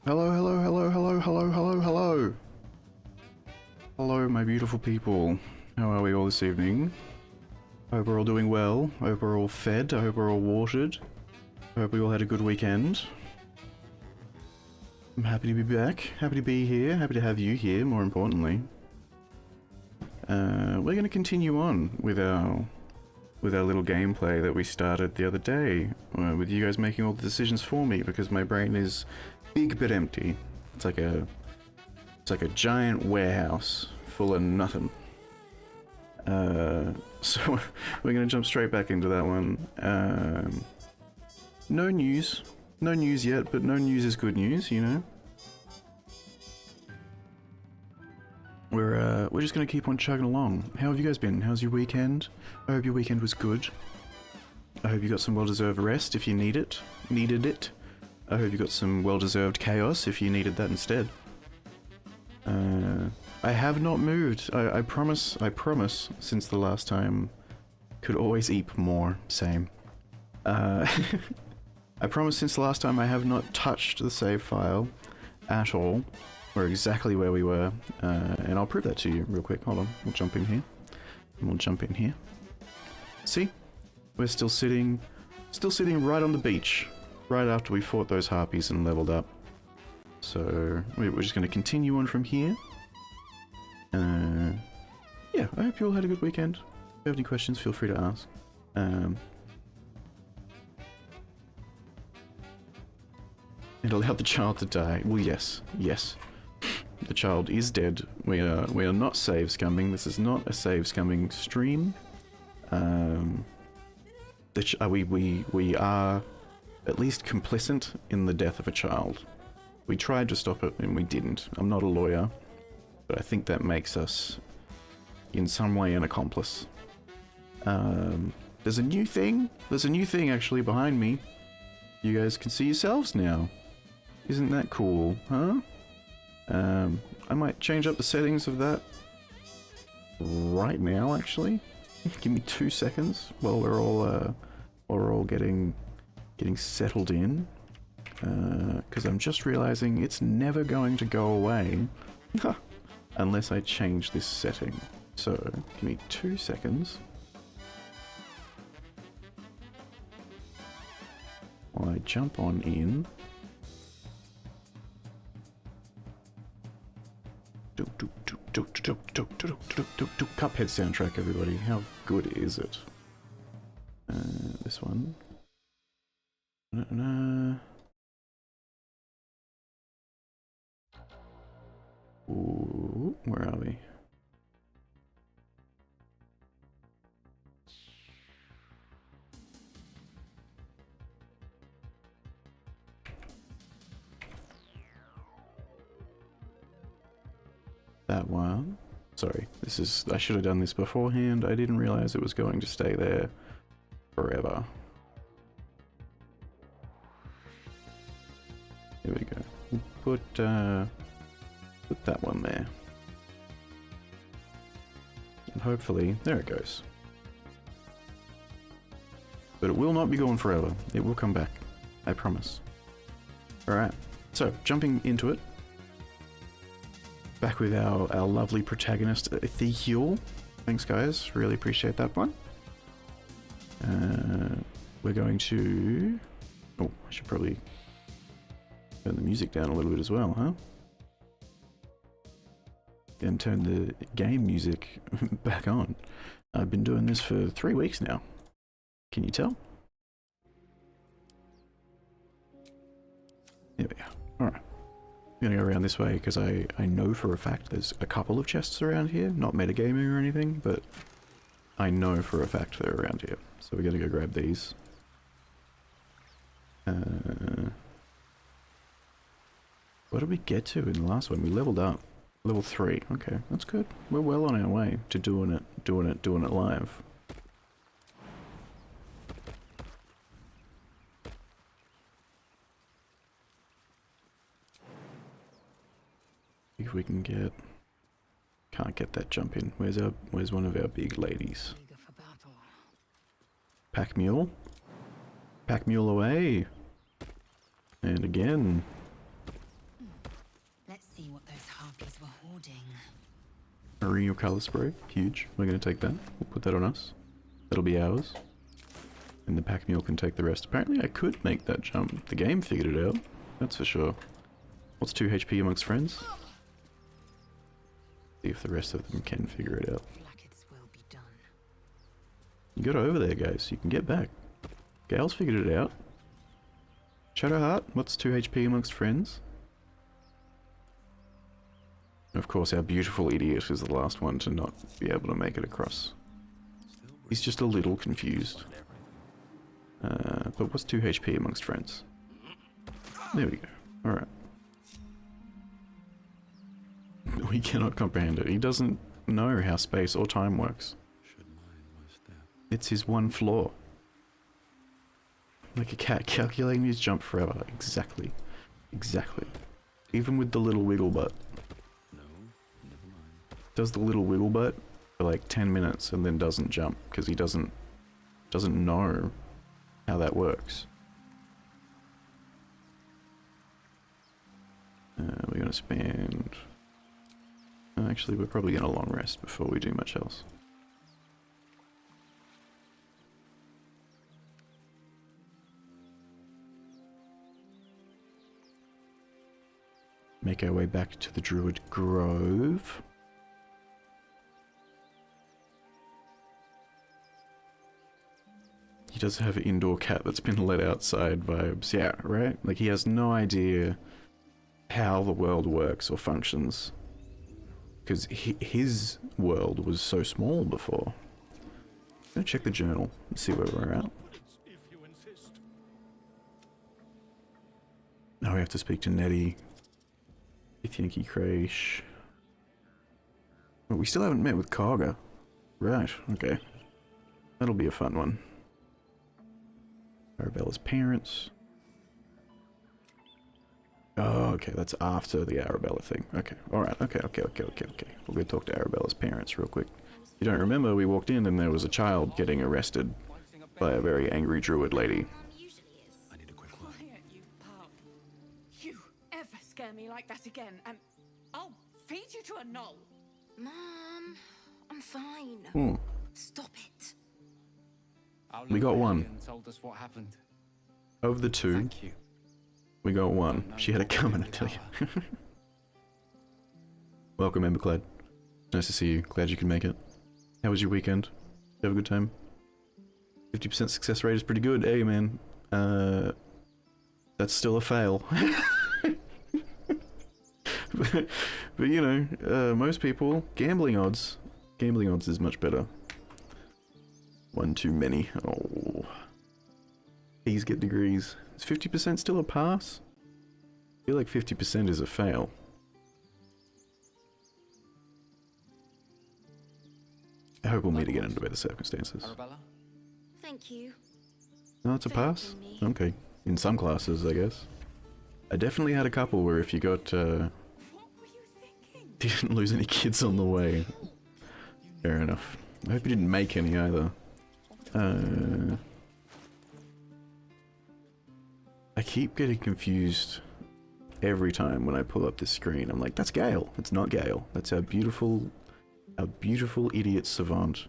Hello, hello, hello, hello, hello, hello, hello. Hello, my beautiful people. How are we all this evening? I hope we're all doing well. I hope we're all fed. I hope we're all watered. I hope we all had a good weekend. I'm happy to be back. Happy to be here. Happy to have you here, more importantly. We're going to continue on with our little gameplay that we started the other day, with you guys making all the decisions for me, because my brain is big but empty. It's like a giant warehouse full of nothing. So we're gonna jump straight back into that one. No news yet, but no news is good news, you know. We're just gonna keep on chugging along. How have you guys been? How's your weekend? I hope your weekend was good. I hope you got some well-deserved rest if you needed it. I hope you got some well-deserved chaos if you needed that instead. I have not moved. I promise, since the last time. Could always eat more. Same. I promise since the last time I have not touched the save file at all. We're exactly where we were. And I'll prove that to you real quick. Hold on. We'll jump in here. And we'll jump in here. See? We're still sitting right on the beach. Right after we fought those harpies and leveled up. So, we're just going to continue on from here. Yeah, I hope you all had a good weekend. If you have any questions, feel free to ask. And allow the child to die. Well, yes. The child is dead. We are not save scumming. This is not a save scumming stream. We are at least complicit in the death of a child. We tried to stop it and we didn't. I'm not a lawyer, but I think that makes us in some way an accomplice. There's a new thing actually behind me. You guys can see yourselves now. Isn't that cool, huh? I might change up the settings of that right now actually. Give me 2 seconds while we're all getting settled in, because I'm just realizing it's never going to go away unless I change this setting. So give me 2 seconds while I jump on in. Cuphead soundtrack, everybody. How good is it? This one. Ooh, where are we? That one. Sorry, I should have done this beforehand. I didn't realize it was going to stay there forever. Here we go. We'll put that one there. And hopefully, there it goes. But it will not be gone forever. It will come back. I promise. Alright, so jumping into it. Back with our lovely protagonist, Ezekiel. Thanks guys, really appreciate that one. We're going to... Oh, I should probably turn the music down a little bit as well, huh? And turn the game music back on. I've been doing this for 3 weeks now. Can you tell? There we go. Alright. I'm gonna go around this way because I know for a fact there's a couple of chests around here. Not metagaming or anything, but I know for a fact they're around here. So we're gonna go grab these. What did we get to in the last one? We leveled up. Level 3. Okay, that's good. We're well on our way to doing it live. if we can get... Can't get that jump in. Where's one of our big ladies? Pack mule. Pack mule away. And again. Let's see what those harpies were hoarding. Marine color spray. Huge. We're going to take that. We'll put that on us. That'll be ours. And the pack mule can take the rest. Apparently I could make that jump. The game figured it out. That's for sure. What's 2 HP amongst friends? See if the rest of them can figure it out. You got over there, guys. You can get back. Gale's figured it out. Shadowheart, what's 2 HP amongst friends? Of course, our beautiful idiot is the last one to not be able to make it across. He's just a little confused. But what's 2 HP amongst friends? There we go. Alright. We cannot comprehend it. He doesn't know how space or time works. It's his one flaw. Like a cat calculating his jump forever. Exactly. Exactly. Even with the little wiggle butt. Does the little wiggle butt for like 10 minutes and then doesn't jump because he doesn't know how that works. We're gonna spend... Actually, we're probably gonna long rest before we do much else. Make our way back to the Druid Grove. He does have an indoor cat that's been let outside vibes. Yeah, right? Like he has no idea how the world works or functions. Because his world was so small before. I'm gonna check the journal and see where we're at. Now we have to speak to Nettie. Yankee Crash. Oh, we still haven't met with Karga. Right, okay. That'll be a fun one. Arabella's parents. Oh, okay, that's after the Arabella thing. Okay, alright, okay. We'll go talk to Arabella's parents real quick. You don't remember, we walked in and there was a child getting arrested by a very angry druid lady. I need a quick word. Quiet, you pup. You ever scare me like that again, and I'll feed you to a knoll. Mom, I'm fine. Stop it. We got one. Told us what happened. Of the two, Thank you. we got one. She had it coming, I tell you. Welcome, Emberclad. Nice to see you. Glad you could make it. How was your weekend? You have a good time? 50% success rate is pretty good. Hey, man. That's still a fail. but you know, most people, gambling odds is much better. One too many. Oh. These get degrees. Is 50% still a pass? I feel like 50% is a fail. I hope we'll meet again under better circumstances. Arabella? Thank you. No, it's a pass? Okay. In some classes, I guess. I definitely had a couple where if you got, What were you thinking? didn't lose any kids on the way. Fair enough. I hope you didn't make any either. I keep getting confused every time when I pull up this screen. I'm like, that's Gale. It's not Gale. That's our beautiful idiot savant.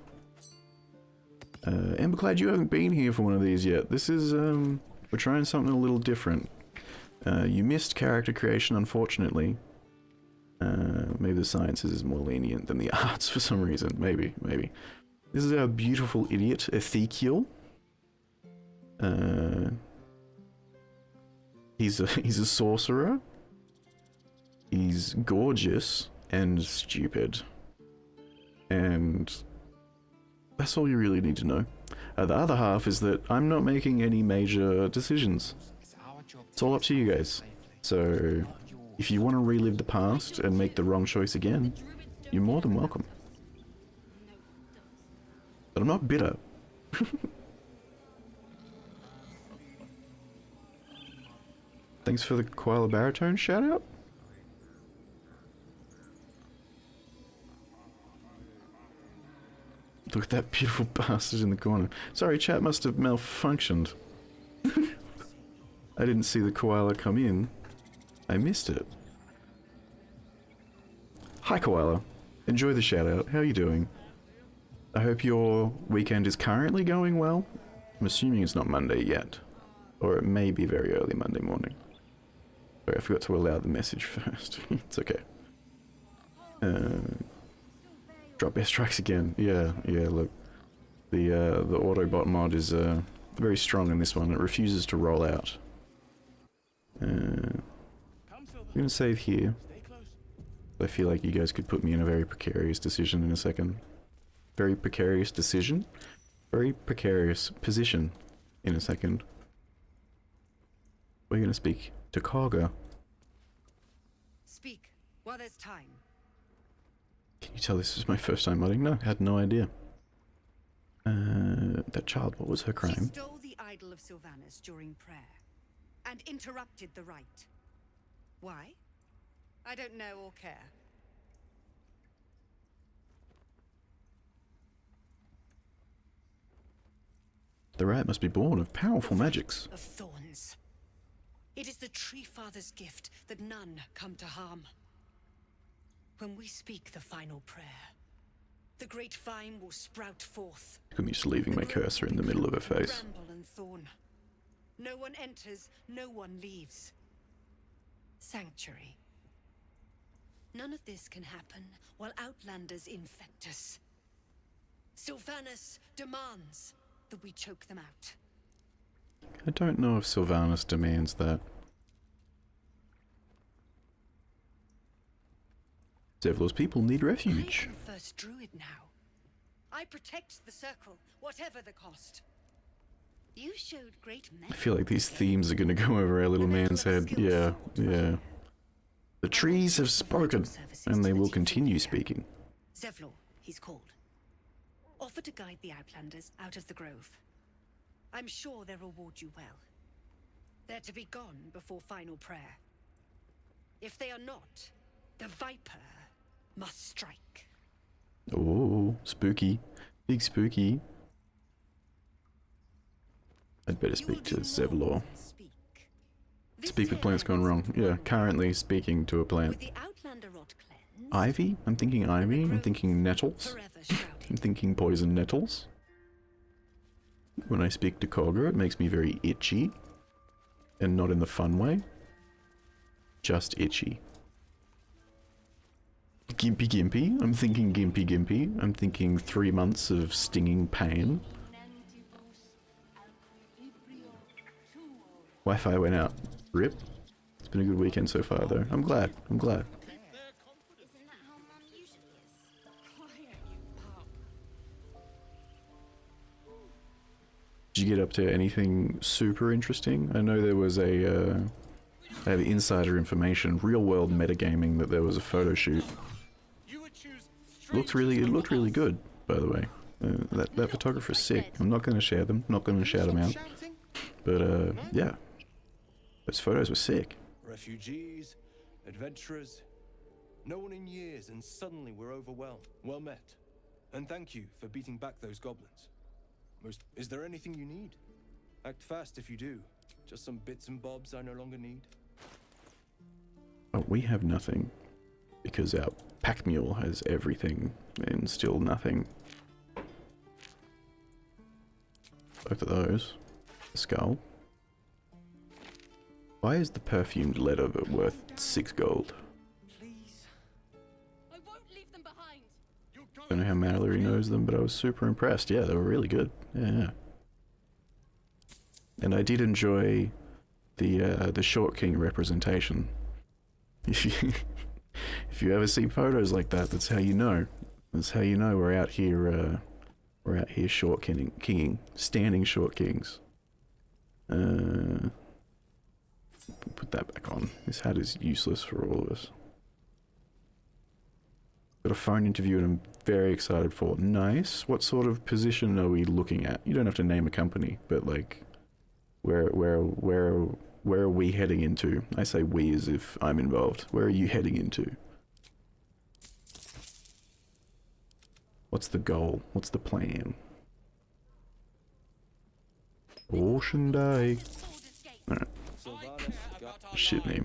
Emberclad, you haven't been here for one of these yet. This is, we're trying something a little different. You missed character creation, unfortunately. Maybe the sciences is more lenient than the arts for some reason. Maybe. This is our beautiful idiot, Ezekiel. He's a sorcerer. He's gorgeous and stupid. And that's all you really need to know. The other half is that I'm not making any major decisions. It's all up to you guys. So, if you want to relive the past and make the wrong choice again, you're more than welcome. But I'm not bitter. Thanks for the koala baritone shout out. Look at that beautiful bastard in the corner. Sorry, chat must have malfunctioned. I didn't see the koala come in. I missed it. Hi koala. Enjoy the shout out. How are you doing? I hope your weekend is currently going well. I'm assuming it's not Monday yet. Or it may be very early Monday morning. Sorry, I forgot to allow the message first. It's okay. Drop airstrikes again. Yeah, look. The Autobot mod is very strong in this one. It refuses to roll out. I'm gonna save here. I feel like you guys could put me in a very precarious decision in a second. Very precarious decision? Very precarious position in a second. We're gonna speak to Karga. Speak, while there's time. Can you tell this is my first time modding? No, I had no idea. That child, what was her She crime? stole the idol of Sylvanus during prayer, and interrupted the rite. Why? I don't know or care. The rat must be born of powerful magics. Of thorns. It is the Tree Father's gift that none come to harm. When we speak the final prayer, the great vine will sprout forth. Look at me just leaving my cursor in the middle of her face. Bramble and thorn. No one enters, no one leaves. Sanctuary. None of this can happen while Outlanders infect us. Sylvanus demands that we choke them out. I don't know if Sylvanus demands that. Zevlor's people need refuge. I am first druid now. I protect the circle, whatever the cost. You showed great I feel like these themes are gonna go over our little man's head. Yeah. The trees have spoken, and they will continue speaking. Zevlor, he's called. Offer to guide the Outlanders out of the grove. I'm sure they'll reward you well. They're to be gone before final prayer. If they are not, the Viper must strike. Oh, spooky. Big spooky. I'd better speak to Zevlor. Speak with plants gone wrong. Yeah, currently speaking to a plant. Ivy? I'm thinking ivy. I'm thinking nettles. I'm thinking poison nettles. When I speak to Koga, it makes me very itchy. And not in the fun way. Just itchy. Gimpy Gimpy? I'm thinking Gimpy Gimpy. I'm thinking 3 months of stinging pain. Wi-Fi went out. RIP. It's been a good weekend so far though. I'm glad. Isn't that how Mum usually is? Quiet, you pup. Did you get up to anything super interesting? I know there was I have insider information, real world metagaming, that there was a photo shoot. It looked really good, by the way. That photographer's sick. I'm not going to share them. Not going to shout them out. But yeah, those photos were sick. Refugees, adventurers, no one in years, and suddenly we're overwhelmed. Well met. And thank you for beating back those goblins. Is there anything you need? Act fast if you do. Just some bits and bobs I no longer need. Oh, we have nothing. Because our pack mule has everything, and still nothing. Both of those. The skull. Why is the perfumed leather worth 6 gold? Please. I won't leave them behind. Don't know how Mallory knows them, but I was super impressed. Yeah, they were really good. Yeah. And I did enjoy the Short King representation. If you ever see photos like that, that's how you know. That's how you know we're out here short kinging, standing short kings. Put that back on. This hat is useless for all of us. Got a phone interview and I'm very excited for. Nice. What sort of position are we looking at? You don't have to name a company, but like, where are we heading into? I say we as if I'm involved. Where are you heading into? What's the goal? What's the plan? Ocean Day. Alright. Shit name.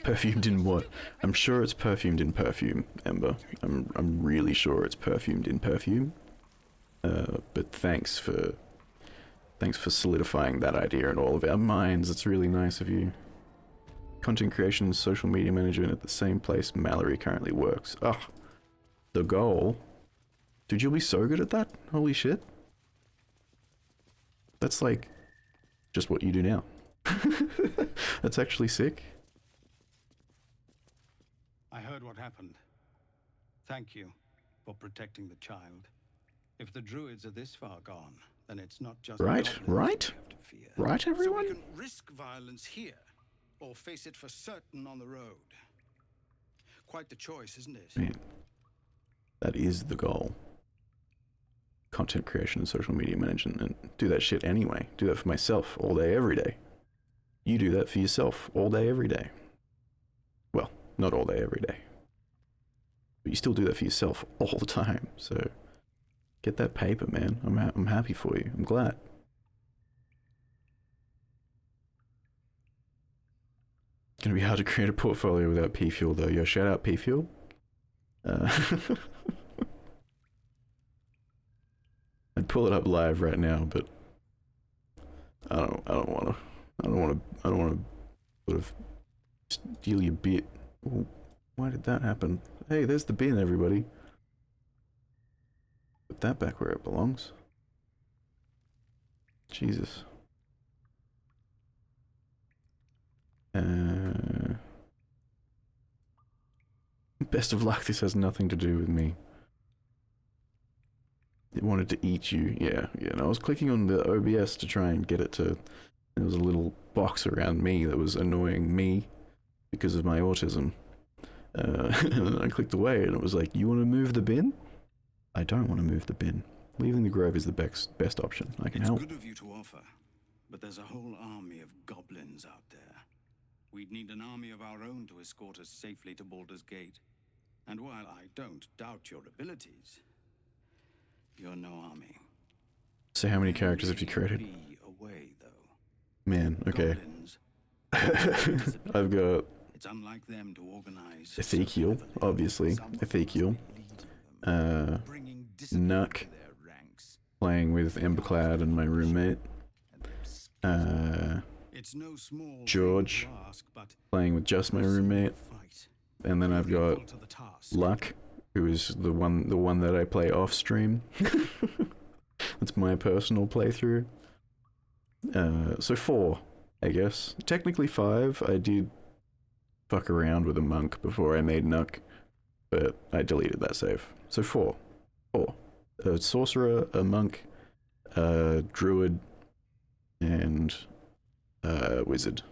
Perfumed in what? I'm sure it's perfumed in perfume, Ember. I'm really sure it's perfumed in perfume. But thanks for solidifying that idea in all of our minds. It's really nice of you. Content creation and social media management at the same place Mallory currently works. Ugh. The goal? Dude, you'll be so good at that? Holy shit. That's like just what you do now. That's actually sick. I heard what happened. Thank you for protecting the child. If the druids are this far gone, then it's not just Right, goblins right? we have to fear. Right, everyone? So we can risk violence here, or face it for certain on the road. Quite the choice, isn't it? Man, that is the goal. Content creation and social media management, and do that shit anyway. Do that for myself all day, every day. You do that for yourself all day, every day. Well, not all day, every day. But you still do that for yourself all the time, so get that paper, man. I'm happy for you. I'm glad. Gonna be hard to create a portfolio without P-Fuel, though. Yo, shout out P-Fuel. I'd pull it up live right now, but I don't want to sort of steal your bit. Ooh, why did that happen? Hey, there's the bin, everybody. Put that back where it belongs. Jesus. Best of luck, this has nothing to do with me. It wanted to eat you, yeah. And I was clicking on the OBS to try and get it to... There was a little box around me that was annoying me because of my autism. And then I clicked away and it was like, you want to move the bin? I don't want to move the bin. Leaving the grove is the best option. I can help. It's good of you to offer, but there's a whole army of goblins out there. We'd need an army of our own to escort us safely to Baldur's Gate. And while I don't doubt your abilities, you're no army. So how many characters have you created? Be away, though. Man, okay. Goblins, I've got it's unlike them to organize. Ezekiel, obviously. Ezekiel. Nuck, playing with Emberclad and my roommate. George, playing with just my roommate. And then I've got Luck, who is the one that I play off stream. That's my personal playthrough. So 4, I guess. Technically 5. I did fuck around with a monk before I made Nuck, but I deleted that save. So 4. A sorcerer, a monk, a druid, and a wizard.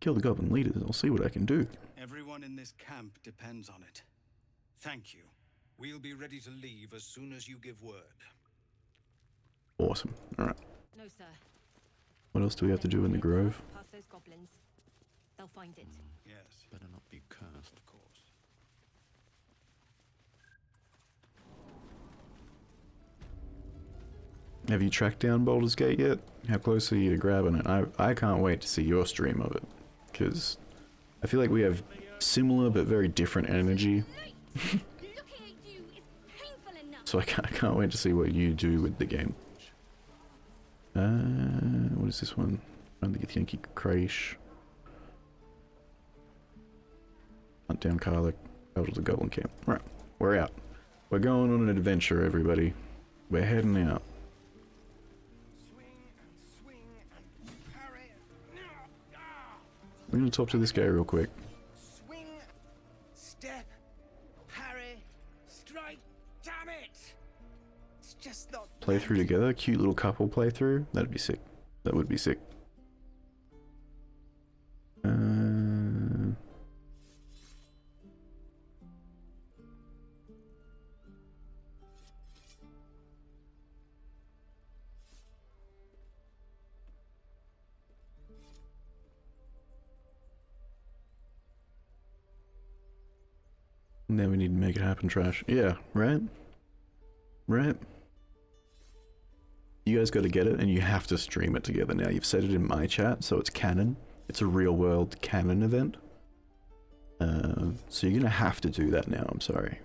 Kill the goblin leaders. I'll see what I can do. Everyone in this camp depends on it. Thank you. We'll be ready to leave as soon as you give word. Awesome. Alright. No, sir. What else do we have to do in the grove? Past those goblins. They'll find it. Yes. Better not be cursed, of course. Have you tracked down Baldur's Gate yet? How close are you to grabbing it? I can't wait to see your stream of it, because I feel like we have similar but very different energy. Looking at you is painful enough. So I can't wait to see what you do with the game. What is this one? Around the Githyanki Kraish. Hunt down Karlach. Battle the Goblin Camp. Right, we're out. We're going on an adventure, everybody. We're heading out. We're gonna talk to this guy real quick. Swing, step, parry, strike, damn it! It's just not Playthrough together, cute little couple playthrough. That'd be sick. That would be sick. Now we need to make it happen, trash. Yeah, right? Right? You guys gotta get it, and you have to stream it together now. You've said it in my chat, so it's canon. It's a real-world canon event. So you're gonna have to do that now, I'm sorry.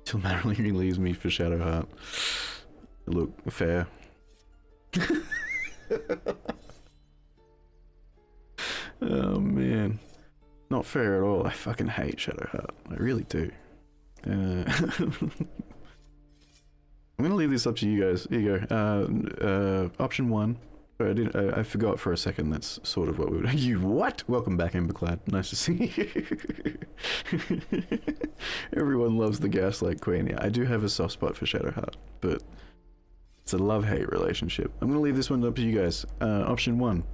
Till Marilyn leaves me for Shadowheart. Look, fair. Oh man. Not fair at all. I fucking hate Shadowheart. I really do. I'm gonna leave this up to you guys. Here you go. Option 1. I forgot for a second that's sort of what we would... You what? Welcome back, Emberclad. Nice to see you. Everyone loves the Gaslight Queen. Yeah, I do have a soft spot for Shadowheart, but it's a love-hate relationship. I'm gonna leave this one up to you guys. Option 1.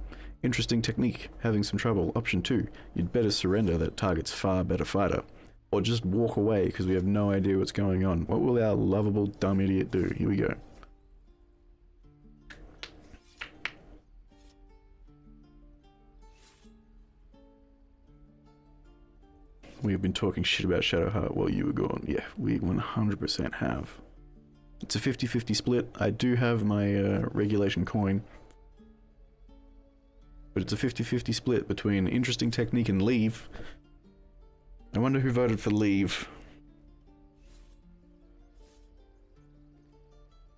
Interesting technique, having some trouble. Option 2, you'd better surrender, that target's far better fighter. Or just walk away because we have no idea what's going on. What will our lovable dumb idiot do? Here we go. We've been talking shit about Shadowheart while you were gone. Yeah, we 100% have. It's a 50-50 split. I do have my regulation coin. But it's a 50-50 split between interesting technique and leave. I wonder who voted for leave.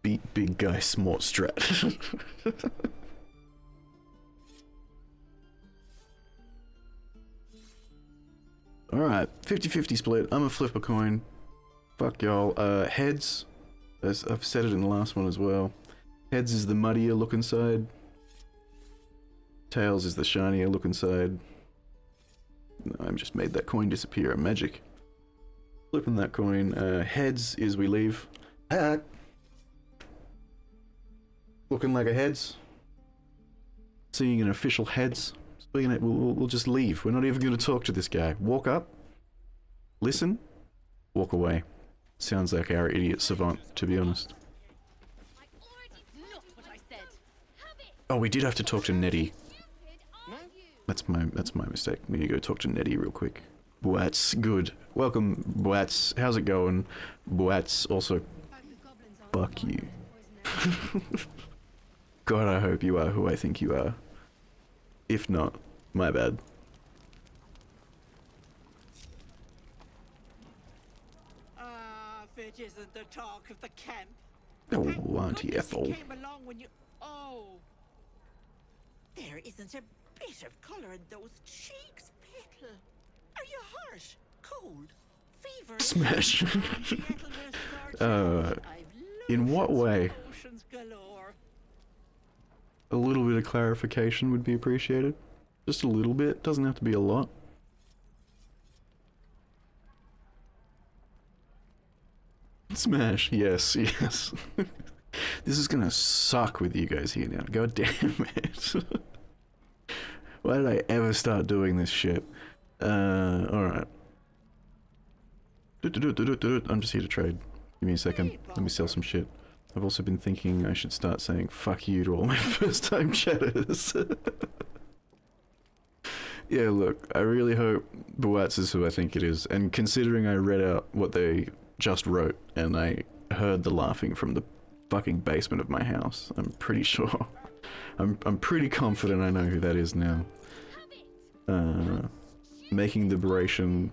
Beat big guy smart strat. Alright, 50-50 split. I'm a flip a coin. Fuck y'all. Heads. As I've said it in the last one as well. Heads is the muddier looking side. Tails is the shinier looking side. No, I've just made that coin disappear. Magic. Flipping that coin. Heads is we leave. Looking like a heads. Seeing an official heads. We'll just leave. We're not even going to talk to this guy. Walk up. Listen. Walk away. Sounds like our idiot savant, to be honest. Oh, we did have to talk to Nettie. That's my mistake. We need to go talk to Nettie real quick. Boats, good. Welcome, Boats. How's it going? Boats, also, fuck you. God, I hope you are who I think you are. If not, my bad. If it isn't the talk of the camp. Oh, Auntie Ethel. Came along when you... Oh. There isn't a bit of color in those cheeks, Petal. Are you harsh, cold, fever? Smash. In what way? A little bit of clarification would be appreciated. Just a little bit. Doesn't have to be a lot. Smash. Yes, yes. This is gonna suck with you guys here now. God damn it. Why did I ever start doing this shit? Alright. I'm just here to trade. Give me a second. Let me sell some shit. I've also been thinking I should start saying fuck you to all my first time chatters. Yeah, look, I really hope Buats is who I think it is, and considering I read out what they just wrote, and I heard the laughing from the fucking basement of my house, I'm pretty sure. I'm pretty confident I know who that is now. Making liberation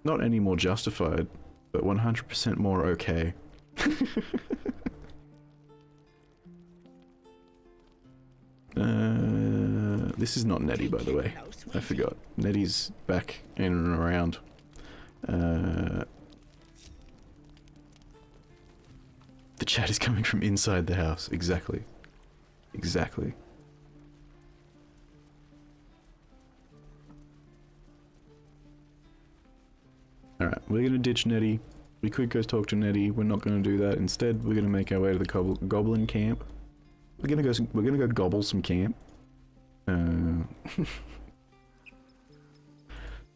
not any more justified, but 100% more okay. This is not Nettie, by the way. I forgot. Nettie's back in and around. The chat is coming from inside the house. Exactly. Exactly. Alright, we're gonna ditch Nettie. We could go talk to Nettie. We're not gonna do that. Instead, we're gonna make our way to the goblin camp. We're gonna go gobble some camp.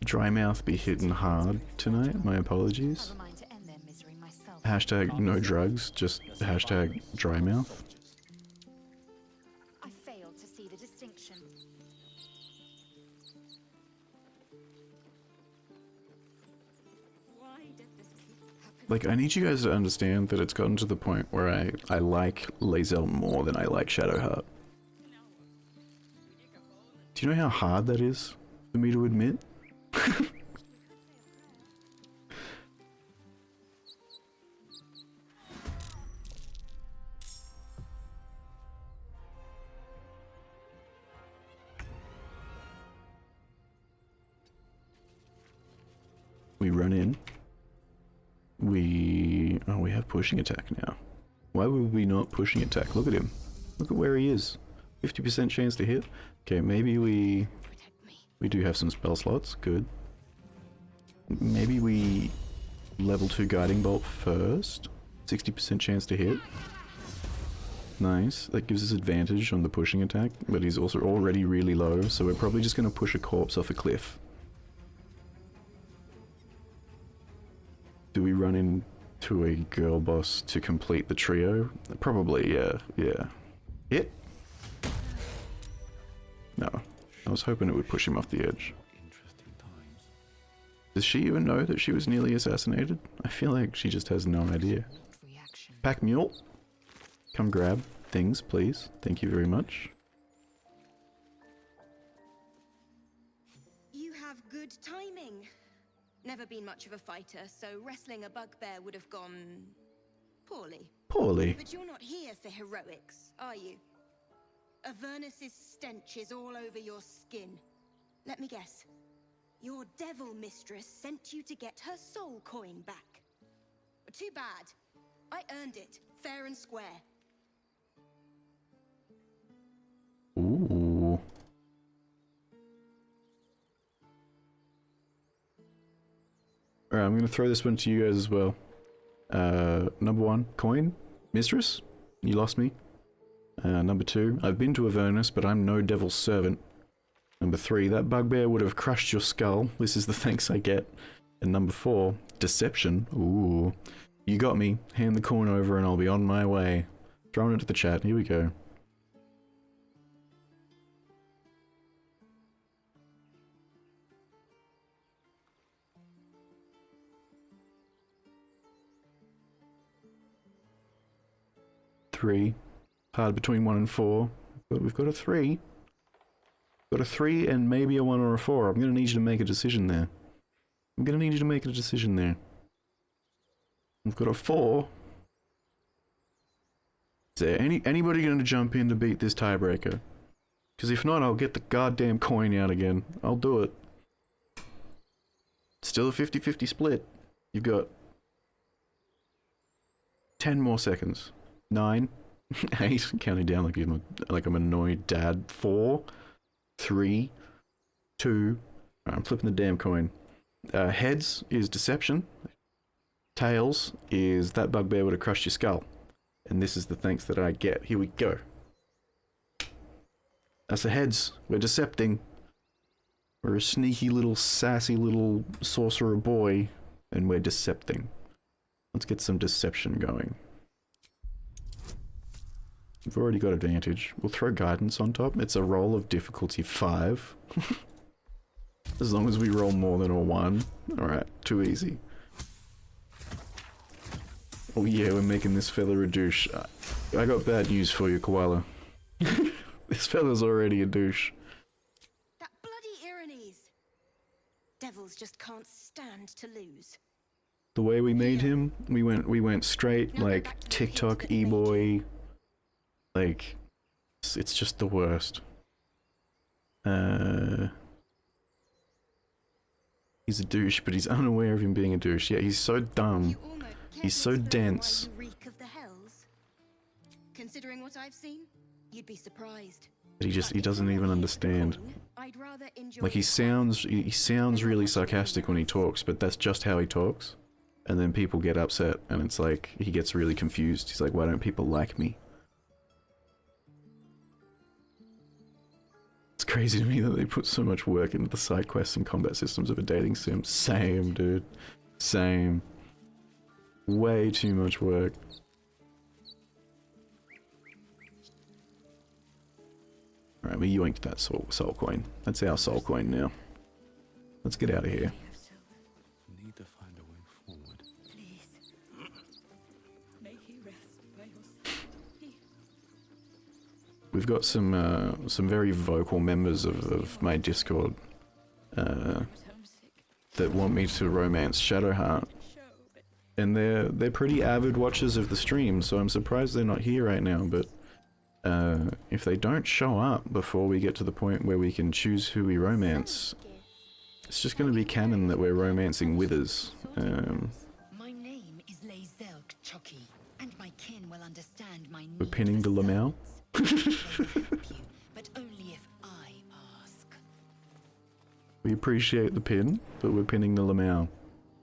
Dry mouth be hitting hard tonight. My apologies. Hashtag no drugs, just hashtag dry mouth. I failed to see the distinction. does this keep happening? Like, I need you guys to understand that it's gotten to the point where I like Lae'zel more than I like Shadowheart. Do you know how hard that is for me to admit? We run in. Oh, we have pushing attack now. Why would we not pushing attack? Look at him. Look at where he is. 50% chance to hit. Okay, maybe we do have some spell slots. Good. Maybe we level 2 guiding bolt first. 60% chance to hit. Nice. That gives us advantage on the pushing attack, but he's also already really low, so we're probably just going to push a corpse off a cliff. Do we run into a girl boss to complete the trio? Probably, yeah. Hit? No. I was hoping it would push him off the edge. Interesting times. Does she even know that she was nearly assassinated? I feel like she just has no idea. Reaction. Pack mule? Come grab things, please. Thank you very much. You have good timing. Never been much of a fighter, so wrestling a bugbear would have gone poorly. Poorly. But you're not here for heroics, are you? Avernus's stench is all over your skin. Let me guess. Your devil mistress sent you to get her soul coin back. Too bad. I earned it, fair and square. Ooh. Alright, I'm gonna throw this one to you guys as well. Number 1, coin. Mistress, you lost me. Number 2, I've been to Avernus, but I'm no devil's servant. Number 3, that bugbear would have crushed your skull. This is the thanks I get. And number 4, deception. Ooh. You got me. Hand the coin over and I'll be on my way. Throwing it to the chat. Here we go. Three. Hard between 1 and 4. But we've got a 3. Got a 3 and maybe a 1 or a 4. I'm going to need you to make a decision there. I'm going to need you to make a decision there. We've got a 4. Is there anybody going to jump in to beat this tiebreaker? Because if not, I'll get the goddamn coin out again. I'll do it. Still a 50-50 split. You've got 10 more seconds. 9, 8, counting down like I'm an annoyed dad. 4, 3, 2. I'm flipping the damn coin. Heads is deception. Tails is that bugbear would have crushed your skull. And this is the thanks that I get. Here we go. That's the heads. We're decepting. We're a sneaky little sassy little sorcerer boy. And we're decepting. Let's get some deception going. We've already got advantage. We'll throw guidance on top. It's a roll of difficulty 5. As long as we roll more than a 1. Alright, too easy. Oh yeah, we're making this fella a douche. I got bad news for you, Koala. This fella's already a douche. That bloody Irenes. Devils just can't stand to lose. The way we made him, we went straight, Now go like, back to the TikTok page that made e-boy. Like, it's just the worst. He's a douche, but he's unaware of him being a douche. Yeah, he's so dumb. You almost care He's to so explain why dense. you reek of the hells? Considering what I've seen, you'd be surprised. But he But if doesn't you're even here for understand. coin, I'd rather enjoy Like, he the sounds really sarcastic when he talks, but that's just how he talks. And then people get upset, and it's like, he gets really confused. He's like, why don't people like me? It's crazy to me that they put so much work into the side quests and combat systems of a dating sim. Same, dude. Same. Way too much work. Alright, we yoinked that soul coin. That's our soul coin now. Let's get out of here. Need to find a way we've got some very vocal members of my Discord that want me to romance Shadowheart, and they're pretty avid watchers of the stream, so I'm surprised they're not here right now. But if they don't show up before we get to the point where we can choose who we romance, it's just going to be canon that we're romancing Withers. My name is Lazelk Chucky, and my kin will understand my We're pinning the Lamau. but only if I ask. We appreciate the pin, but we're pinning the Lamau.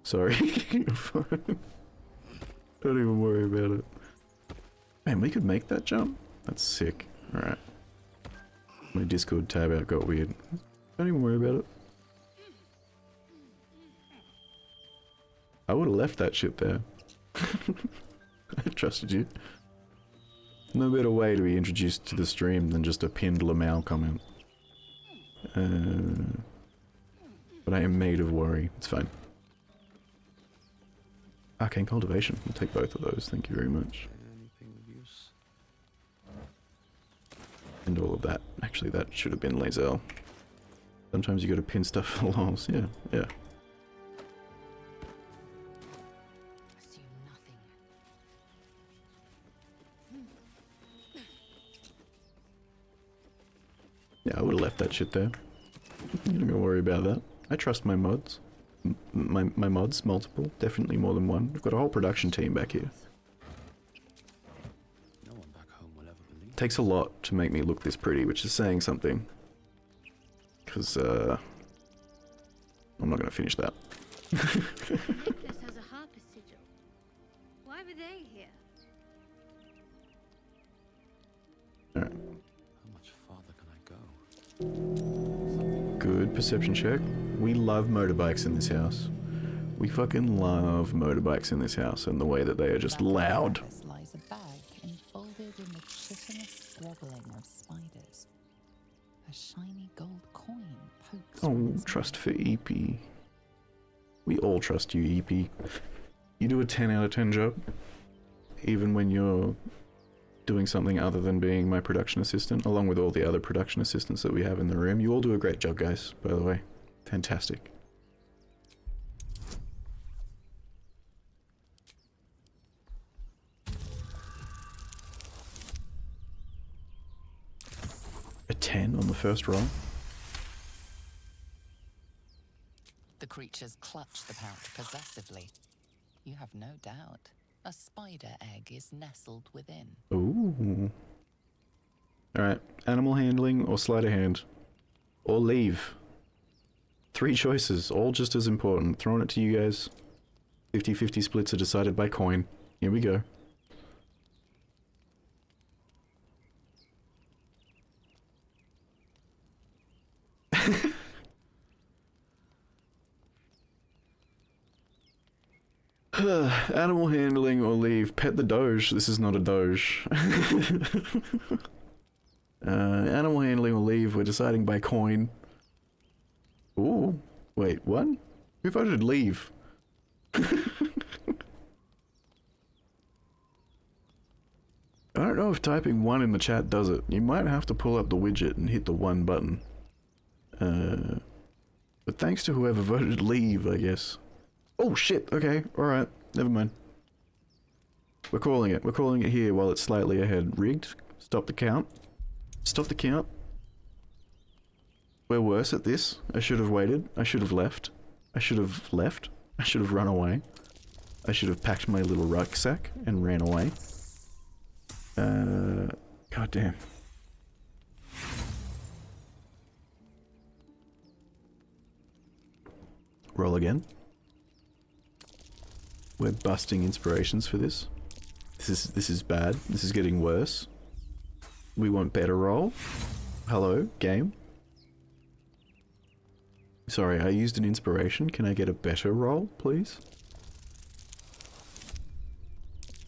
Sorry. Don't even worry about it. Man, we could make that jump? That's sick. Alright. My Discord tab out got weird. Don't even worry about it. I would have left that shit there. I trusted you. No better way to be introduced to the stream than just a pinned Lamau comment. But I am made of worry. It's fine. Arcane Cultivation. We'll take both of those. Thank you very much. And all of that. Actually, that should have been Lazel. Sometimes you gotta pin stuff for lols. Yeah, yeah. Assume nothing. Yeah, I would have left that shit there. You're not gonna worry about that. I trust my mods. My mods, multiple. Definitely more than one. We've got a whole production team back here. Takes a lot to make me look this pretty, which is saying something. Because, I'm not gonna finish that. This has a harper sigil. Why were they here? Alright. How much farther can I go? Good perception check. We love motorbikes in this house. We fucking love motorbikes in this house, and the way that they are just loud. Lies a bag enfolded in the chitinous squabbling of spiders. A shiny gold coin pokes from Oh, its trust for EP. We all trust you, EP. You do a 10 out of 10 job, even when you're doing something other than being my production assistant, along with all the other production assistants that we have in the room. You all do a great job, guys, by the way. Fantastic. A 10 on the first roll. The creatures clutch the pouch possessively. You have no doubt. A spider egg is nestled within. Ooh. Alright, animal handling or sleight of hand. Or leave. 3 choices, all just as important. Throwing it to you guys. 50-50 splits are decided by coin. Here we go. Animal handling or leave. Pet the Doge. This is not a Doge. Animal handling or leave. We're deciding by coin. Ooh. Wait, what? Who voted leave? I don't know if typing 1 in the chat does it. You might have to pull up the widget and hit the 1 button. But thanks to whoever voted leave, I guess. Oh shit, okay, alright, never mind. We're calling it. We're calling it here while it's slightly ahead. Rigged. Stop the count. Stop the count. We're worse at this. I should have waited. I should have left. I should have left. I should have run away. I should have packed my little rucksack and ran away. God damn. Roll again. We're busting inspirations for this. This is bad. This is getting worse. We want better roll. Hello, game. Sorry, I used an inspiration. Can I get a better roll, please?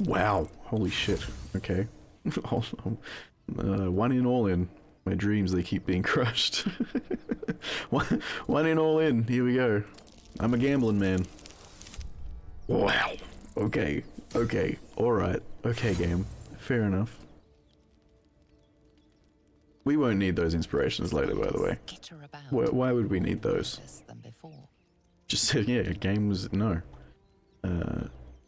Wow. Holy shit. Okay. 1 in, all in. My dreams, they keep being crushed. one in, all in. Here we go. I'm a gambling man. Wow. Okay. Okay. Alright. Okay, game. Fair enough. We won't need those inspirations later, by the way. Skitter about, Why would we need those? worse than before. Just said, yeah, game was no.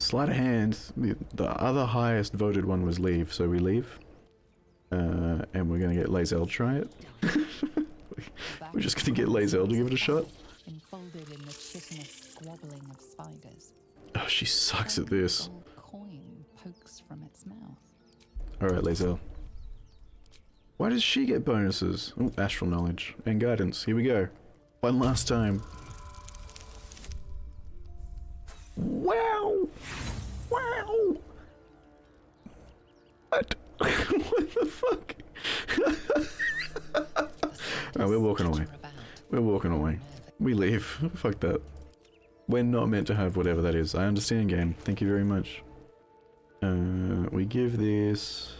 Sleight of hand, the other highest voted one was leave, so we leave. And we're gonna get Lae'zel try it. We're just gonna get Lae'zel to give it a shot. Enfolded in the chitinous squabbling of spiders. Oh, she sucks at this. A gold coin pokes from its mouth. Alright, Lae'zel. Why does she get bonuses? Oh, astral knowledge and guidance. Here we go. One last time. Wow! Wow! What? What the fuck? Alright, we're walking away. We're walking away. We leave. Fuck that. We're not meant to have whatever that is. I understand, game. Thank you very much. We give this...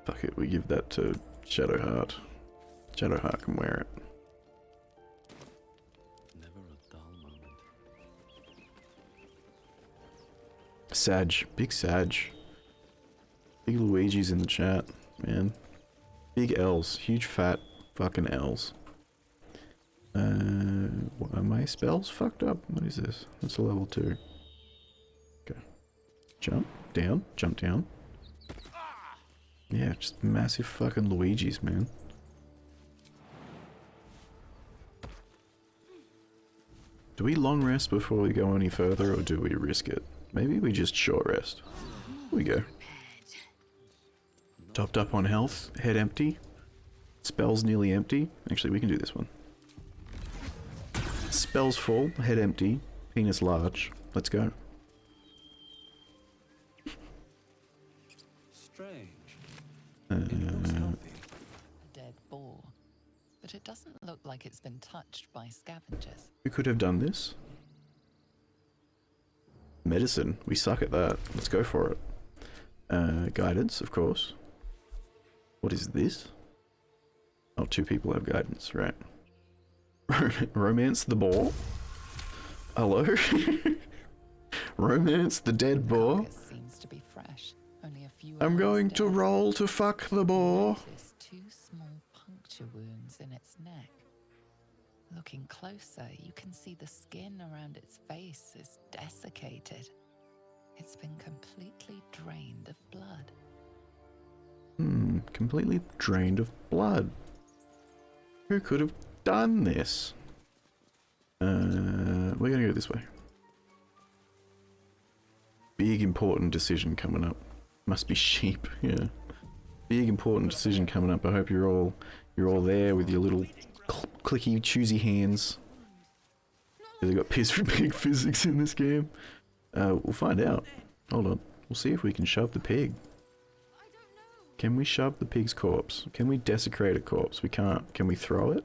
Fuck it, we give that to Shadowheart. Shadowheart can wear it. Never a dull moment. Sag. Big Sag. Big Luigi's in the chat, man. Big L's. Huge fat fucking L's. Are my spells fucked up? What is this? That's a level 2. Okay. Jump down. Jump down. Yeah, just massive fucking Luigi's, man. Do we long rest before we go any further, or do we risk it? Maybe we just short rest. Here we go. Topped up on health, head empty. Spells nearly empty. Actually, we can do this one. Spells full, head empty, penis large. Let's go. Strange. A dead boar. But it doesn't look like it's been touched by scavengers. We could have done this. Medicine. We suck at that. Let's go for it. Guidance, of course. What is this? Oh, 2 people have guidance, right. Romance the boar? Hello? Romance the dead boar? Seems to be fresh. Only a few I'm hours going to dead. roll to fuck the boar. Notice 2 small puncture wounds in its neck. Looking closer, you can see the skin around its face is desiccated. It's been completely drained of blood. Completely drained of blood. Who could have done this? We're gonna go this way. Big important decision coming up. Must be sheep, yeah. Big important decision coming up. I hope you're all there with your little clicky choosy hands. They got piss for big physics in this game. We'll find out. Hold on. We'll see if we can shove the pig. Can we shove the pig's corpse? Can we desecrate a corpse? We can't. Can we throw it?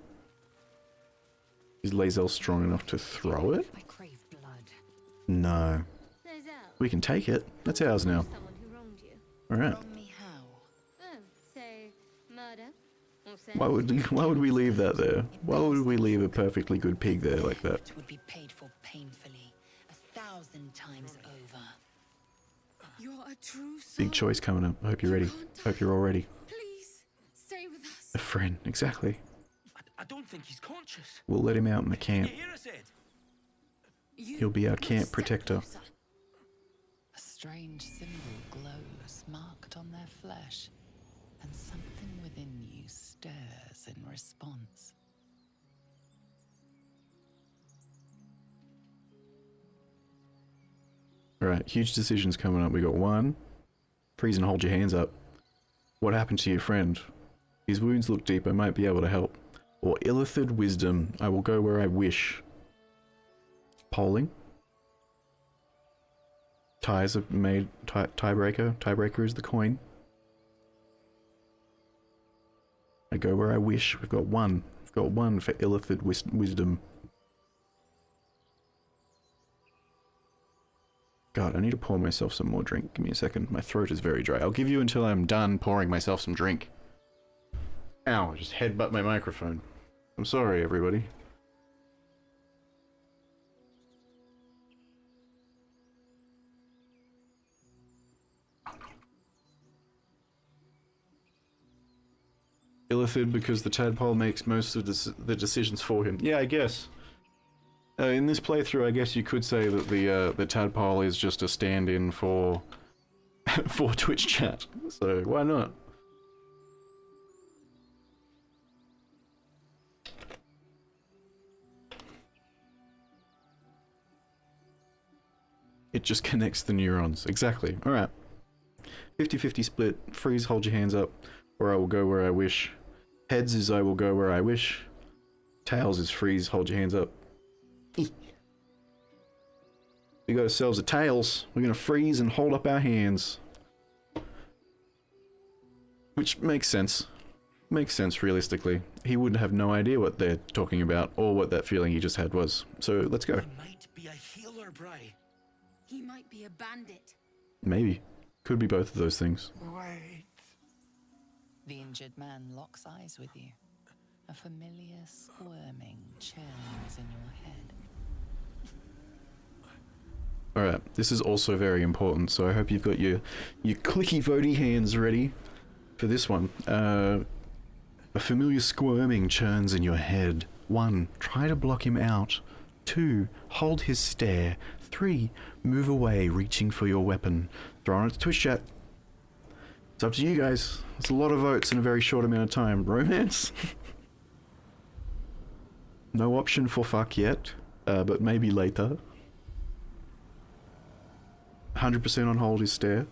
Is Lae'zel strong enough to throw it? I crave blood. No. We can take it. That's ours now. Someone who wronged you. Alright. Wrong me how? Oh, so murder? Or Why would we leave that there? Why would we leave a perfectly good pig there like that? It would be paid for painfully, 1,000 times over. You're a true soul. Big choice coming up. I hope you're ready. Hope you're all ready. Please, stay with us. A friend, exactly. I don't think he's conscious. We'll let him out in the You camp. hear us, Ed? He'll be our camp protector. A strange symbol glows, marked on their flesh, and something within you stirs in response. Alright, huge decisions coming up. We got 1. Freeze and hold your hands up. What happened to your friend? His wounds look deep, I might be able to help. Or Illithid wisdom, I will go where I wish. Polling. Ties are made, tiebreaker. Tiebreaker is the coin. I go where I wish. We've got 1. We've got 1 for Illithid wisdom. God, I need to pour myself some more drink. Give me a second. My throat is very dry. I'll give you until I'm done pouring myself some drink. Ow, I just headbutt my microphone. I'm sorry, everybody. Illithid because the tadpole makes most of the decisions for him. Yeah, I guess. In this playthrough, I guess you could say that the tadpole is just a stand-in for for Twitch chat. So why not? It just connects the neurons. Exactly. Alright. 50-50 split. Freeze, hold your hands up. Or I will go where I wish. Heads is I will go where I wish. Tails is freeze, hold your hands up. We got ourselves a tails. We're gonna freeze and hold up our hands. Which makes sense. Makes sense, realistically. He would have no idea what they're talking about, or what that feeling he just had was. So, let's go. He might be a healer, Bry. He might be a bandit. Maybe. Could be both of those things. Wait. The injured man locks eyes with you. A familiar squirming churns in your head. Alright, this is also very important, so I hope you've got your clicky voty hands ready for this one. A familiar squirming churns in your head. 1. Try to block him out. 2. Hold his stare. 3. Move away, reaching for your weapon. Throw it to Twitch chat. It's up to you guys. It's a lot of votes in a very short amount of time. Romance? No option for fuck yet, but maybe later. 100% on hold his stare.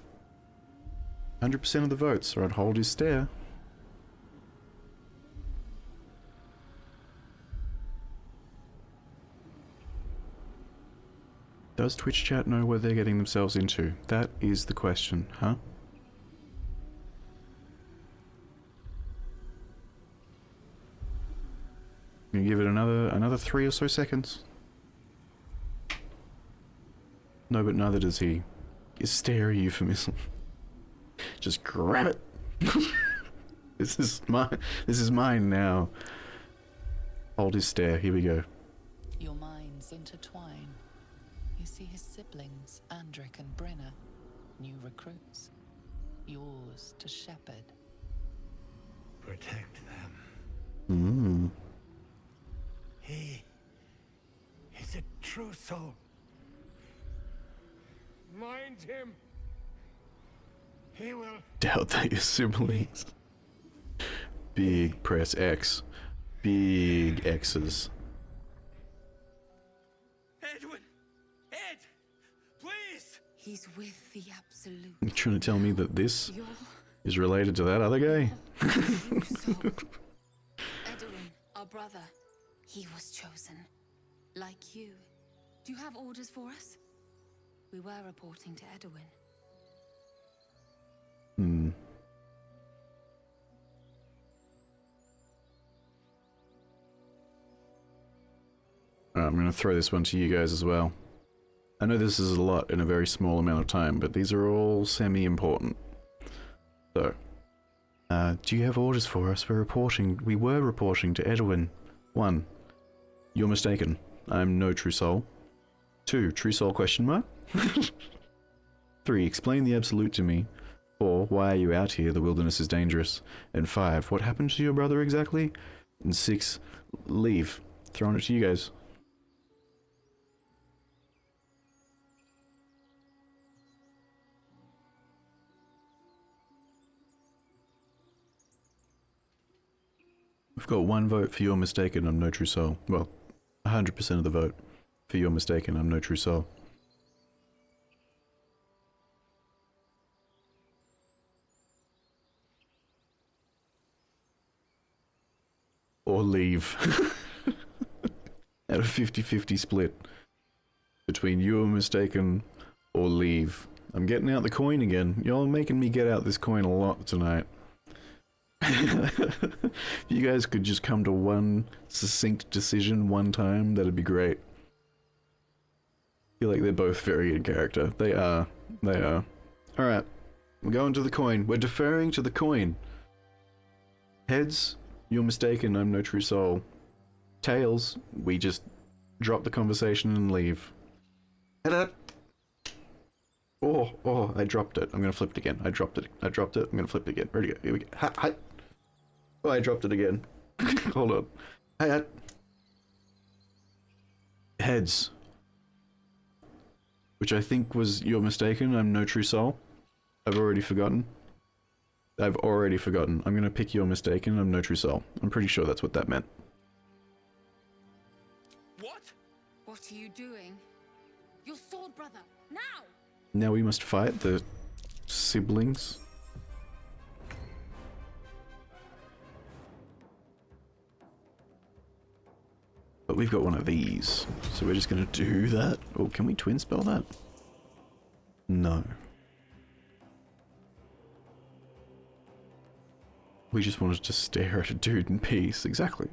100% of the votes are on hold his stare. Does Twitch chat know what they're getting themselves into? That is the question, huh? You give it another 3 or so seconds. No, but neither does he. Is stare a euphemism? Just grab it. This is mine now. Hold his stare. Here we go. Your minds intertwine. You see his siblings, Andric and Brenna, new recruits. Yours to shepherd. Protect them. Mmm. He's a true soul. Mind him. He will. Doubt that your siblings. Big press X. Big X's. Edwin! Ed! Please! He's with the absolute. You trying to tell me that this is related to that other guy? Edwin, our brother. He was chosen. Like you. Do you have orders for us? We were reporting to Edwin. Hmm. Alright, I'm going to throw this one to you guys as well. I know this is a lot in a very small amount of time, but these are all semi-important. So, do you have orders for us? We were reporting to Edwin. 1. You're mistaken. I'm no true soul. 2. True soul question mark? 3. Explain the absolute to me. 4. Why are you out here? The wilderness is dangerous. And 5. What happened to your brother exactly? And 6. Leave. Throwing it to you guys. We've got 1 vote for you're mistaken, I'm no true soul. Well, 100% of the vote for you're mistaken, I'm no true soul. Or leave. At a 50-50 split between you're mistaken or leave. I'm getting out the coin again. Y'all making me get out this coin a lot tonight. If you guys could just come to one succinct decision one time, that'd be great. I feel like they're both very in character. They are. They are. Alright. We're going to the coin. We're deferring to the coin. Heads, you're mistaken, I'm no true soul. Tails, we just drop the conversation and leave. Oh, I dropped it. I'm gonna flip it again. I dropped it. I'm gonna flip it again. Ready to go. Here we go. Hi. Oh, I dropped it again. Hold on. Heads. Which I think was you're mistaken. I'm no true soul. I've already forgotten. I'm gonna pick you're mistaken. I'm no true soul. I'm pretty sure that's what that meant. What? What are you doing? Your sword, brother! Now! Now we must fight the siblings. But we've got one of these, so we're just gonna do that. Oh, can we twin spell that? No. We just wanted to stare at a dude in peace, exactly.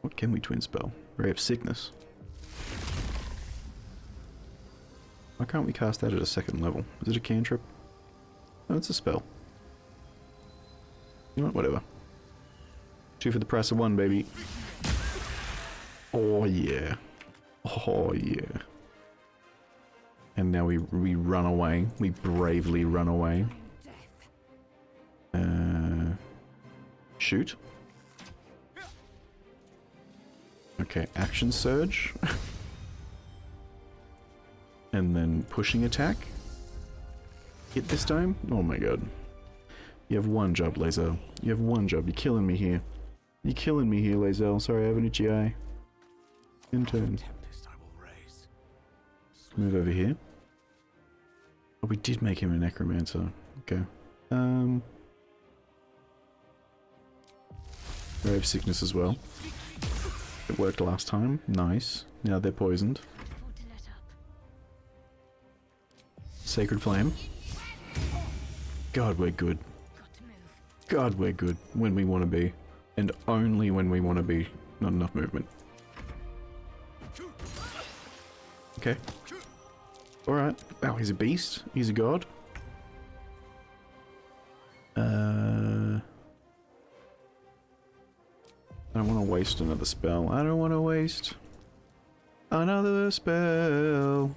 What can we twin spell? Ray of Sickness. Why can't we cast that at a second level? Is it a cantrip? No, it's a spell. You know what, whatever. 2 for the price of 1, baby. Oh yeah. Oh yeah. And now we run away. We bravely run away. Shoot. Okay, action surge. And then pushing attack. Hit this time? Oh my god. You have one job, Lae'zel. You have one job. You're killing me here. You're killing me here, Lae'zel. Sorry, I have an itchy eye. In turn. Move over here. Oh, we did make him a necromancer. Okay. Ray of Sickness as well. It worked last time. Nice. Now they're poisoned. Sacred Flame. God, we're good. God, we're good. When we want to be. And only when we want to be. Not enough movement. Okay. Alright. Wow, he's a beast. He's a god. I don't want to waste another spell. I don't want to waste another spell.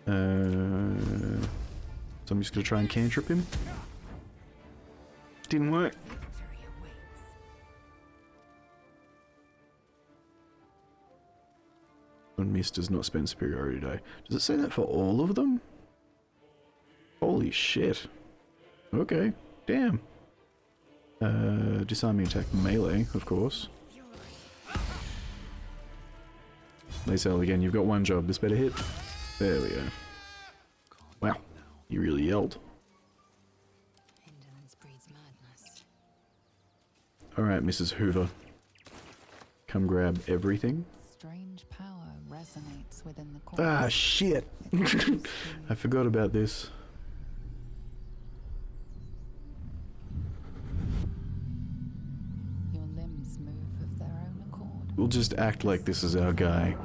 So I'm just going to try and cantrip him. Didn't work. When Mist does not spend superiority die. Does it say that for all of them? Holy shit. Okay. Damn. Disarming attack melee, of course. Lae'zel again, you've got one job. This better hit. There we go. Wow. You really yelled. Alright, Mrs. Hoover. Come grab everything. Strange power resonates within the corpse. Ah, shit! I forgot about this. Your limbs move of their own accord. We'll just act like this is our guy.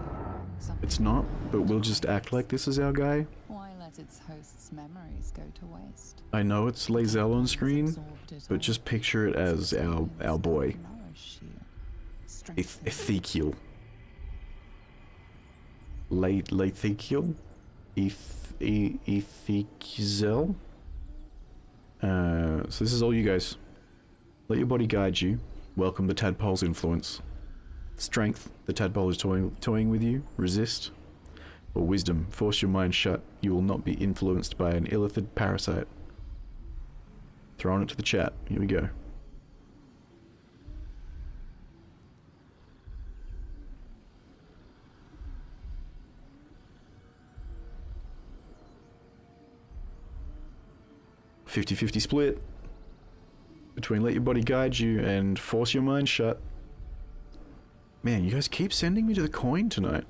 It's not, but we'll just act like this is our guy. Why let its host's memories go to waste? I know it's Lae'zel on screen, but just picture it as our boy. Ezekiel. Ezekiel? Ezekiel? So this is all you guys. Let your body guide you. Welcome the tadpole's influence. Strength, the tadpole is toying with you. Resist. Or wisdom, force your mind shut. You will not be influenced by an illithid parasite. Throwing it to the chat. Here we go. "50-50 split between let your body guide you and force your mind shut." Man, you guys keep sending me to the coin tonight.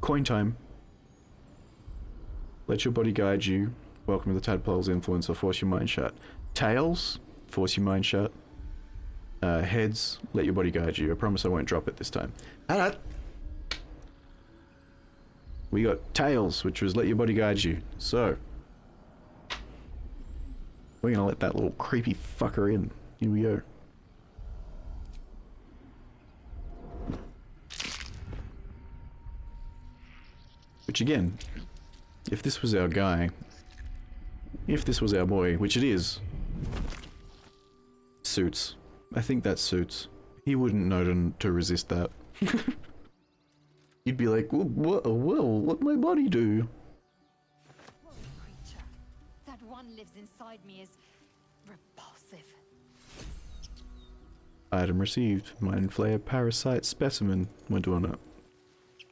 Coin time. Let your body guide you. Welcome to the tadpole's influence or force your mind shut. Tails, force your mind shut. Heads, let your body guide you. I promise I won't drop it this time. We got tails, which was let your body guide you. So we're gonna let that little creepy fucker in. Here we go. Which again, if this was our guy, if this was our boy, which it is, suits. I think that suits. He wouldn't know to resist that. You'd be like, what my body do? Creature. That one lives inside me is repulsive. Item received. Mind Flayer Parasite Specimen. We're doing it.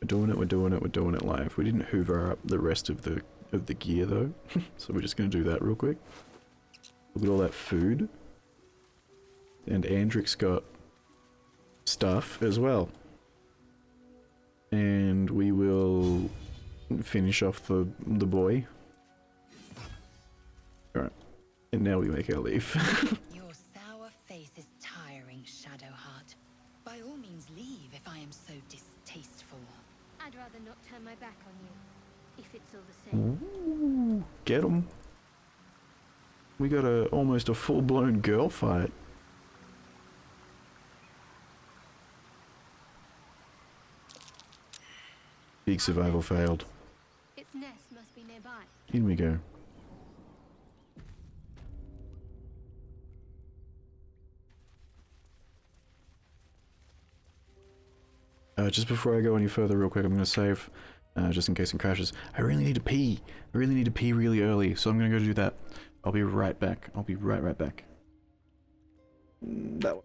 We're doing it, we're doing it, we're doing it live. We didn't hoover up the rest of the gear though. So we're just gonna do that real quick. Look at all that food. And Andric's got stuff as well. And we will finish off the boy. Alright. And now we make our leave. Your sour face is tiring, Shadowheart. By all means leave if I am so distasteful. I'd rather not turn my back on you, if it's all the same. Ooh, get 'em. We got almost a full-blown girl fight. Big survival failed. Its nest must be nearby. In we go. Just before I go any further real quick, I'm going to save, just in case it crashes. I really need to pee. I really need to pee really early, so I'm going to go do that. I'll be right back. I'll be right back. That one.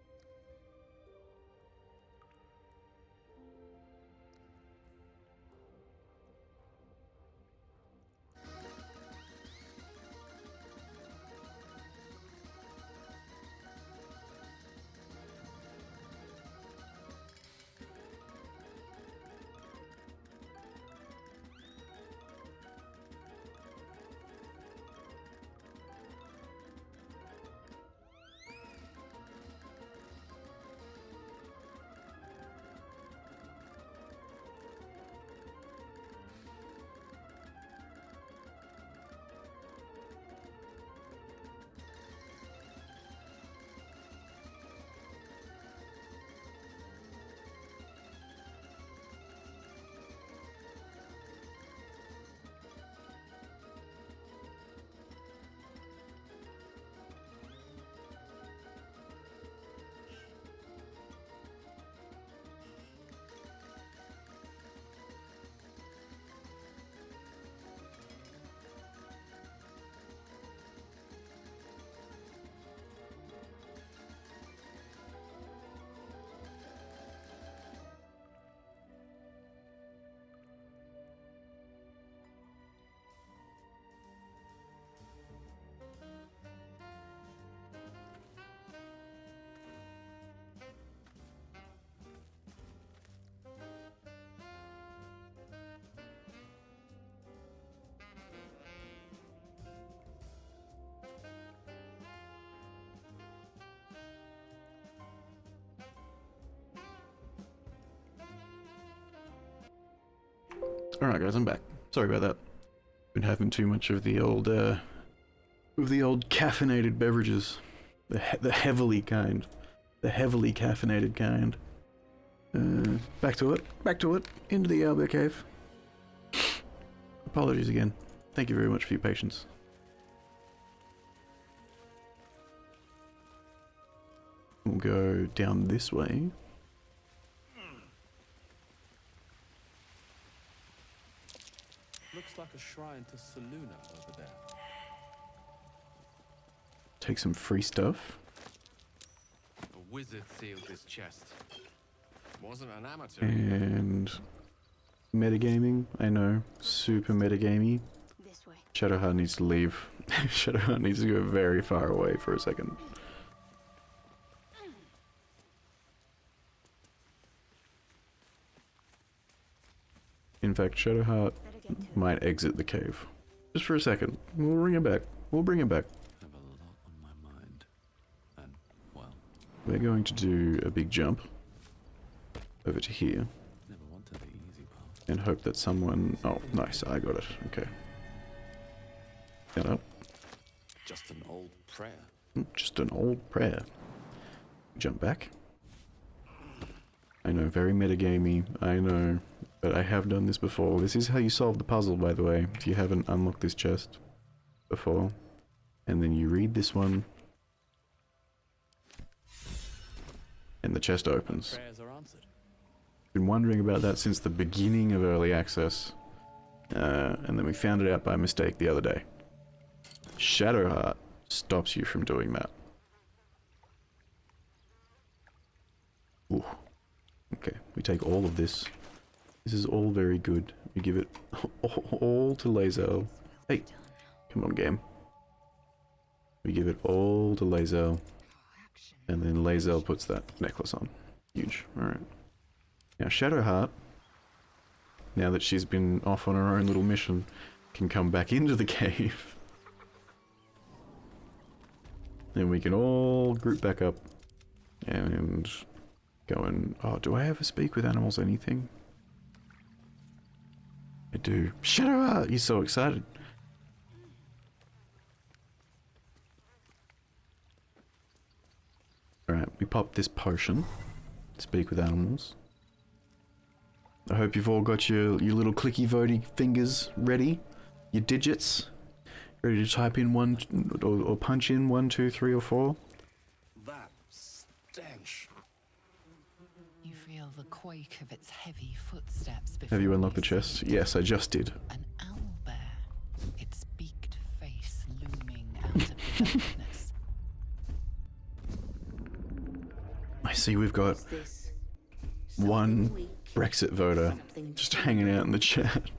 Alright guys, I'm back. Sorry about that. Been having too much of the old caffeinated beverages. The heavily kind. The heavily caffeinated kind. Back to it. Into the Owlbear Cave. Apologies again. Thank you very much for your patience. We'll go down this way. Looks like a shrine to Saluna over there. Take some free stuff. A wizard sealed this chest. Wasn't an amateur. And metagaming, I know. Super metagamey. This way. Shadowheart needs to leave. Shadowheart needs to go very far away for a second. In fact, Shadowheart might exit the cave. Just for a second. We'll bring him back. We'll bring him back. I have a lot on my mind. And, well, We're going to do a big jump over to here. never wanted the easy path. And hope that someone... Oh, nice. I got it. Okay. Get up. Just an old prayer. Just an old prayer. Jump back. I know, very metagamey. I know. but I have done this before. This is how you solve the puzzle, by the way, if you haven't unlocked this chest before. And then you read this one, and the chest opens. Prayers are answered. Been wondering about that since the beginning of early access, and then we found it out by mistake the other day. Shadowheart stops you from doing that. Ooh. Okay, we take all of this. This is all very good. We give it all to Lae'zel. Hey, come on, game. We give it all to Lae'zel, and then Lae'zel puts that necklace on. Huge. Alright. Now Shadowheart, now that she's been off on her own little mission, can come back into the cave. And we can all group back up and go and... Oh, do I ever speak with animals anything? I do. Shadowheart! He's so excited. Alright, we pop this potion. Speak with animals. I hope you've all got your little clicky voting fingers ready. Your digits. Ready to type in one, or punch in 1, 2, 3, or 4. That stench. You feel the quake of its heavy footsteps before. Have you unlocked the chest? Yes, I just did. An owlbear, its beaked face looming out of the darkness. I see we've got one Brexit voter just hanging out in the chat.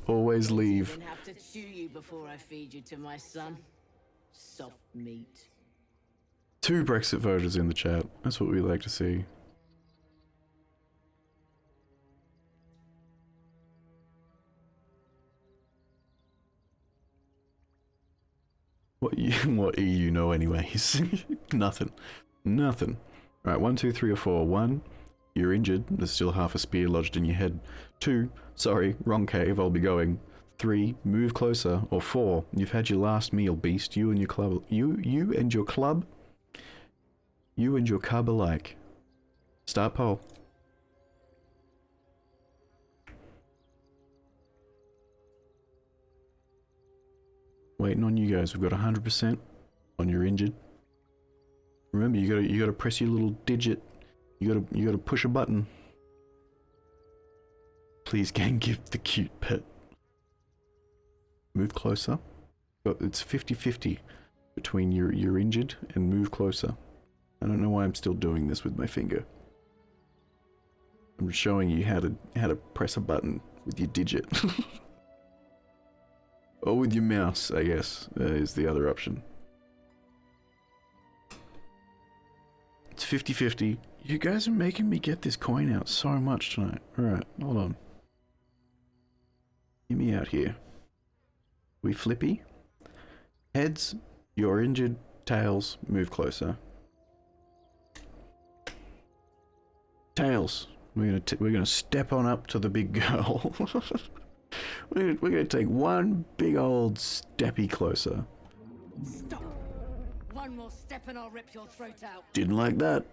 Always leave. Have to chew you before I feed you to my son. Soft meat. 2 Brexit voters in the chat. That's what we like to see. What EU know anyways? Nothing. Nothing. Alright, 1, 2, 3, or 4. 1, you're injured. There's still half a spear lodged in your head. 2, sorry, wrong cave, I'll be going. 3, move closer. Or 4, you've had your last meal, beast. You and your club. You and your club. You and your cub alike. Start poll. Waiting on you guys. We've got 100% on your injured. Remember, you gotta press your little digit. You gotta push a button. Please, gang, give the cute pet. Move closer. But it's 50-50 between you're injured and move closer. I don't know why I'm still doing this with my finger. I'm showing you how to press a button with your digit. Or with your mouse, I guess, is the other option. It's 50-50. You guys are making me get this coin out so much tonight. Alright, hold on. Get me out here. We flippy. Heads, you're injured. Tails, move closer. Tails, we're gonna step on up to the big girl. We're gonna take one big old steppy closer. Stop. One more step and I'll rip your throat out. Didn't like that.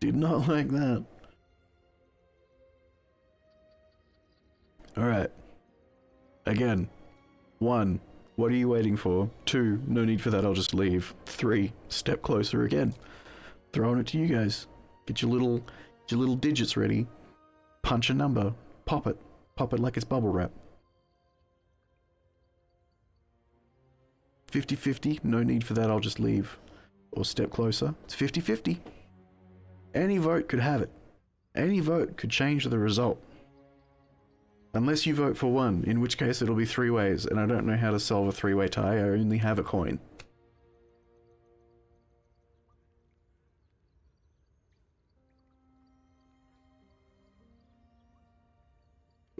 Did not like that. Alright. Again. 1, what are you waiting for? 2, no need for that, I'll just leave. 3, step closer again. Throwing it to you guys. Get your little digits ready. Punch a number. Pop it. Pop it like it's bubble wrap. 50-50, no need for that, I'll just leave. Or step closer. It's 50-50. Any vote could have it. Any vote could change the result. Unless you vote for 1, in which case it'll be 3 ways, and I don't know how to solve a 3-way tie, I only have a coin.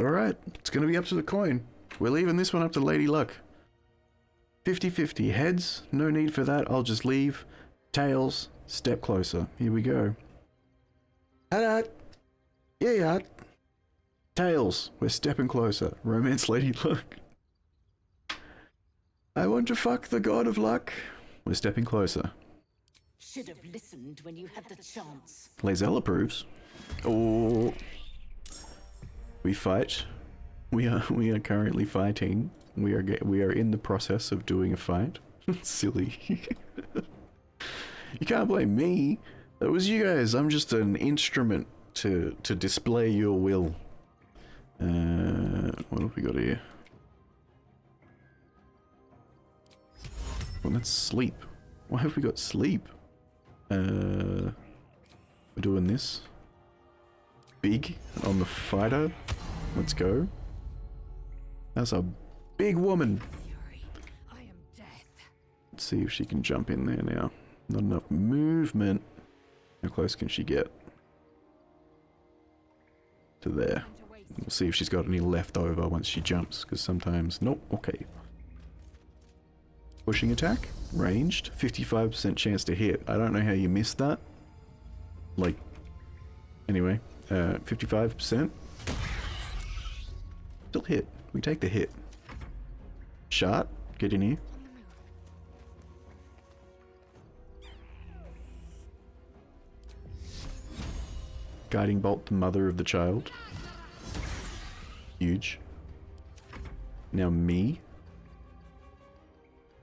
Alright, it's gonna be up to the coin. We're leaving this one up to Lady Luck. 50-50. Heads, no need for that, I'll just leave. Tails, step closer. Here we go. Hello. Yeah. Tails, we're stepping closer. Romance Lady Luck. I want to fuck the god of luck. We're stepping closer. Should have listened when you had the chance. Lae'zel approves. Oh. we fight. We are currently fighting. We are in the process of doing a fight. Silly. You can't blame me. That was you guys. I'm just an instrument to display your will. What have we got here? Well, that's sleep. Why have we got sleep? We're doing this. Big on the fighter. Let's go. That's a big woman. Let's see if she can jump in there now. Not enough movement. How close can she get? To there. We'll see if she's got any left over once she jumps, because sometimes... Nope, okay. Pushing attack, ranged, 55% chance to hit. I don't know how you missed that. Like, anyway, 55%. Still hit. We take the hit. Shot, get in here. Guiding bolt, the mother of the child. Huge. Now me.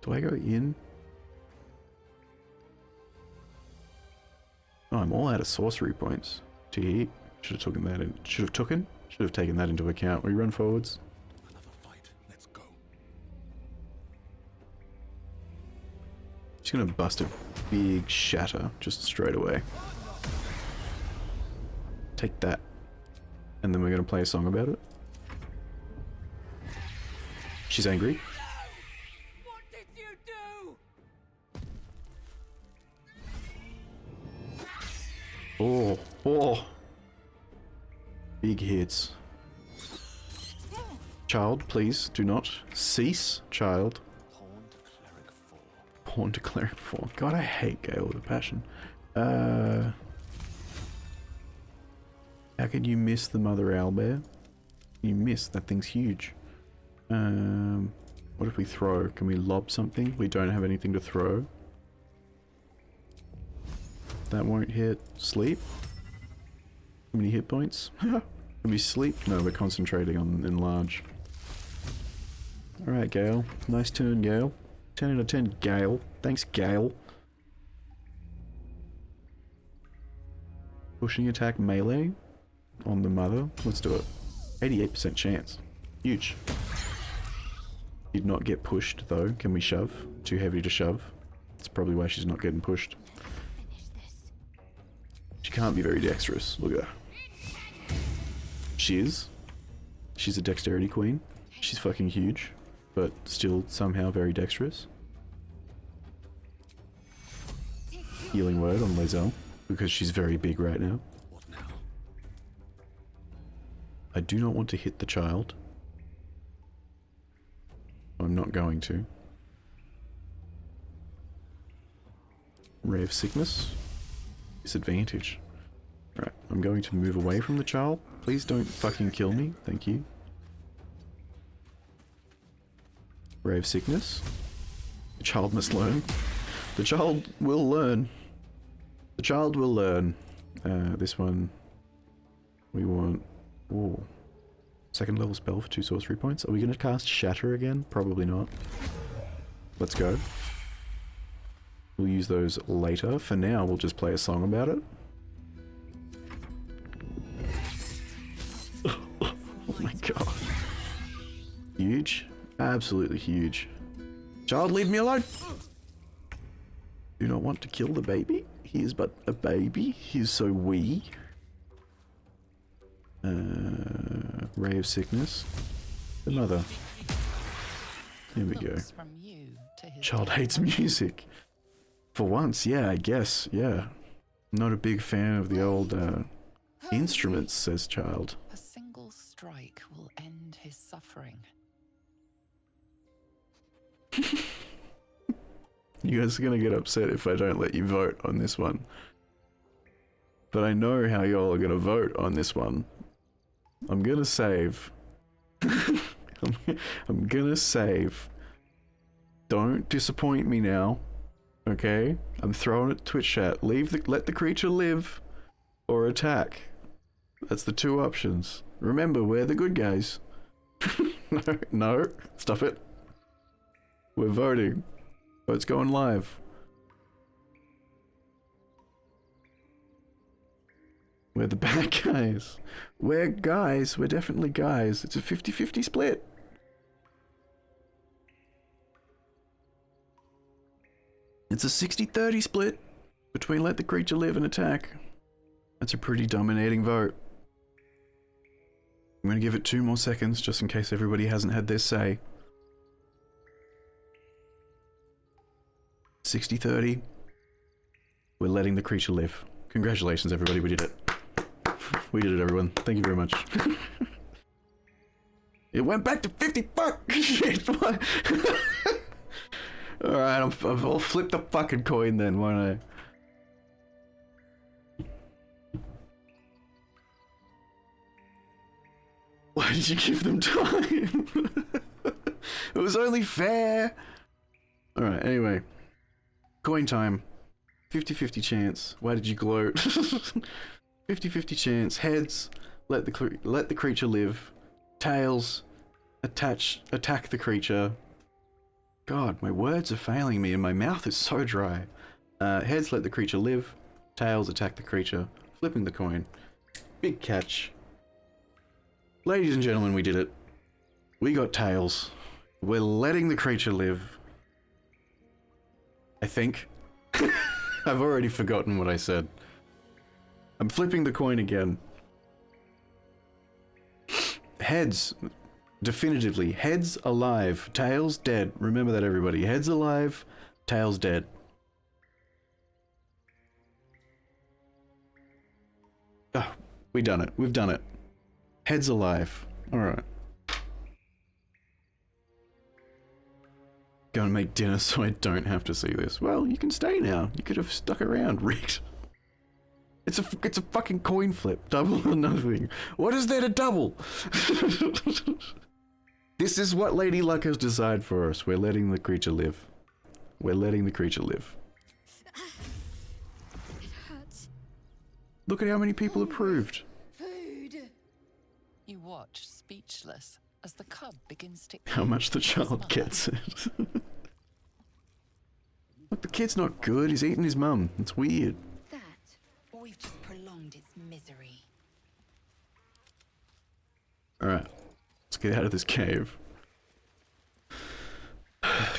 Do I go in? Oh, I'm all out of sorcery points. To hit. Should have taken that in. Should have taken that into account. We run forwards. Another fight. Let's go. She's gonna bust a big shatter just straight away. Take that. And then we're gonna play a song about it. She's angry. What did you do? Oh, oh. Big hits. Child, please do not cease, child. Pawn to cleric 4. God, I hate Gale with a passion. How can you miss the mother owlbear? You missed. That thing's huge. What if we throw? Can we lob something? We don't have anything to throw. That won't hit. Sleep? How many hit points? Can we sleep? No, we're concentrating on enlarge. Alright, Gale. Nice turn, Gale. 10 out of 10, Gale. Thanks, Gale. Pushing attack melee on the mother. Let's do it. 88% chance. Huge. Did not get pushed though. Can we shove? Too heavy to shove. That's probably why she's not getting pushed. She can't be very dexterous. Look at her. She is. She's a dexterity queen. She's fucking huge, but still somehow very dexterous. Healing word on Lizelle, because she's very big right now. I do not want to hit the child. I'm not going to. Ray of Sickness. Disadvantage. Right, I'm going to move away from the child. Please don't fucking kill me. Thank you. Ray of Sickness. The child must learn. The child will learn. The child will learn. This one... We want... Ooh. Second level spell for 2 sorcery points. Are we going to cast Shatter again? Probably not. Let's go. We'll use those later. For now, we'll just play a song about it. Oh my god. Huge. Absolutely huge. Child, leave me alone! Do not want to kill the baby. He is but a baby. He is so wee. Ray of Sickness. The mother. Here we go. Child hates music. For once, yeah, I guess, yeah. Not a big fan of the old instruments, says child. A single strike will end his suffering. You guys are gonna get upset if I don't let you vote on this one. But I know how y'all are gonna vote on this one. I'm gonna save. I'm gonna save. Don't disappoint me now. Okay? I'm throwing it Twitch chat. Let the creature live or attack. That's the two options. Remember, we're the good guys. No, stop it. We're voting. Vote's going live. We're the bad guys. We're guys. We're definitely guys. It's a 50-50 split. It's a 60-30 split between let the creature live and attack. That's a pretty dominating vote. I'm gonna give it 2 more seconds just in case everybody hasn't had their say. 60-30. We're letting the creature live. Congratulations, everybody. We did it. We did it, everyone. Thank you very much. It went back to 50. Fuck! Shit. Alright, I'll flip the fucking coin then, won't I? Why did you give them time? It was only fair. Alright, anyway. Coin time. 50-50 chance. Why did you gloat? 50-50 chance. Heads, let the creature live. Tails, attack the creature. God, my words are failing me and my mouth is so dry. Heads, let the creature live. Tails, attack the creature. Flipping the coin. Big catch. Ladies and gentlemen, we did it. We got tails. We're letting the creature live. I think. I've already forgotten what I said. I'm flipping the coin again. Heads. Definitively. Heads alive. Tails dead. Remember that, everybody. Heads alive. Tails dead. Oh, we done it. We've done it. Heads alive. Alright. Go and make dinner so I don't have to see this. Well, you can stay now. You could have stuck around, Rick. It's a fucking coin flip. Double or nothing. What is there to double? This is what Lady Luck has decided for us. We're letting the creature live. We're letting the creature live. It hurts. Look at how many people approved. You watch, speechless, as the cub begins to How much the child gets it. Look, the kid's not good. He's eating his mum. It's weird. That, or we've just prolonged its misery. Alright. Let's get out of this cave.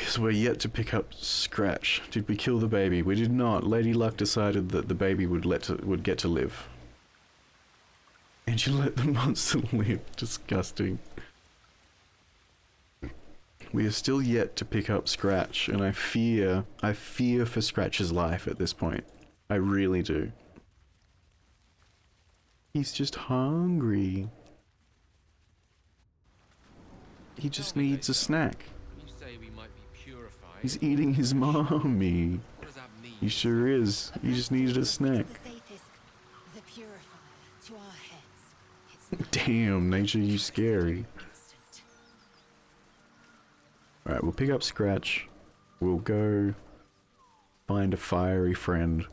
So we're yet to pick up Scratch. Did we kill the baby? We did not. Lady Luck decided that the baby would get to live. And you let the monster live. Disgusting. We are still yet to pick up Scratch, and I fear for Scratch's life at this point. I really do. He's just hungry. He just needs a snack. You say we might be purified. He's eating his mommy. What does that mean? He sure is. He just needed a snack. The purifier to our heads. Damn, nature, you scary. Alright, we'll pick up Scratch. We'll go find a fiery friend.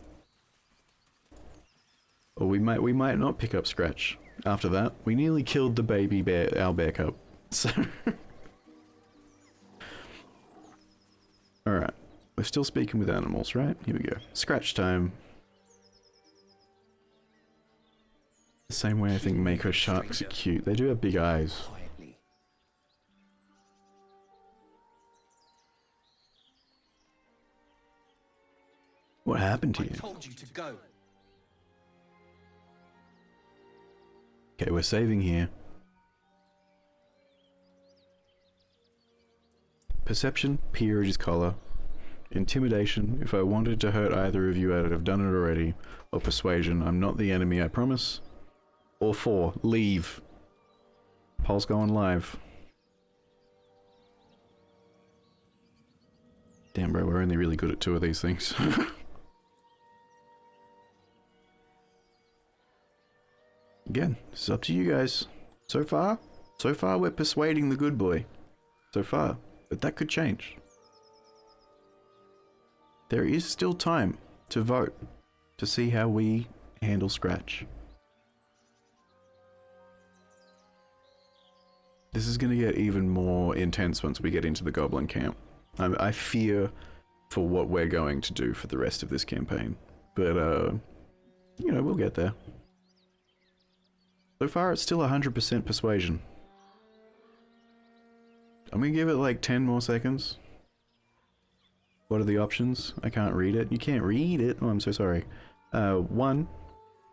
Or we might not pick up Scratch. After that, we nearly killed the baby bear, our bear cub. So alright. We're still speaking with animals, right? Here we go. Scratch time. The same way I think Mako sharks are cute. They do have big eyes. What happened to you? I told you to go. Okay, we're saving here. Perception, peerage is collar. Intimidation, if I wanted to hurt either of you I'd have done it already. Or persuasion, I'm not the enemy, I promise. Or 4, leave. Poll's going live. Damn bro, we're only really good at 2 of these things. Again, it's up to you guys. So far we're persuading the good boy. So far. But that could change. There is still time to vote to see how we handle Scratch. This is going to get even more intense once we get into the goblin camp. I fear for what we're going to do for the rest of this campaign. But, you know, we'll get there. So far, it's still 100% persuasion. I'm going to give it like 10 more seconds. What are the options? I can't read it. You can't read it? Oh, I'm so sorry. 1,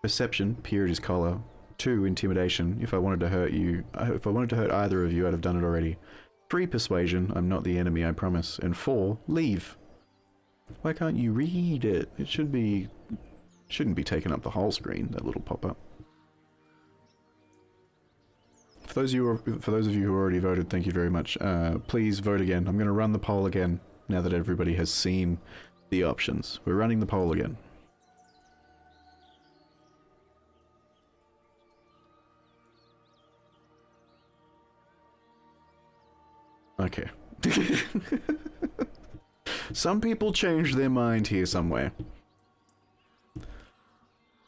perception, peered his collar. 2, intimidation. If I wanted to hurt you, if I wanted to hurt either of you, I'd have done it already. 3, persuasion. I'm not the enemy, I promise. And 4, leave. Why can't you read it? It shouldn't be taking up the whole screen, that little pop-up. For those of you who already voted, thank you very much. Please vote again. I'm going to run the poll again now that everybody has seen the options. We're running the poll again. Okay. Some people changed their mind here somewhere.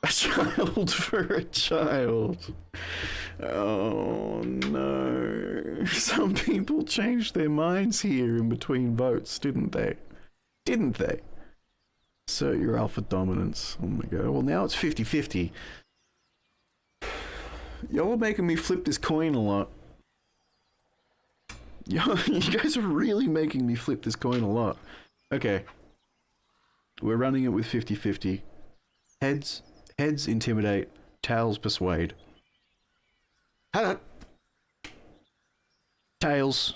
A child for a child. Oh no. Some people changed their minds here in between votes, didn't they? Didn't they? Assert your alpha dominance. Oh my god. Well, now it's 50-50. Y'all are making me flip this coin a lot. You guys are really making me flip this coin a lot. Okay. We're running it with 50-50. Heads intimidate, tails persuade. Hello. Tails,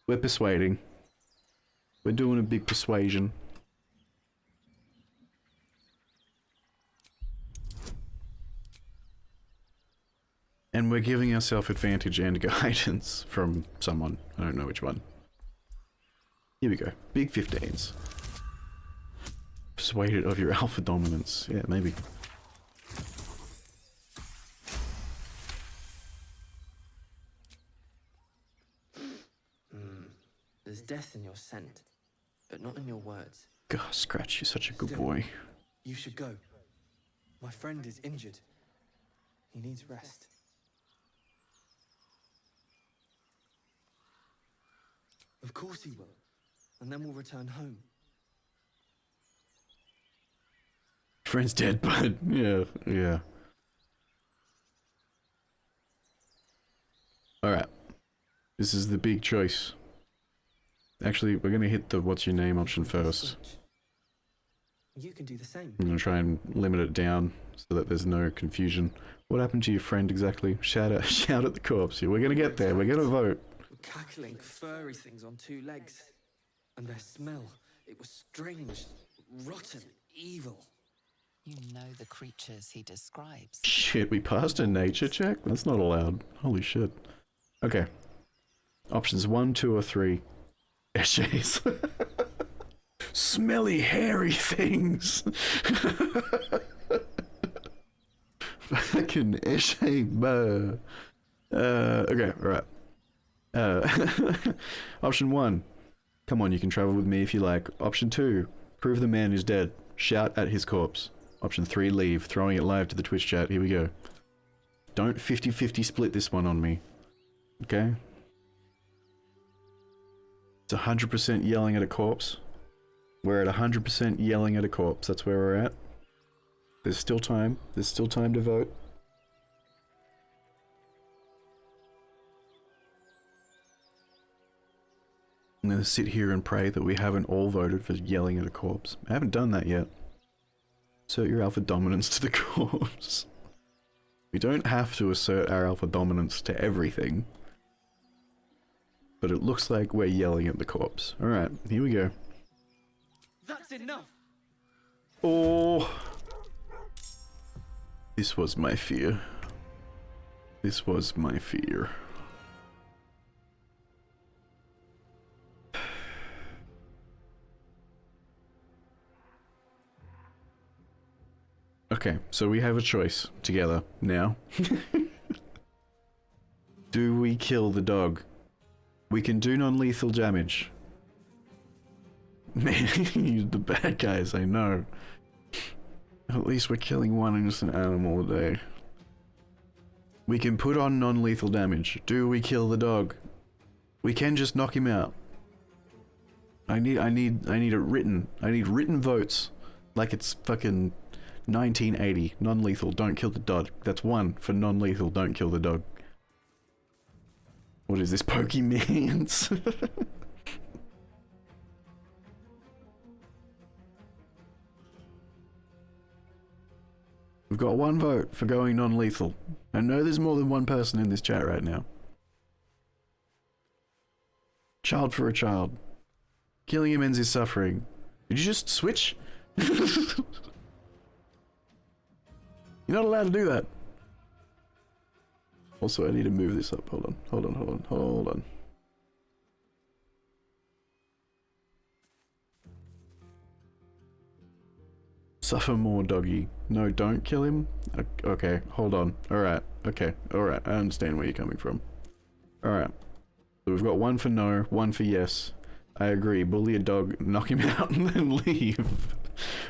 we're persuading. We're doing a big persuasion. And we're giving ourselves advantage and guidance from someone. I don't know which one. Here we go. Big 15s. Persuaded of your alpha dominance. Yeah, maybe. There's death in your scent, but not in your words. God, Scratch, you're such a good Still, boy. You should go. My friend is injured. He needs rest. Of course he will. And then we'll return home. Friend's dead, but yeah. Alright. This is the big choice. Actually, we're gonna hit the what's your name option first. You can do the same. I'm gonna try and limit it down so that there's no confusion. What happened to your friend exactly? Shout at the corpse. Yeah, we're gonna get there. We're gonna vote. Cackling, furry things on 2 legs. And their smell, it was strange, rotten, evil. You know the creatures he describes. Shit, we passed a nature check? That's not allowed. Holy shit. Okay. Options 1, 2, or 3. Eshays. Smelly, hairy things. Fucking Eshay. Okay, alright. Option 1. Come on, you can travel with me if you like. Option 2. Prove the man is dead. Shout at his corpse. Option 3. Leave. Throwing it live to the Twitch chat. Here we go. Don't 50-50 split this one on me. Okay? It's 100% yelling at a corpse. We're at 100% yelling at a corpse. That's where we're at. There's still time. There's still time to vote. I'm gonna sit here and pray that we haven't all voted for yelling at a corpse. I haven't done that yet. Assert your alpha dominance to the corpse. We don't have to assert our alpha dominance to everything. But it looks like we're yelling at the corpse. Alright, here we go. That's enough! Oh! This was my fear. This was my fear. Okay, so we have a choice together now. Do we kill the dog? We can do non-lethal damage. Man, you're the bad guys, I know. At least we're killing one innocent animal a day. We can put on non-lethal damage. Do we kill the dog? We can just knock him out. I need it written. I need written votes. Like it's fucking 1980. Non-lethal, don't kill the dog. That's 1 for non-lethal, don't kill the dog. What is this, Pokemans? We've got 1 vote for going non-lethal. I know there's more than 1 person in this chat right now. Child for a child. Killing him ends his suffering. Did you just switch? You're not allowed to do that. Also, I need to move this up. Hold on. Suffer more, doggy. No, don't kill him? Okay, hold on. Alright, okay, alright. I understand where you're coming from. Alright. So we've got 1 for no, 1 for yes. I agree. Bully a dog, knock him out, and then leave.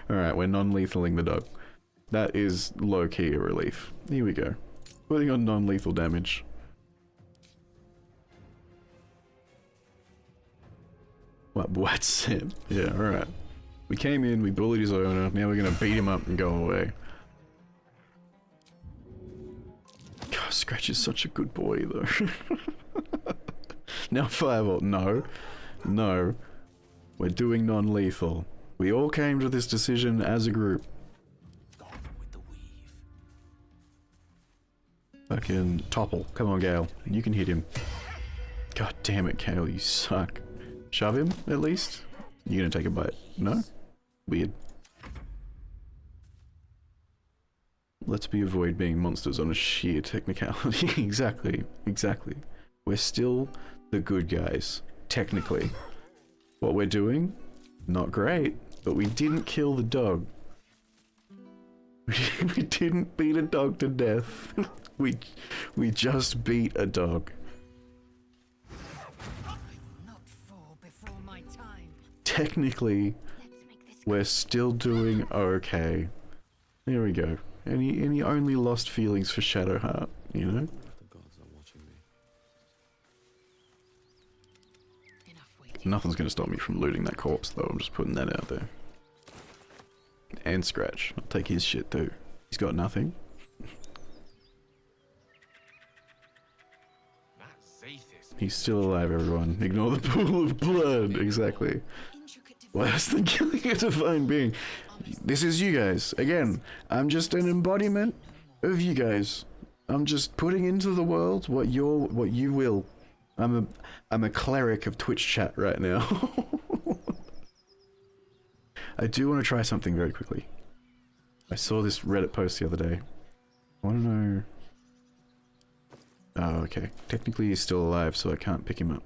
Alright, we're non-lethaling the dog. That is low-key a relief. Here we go. Putting on non-lethal damage. What's it? Yeah, alright. We came in, we bullied his owner, now we're gonna beat him up and go away. God, Scratch is such a good boy, though. Now Firebolt, no. No. We're doing non-lethal. We all came to this decision as a group. Fucking topple. Come on, Gale. You can hit him. God damn it, Gale, you suck. Shove him, at least? You gonna take a bite? No? Weird. Let's avoid being monsters on a sheer technicality. Exactly. We're still the good guys. Technically. What we're doing? Not great. But we didn't kill the dog. We didn't beat a dog to death. We just beat a dog. Technically, we're still doing okay. There we go. Any only lost feelings for Shadowheart, you know? Nothing's gonna stop me from looting that corpse, though. I'm just putting that out there. And Scratch. I'll take his shit too. He's got nothing. He's still alive, everyone. Ignore the pool of blood. Exactly. Worse than killing a divine being. This is you guys. Again, I'm just an embodiment of you guys. I'm just putting into the world what you will. I'm a cleric of Twitch chat right now. I do want to try something very quickly. I saw this Reddit post the other day. I want to know... Oh, okay. Technically he's still alive, so I can't pick him up.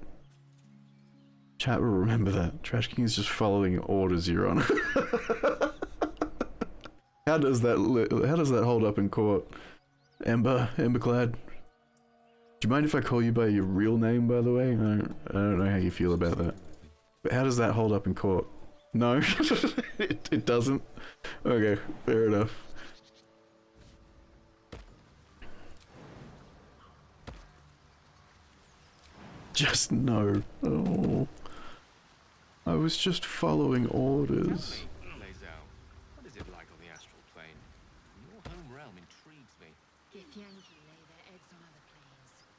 Chat will remember that. Trash King is just following orders, Your Honor. How does that hold up in court? Emberclad? Do you mind if I call you by your real name, by the way? I don't know how you feel about that. But how does that hold up in court? No? it doesn't? Okay, fair enough. Just no. Oh. I was just following orders. What is it like on the astral plane? Your home realm intrigues me.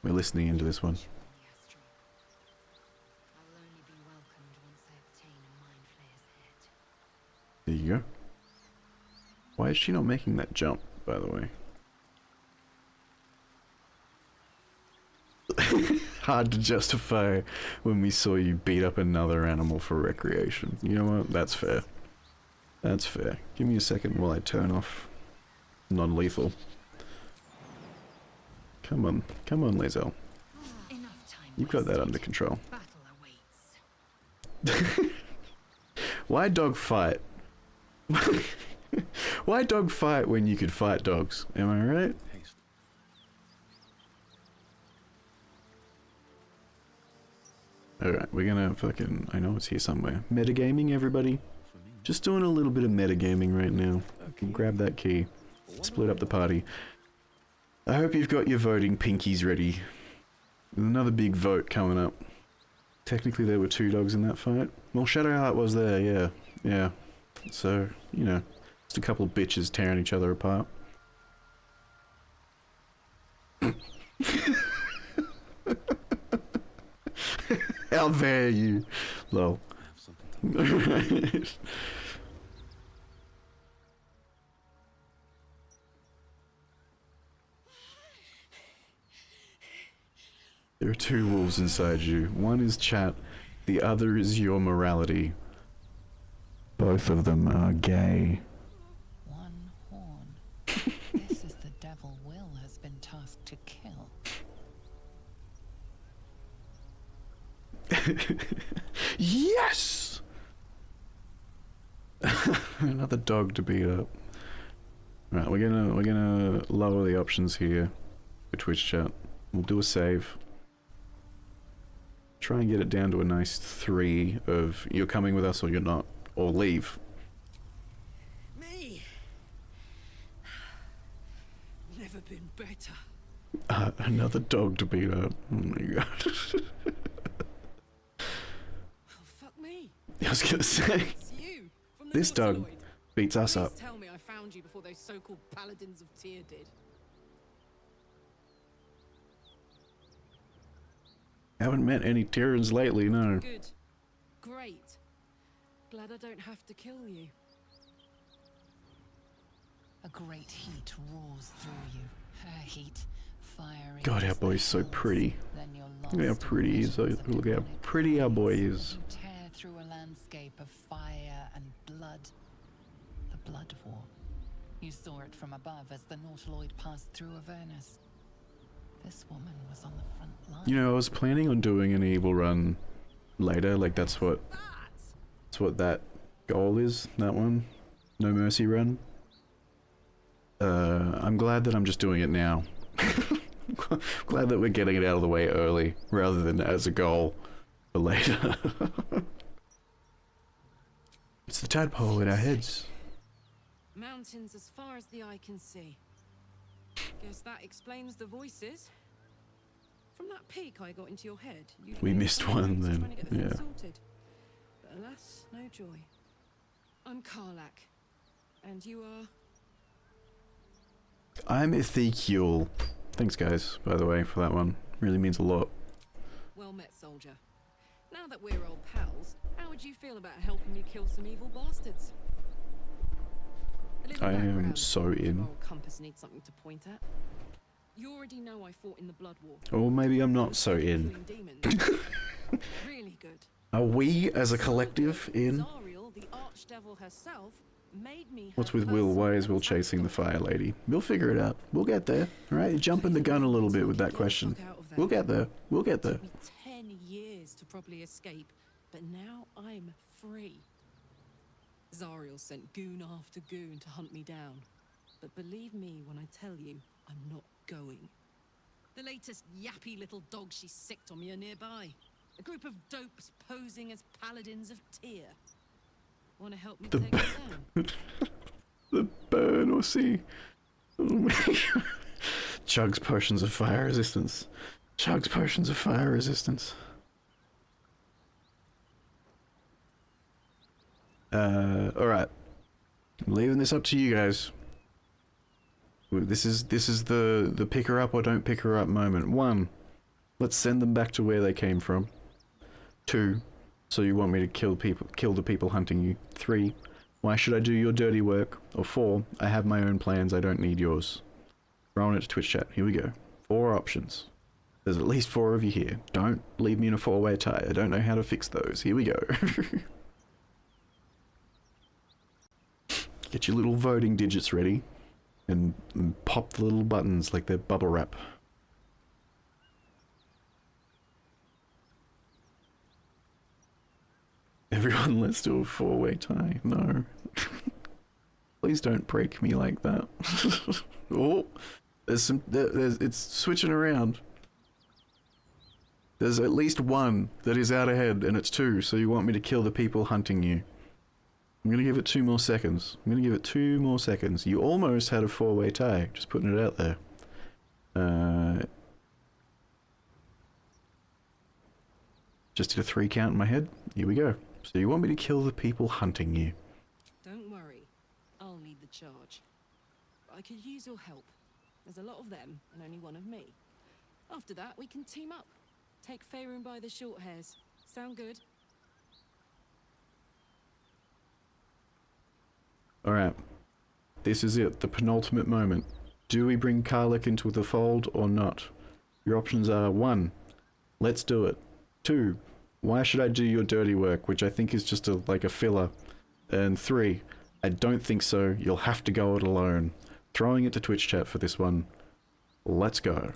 We're listening into this one. There you go. Why is she not making that jump, by the way? Hard to justify when we saw you beat up another animal for recreation. You know what? That's fair. That's fair. Give me a second while I turn off non-lethal. Come on, Lae'zel. You've got that under control. Why dog fight? Why dog fight when you could fight dogs? Am I right? Alright, we're gonna fucking... I know it's here somewhere. Metagaming, everybody? Just doing a little bit of metagaming right now. Grab that key. Split up the party. I hope you've got your voting pinkies ready. There's another big vote coming up. Technically there were 2 dogs in that fight. Well, Shadowheart was there, yeah. Yeah. So, you know, just a couple of bitches tearing each other apart. How dare you? Lol. There are 2 wolves inside you. One is chat, the other is your morality. Both of them are gay. One horn. This is the devil Will has been tasked to kill. Yes! Another dog to beat up. Right, we're gonna lower the options here for Twitch chat. We'll do a save. Try and get it down to a nice 3 of you're coming with us or you're not, or leave. Me? Never been better. Another dog to beat up. Oh my god. Oh, fuck me. I was gonna say, It's you, from the this dog Nautiloid. beats us Please up. tell me I found you before those so-called paladins of Tyr did. Haven't met any Tyrans lately, no. Good. Great. Glad I don't have to kill you. A great heat roars through you. Her heat, fiery. God, our as the boy's so hills. pretty. Then you're Look at how lost in pretty he is. visions of Look at how demonic pretty our boy plagues. is. You tear through a landscape of fire and blood. The Blood War. You saw it from above as the Nautiloid passed through Avernus. This woman was on the front line. You know, I was planning on doing an evil run later, like that's what that goal is, that one. No Mercy run. I'm glad that I'm just doing it now. Glad that we're getting it out of the way early, rather than as a goal for later. It's the tadpole in our heads. Mountains as far as the eye can see. Guess that explains the voices. From that peak I got into your head. We missed one then, Trying to get the thing yeah. sorted. But alas, no joy. I'm Karlak. And you are... I'm Ezekiel. Thanks guys, by the way, for that one. Really means a lot. Well met, soldier. Now that we're old pals, how would you feel about helping me kill some evil bastards? A little I am background. so in. Moral compass needs something to point at. You already know I fought in the Blood War. Or maybe I'm not so in. Killing demons. Really good. Are we, as a collective, in? Zariel, the archdevil herself, made me What's her with Will? Why is personal Will chasing the sacrifice. fire lady? We'll figure it out. We'll get there. Alright, you're jumping the gun a little bit with that question. We'll get there. We'll get there. Took me 10 years to properly escape, but now I'm free. Zariel sent goon after goon to hunt me down. But believe me when I tell you, I'm not going. The latest yappy little dogs she sicked on me are nearby. A group of dopes posing as paladins of Tyr. Want to help me take them down? The burn or see. Oh my god. Chug's potions of fire resistance. Chug's potions of fire resistance. Alright. I'm leaving this up to you guys. This is the pick her up or don't pick her up moment. 1. Let's send them back to where they came from. 2. So you want me to kill the people hunting you. 3. Why should I do your dirty work? Or 4. I have my own plans, I don't need yours. Throwing it to Twitch chat. Here we go. 4 options. There's at least 4 of you here. Don't leave me in a 4-way tie. I don't know how to fix those. Here we go. Get your little voting digits ready. And pop the little buttons like they're bubble wrap. Everyone, let's do a 4-way tie. No. Please don't break me like that. Oh, it's switching around. There's at least 1 that is out ahead, and it's 2, so you want me to kill the people hunting you. I'm gonna give it 2 more seconds. You almost had a 4-way tie, just putting it out there. Just did a 3 count in my head. Here we go. So you want me to kill the people hunting you? Don't worry. I'll lead the charge. I could use your help. There's a lot of them, and only one of me. After that, we can team up. Take Faerun by the short hairs. Sound good? Alright. This is it, the penultimate moment. Do we bring Karlach into the fold or not? Your options are 1. Let's do it. 2. Why should I do your dirty work, which I think is just like a filler. And 3. I don't think so, you'll have to go it alone. Throwing it to Twitch chat for this one. Let's go.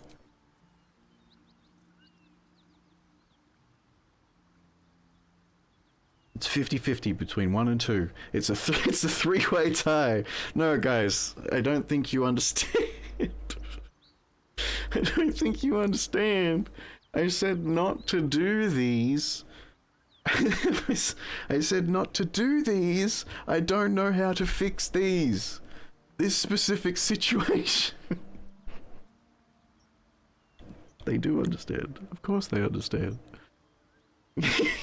It's 50-50 between 1 and 2. It's a three-way tie. No, guys, I don't think you understand. I don't think you understand. I said not to do these. I said not to do these. I don't know how to fix these. This specific situation. They do understand. Of course they understand.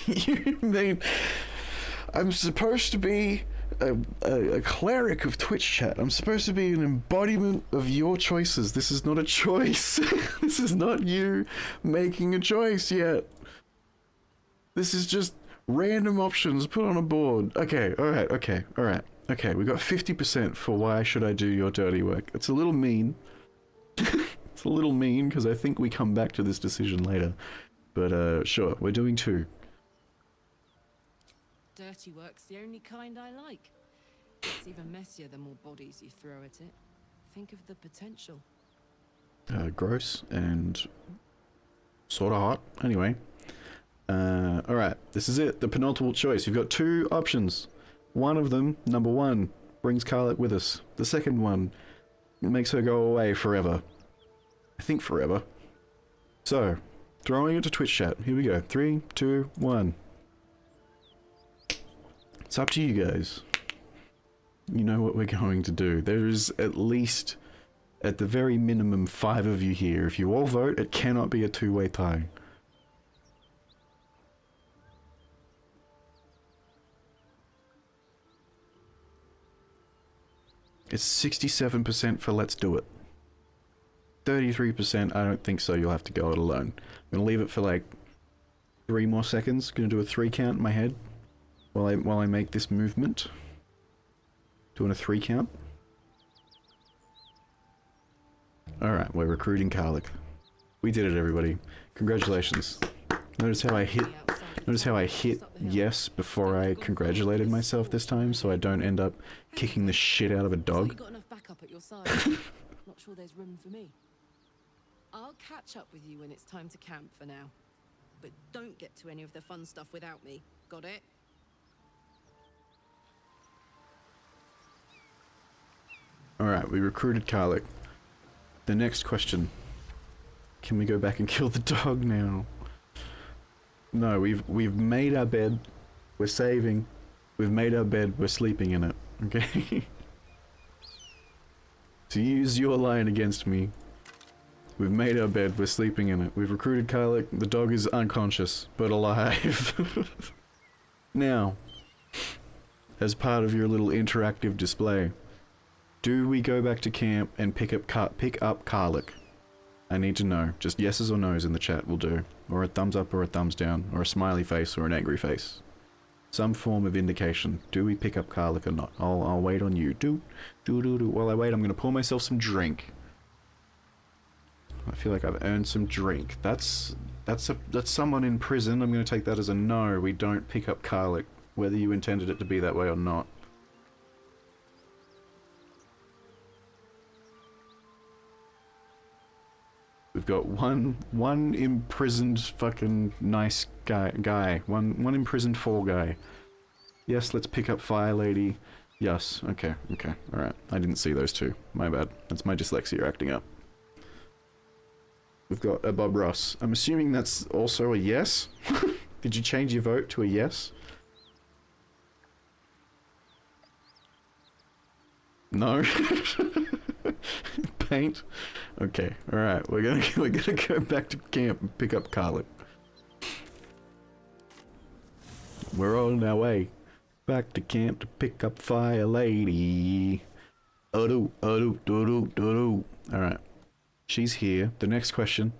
You mean I'm supposed to be a cleric of Twitch chat. I'm supposed to be an embodiment of your choices. This is not a choice. This is not you making a choice yet. This is just random options put on a board. Okay, alright, okay, alright. Okay, we got 50% for why should I do your dirty work. It's a little mean. It's a little mean because I think we come back to this decision later. But sure, we're doing 2. Dirty work's the only kind I like. It's even messier the more bodies you throw at it. Think of the potential. Gross and sort of hot. Anyway. Alright, this is it. The penultimate choice. You've got 2 options. One of them, number 1, brings Karlach with us. The second one makes her go away forever. I think forever. So, throwing it to Twitch chat. Here we go. 3, 2, 1. It's up to you guys. You know what we're going to do. There is at least, at the very minimum, 5 of you here. If you all vote, it cannot be a 2-way tie. It's 67% for let's do it. 33%, I don't think so, you'll have to go it alone. I'm gonna leave it for like 3 more seconds. Gonna do a 3 count in my head while I make this movement. Doing a 3 count. Alright, we're recruiting Karlach. We did it, everybody. Congratulations. Notice how I hit yes before I congratulated myself this time, so I don't end up kicking the shit out of a dog. You got enough backup at your side. Not sure there's room for me. I'll catch up with you when it's time to camp for now. But don't get to any of the fun stuff without me. Got it? Alright, we recruited Karlach. The next question. Can we go back and kill the dog now? No, we've made our bed. We're saving. We've made our bed. We're sleeping in it. Okay? To use your line against me. We've made our bed. We're sleeping in it. We've recruited Karlach. The dog is unconscious, but alive. Now, as part of your little interactive display, do we go back to camp and pick up Karlach? I need to know. Just yeses or nos in the chat will do. Or a thumbs up or a thumbs down. Or a smiley face or an angry face. Some form of indication. Do we pick up Karlach or not? I'll wait on you. While I wait, I'm gonna pour myself some drink. I feel like I've earned some drink. That's someone in prison. I'm gonna take that as a no. We don't pick up Karlach, whether you intended it to be that way or not. We've got one imprisoned fucking nice guy. One imprisoned fall guy. Yes, let's pick up Fire Lady. Yes, okay, alright. I didn't see those 2. My bad. That's my dyslexia acting up. We've got a Bob Ross. I'm assuming that's also a yes? Did you change your vote to a yes? No? paint? Okay, alright, we're gonna go back to camp and pick up Carlick. We're on our way back to camp to pick up Fire Lady. Alright. She's here. The next question.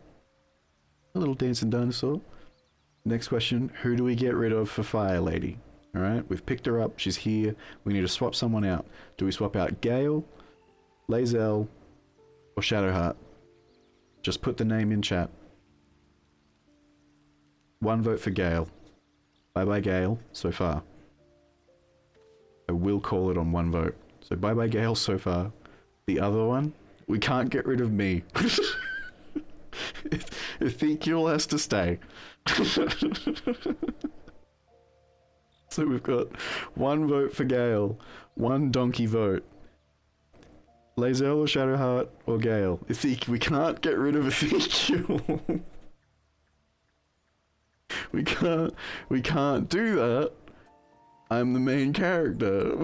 A little dancing dinosaur. Next question, who do we get rid of for Fire Lady? Alright, we've picked her up, she's here. We need to swap someone out. Do we swap out Gale, Lae'zel, or Shadowheart? Just put the name in chat. One vote for Gale. Bye bye Gale, so far. I will call it on one vote. So bye bye Gale so far. The other one, we can't get rid of me. Ezekiel has to stay. So we've got one vote for Gale, one donkey vote. Lae'zel or Shadowheart or Gale. Ezekiel, we can't get rid of Ezekiel. we can't do that. I'm the main character.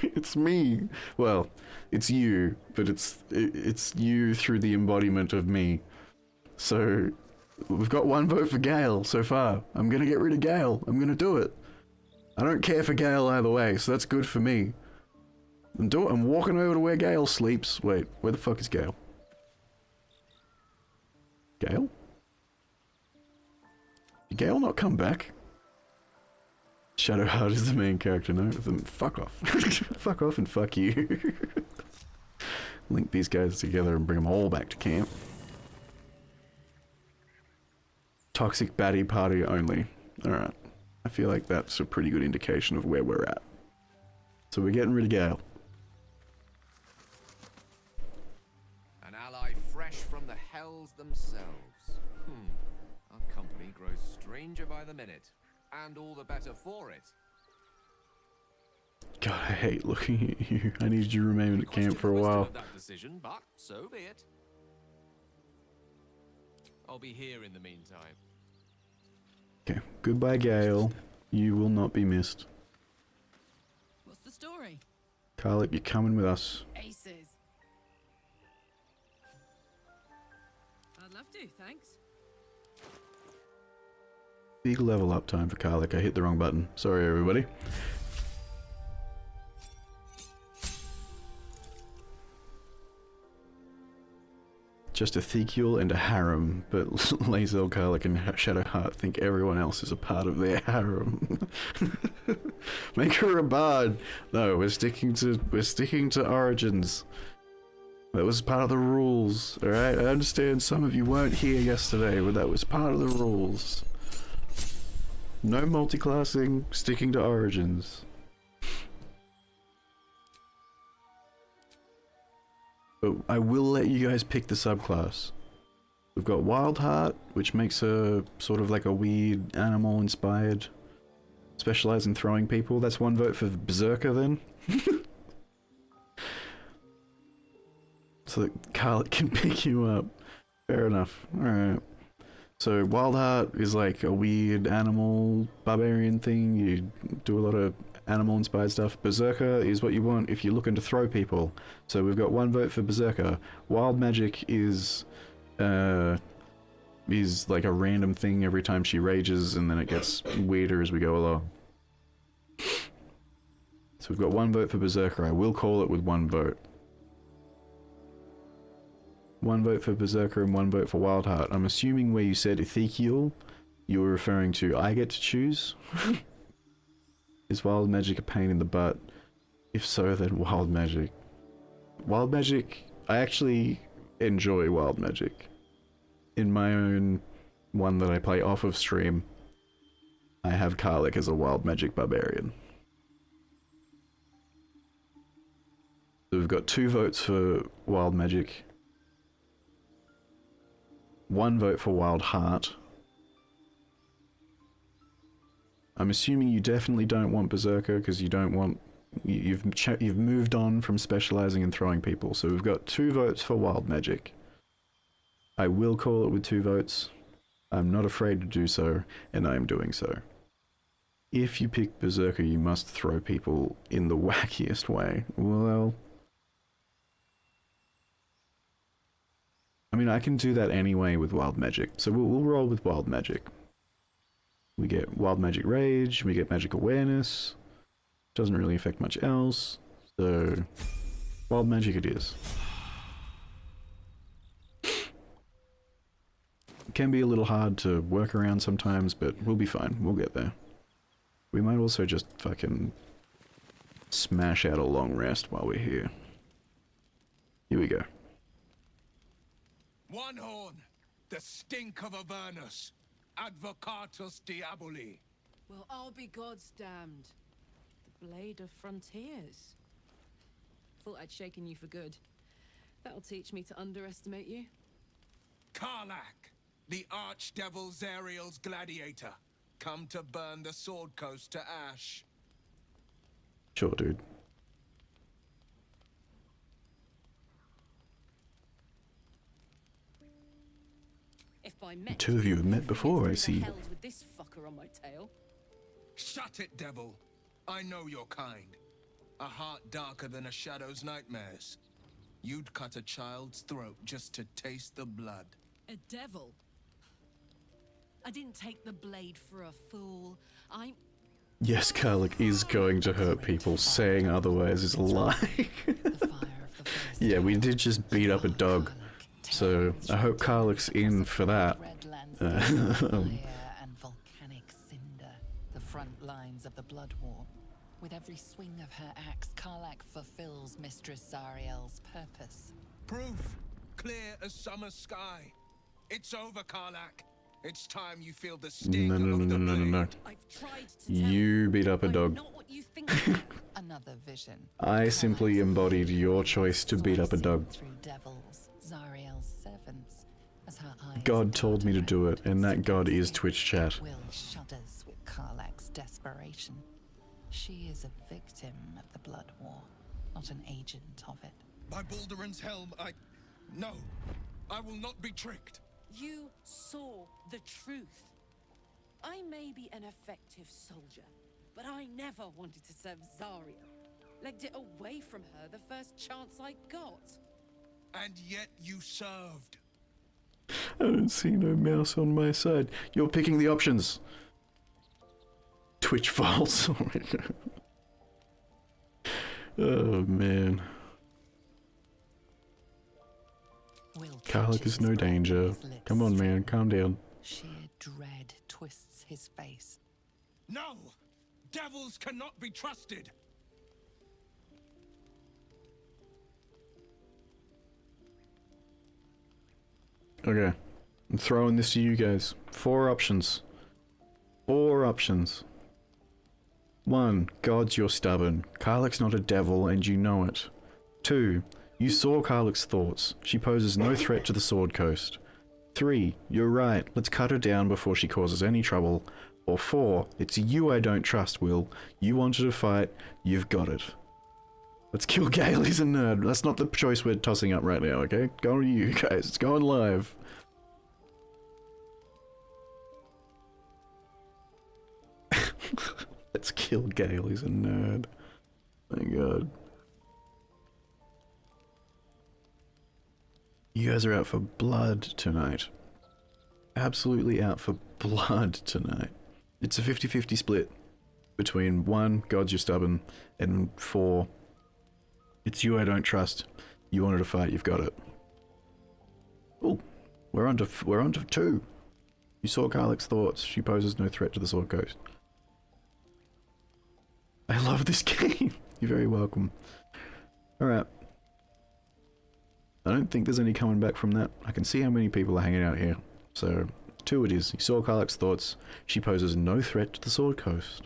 It's me. Well, it's you, but it's you through the embodiment of me. So we've got one vote for Gale so far. I'm gonna get rid of Gale. I'm gonna do it. I don't care for Gale either way, so that's good for me. I'm walking over to where Gale sleeps. Wait, where the fuck is Gale? Gale? Did Gale not come back? Shadowheart is the main character, no? Then fuck off. Fuck off and fuck you. Link these guys together and bring them all back to camp. Toxic baddie party only. Alright. I feel like that's a pretty good indication of where we're at. So we're getting rid of Gale. An ally fresh from the hells themselves. Our company grows stranger by the minute. And all the better for it. God, I hate looking at you. I need you to remain at camp for a while. That decision, but so be it. I'll be here in the meantime. Okay, goodbye Gale. You will not be missed. What's the story? Carlick, you're coming with us. Aces. I'd love to, thanks. Big level up time for Carlick. I hit the wrong button. Sorry, everybody. Just Ezekiel and a harem, but Lae'zel, Carlick, and Shadowheart think everyone else is a part of their harem. Make her a bard. No, we're sticking to Origins. That was part of the rules. All right, I understand some of you weren't here yesterday, but that was part of the rules. No multiclassing, sticking to Origins. But I will let you guys pick the subclass. We've got Wild Heart, which makes her sort of like a weird animal inspired. Specialize in throwing people. That's one vote for Berserker then. So that Carlick can pick you up. Fair enough. Alright. So Wild Heart is like a weird animal barbarian thing. You do a lot of animal inspired stuff. Berserker is what you want if you're looking to throw people. So we've got one vote for Berserker. Wild Magic is like a random thing every time she rages, and then it gets weirder as we go along. So we've got one vote for Berserker. I will call it with one vote. One vote for Berserker and one vote for Wildheart. I'm assuming where you said Ezekiel, you were referring to I get to choose? Is Wild Magic a pain in the butt? If so, then Wild Magic. Wild Magic, I actually enjoy Wild Magic. In my own one that I play off of stream, I have Carlick as a Wild Magic Barbarian. So we've got 2 votes for Wild Magic. 1 vote for Wild Heart. I'm assuming you definitely don't want Berserker because you don't want... You've moved on from specializing in throwing people. So we've got 2 votes for Wild Magic. I will call it with 2 votes. I'm not afraid to do so, and I am doing so. If you pick Berserker, you must throw people in the wackiest way. Well... mean, I can do that anyway with wild magic, so we'll roll with wild magic. We get wild magic rage, we get magic awareness. Doesn't really affect much else, so wild magic it is. It can be a little hard to work around sometimes, but we'll be fine. We'll get there. We might also just fucking smash out a long rest while we're here. Here we go. One horn, the stink of Avernus, advocatus diaboli. Well, I'll be God's damned. The blade of frontiers. Thought I'd shaken you for good. That'll teach me to underestimate you. Karlach, the archdevil Zariel's gladiator, come to burn the Sword Coast to ash. Sure, dude. If by The two of you have met before, I see. With this fucker on my tail. Shut it, devil. I know your kind. A heart darker than a shadow's nightmares. You'd cut a child's throat just to taste the blood. A devil? I didn't take the blade for a fool. I'm... Yes, Karlach is going to hurt people. Saying otherwise is a lie. Yeah, we did just beat up a dog. So, I hope Karlach's in for that. Fire and volcanic cinder, the front lines of the blood war. With every swing of her axe, Karlach fulfills Mistress Zariel's purpose. Proof, clear as summer sky. It's over, Karlach. It's time you feel the sting of the blade. You beat up a dog. Another vision. I simply embodied your choice to beat up a dog. Through devils, Zariel's servants, as her eyes God told me to do it, and that God is Twitch chat. Will shudders with Karlach's desperation. She is a victim of the blood war, not an agent of it. By Balduran's helm, No, I will not be tricked. You saw the truth. I may be an effective soldier, but I never wanted to serve Zariel. Legged it away from her the first chance I got. And yet you served. I don't see no mouse on my side. You're picking the options. Twitch files. Oh man. Karlach is no danger. Come on, man, calm down. Sheer dread twists his face. No! Devils cannot be trusted! Okay. I'm throwing this to you guys. 4 options. 4 options. 1. Gods, you're stubborn. Karlach's not a devil, and you know it. 2. You saw Karlach's thoughts. She poses no threat to the Sword Coast. 3. You're right. Let's cut her down before she causes any trouble. Or 4. It's you I don't trust, Will. You wanted to fight. You've got it. Let's kill Gale. He's a nerd. That's not the choice we're tossing up right now, okay? Go to you guys. It's going live. Let's kill Gale. He's a nerd. My god. You guys are out for blood tonight. Absolutely out for blood tonight. It's a 50-50 split between 1, Gods you're stubborn, and 4, it's you I don't trust. You wanted to fight, you've got it. Oh, we're on to 2. You saw Karlach's thoughts. She poses no threat to the Sword Coast. I love this game. You're very welcome. Alright. I don't think there's any coming back from that. I can see how many people are hanging out here. So, 2 it is. You saw Karlach's thoughts. She poses no threat to the Sword Coast.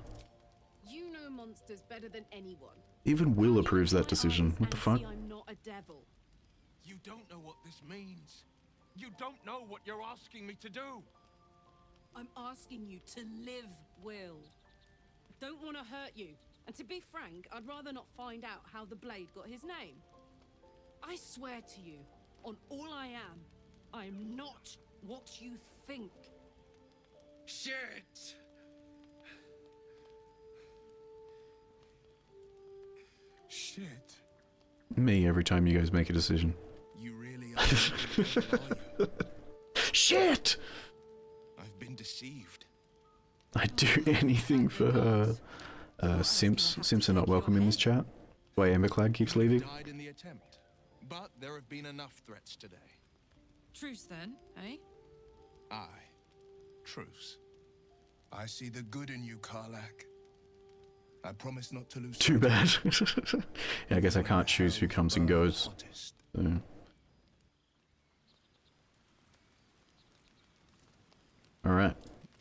You know monsters better than anyone. Even Will approves that decision. What the fuck? I'm not a devil. You don't know what this means. You don't know what you're asking me to do. I'm asking you to live, Will. I don't want to hurt you. And to be frank, I'd rather not find out how the blade got his name. I swear to you, on all I am, I'm not what you think. Shit! Shit. Me every time you guys make a decision. You really are Shit! I've been deceived. I'd do anything for her. Simps are not welcome in this chat. Why Emberclad keeps leaving. Died in the attempt, but there have been enough threats today. Truce then, eh? Aye, truce. I see the good in you, Karlak. I promise not to lose. Too bad. Yeah, I guess I can't choose who comes and goes. So. Alright.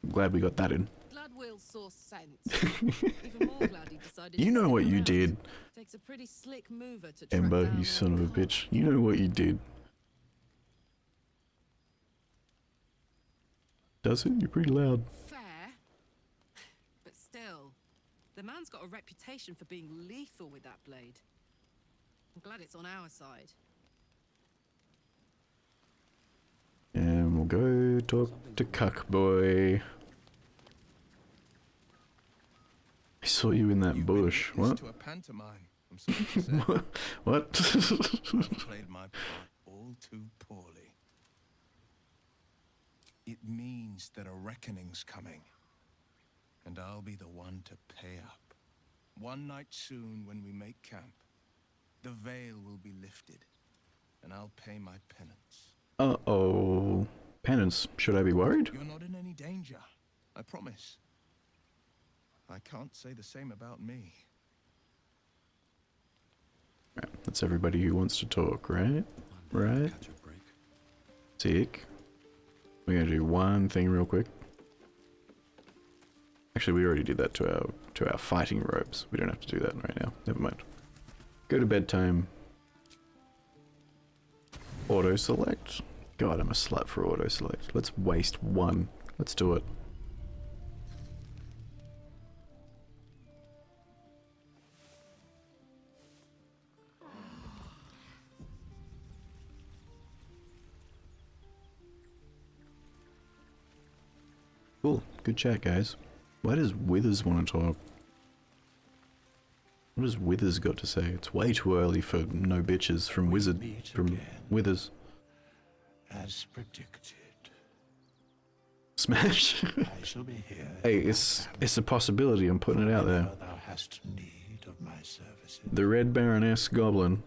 I'm glad we got that in. Glad Will saw sense. Even more glad he decided You know what you around. did, Takes a pretty slick mover to track Ember, down you one son of a cop. bitch. You know what you did. Does it? You're pretty loud. Fair. But still, the man's got a reputation for being lethal with that blade. I'm glad it's on our side. And we'll go talk to Cuck Boy. I saw you in that bush. What? To a pantomime. I'm sorry to say. What? I've played my part all too poorly. It means that a reckoning's coming, and I'll be the one to pay up. One night soon, when we make camp, the veil will be lifted, and I'll pay my penance. Uh-oh. Penance. Should I be worried? You're not in any danger, I promise. I can't say the same about me. Right, that's everybody who wants to talk, right? Right? Sick. We're gonna do one thing real quick. Actually, we already did that to our fighting robes. We don't have to do that right now. Never mind. Go to bedtime. Auto select. God, I'm a slut for auto select. Let's waste one. Let's do it. Cool. Good chat, guys. Why does Withers want to talk? What has Withers got to say? It's way too early for no bitches from Withers. As predicted. Smash. I shall be here. Hey, it's a possibility. I'm putting it out there. Thou hast need of my services. The Red Baroness Goblin,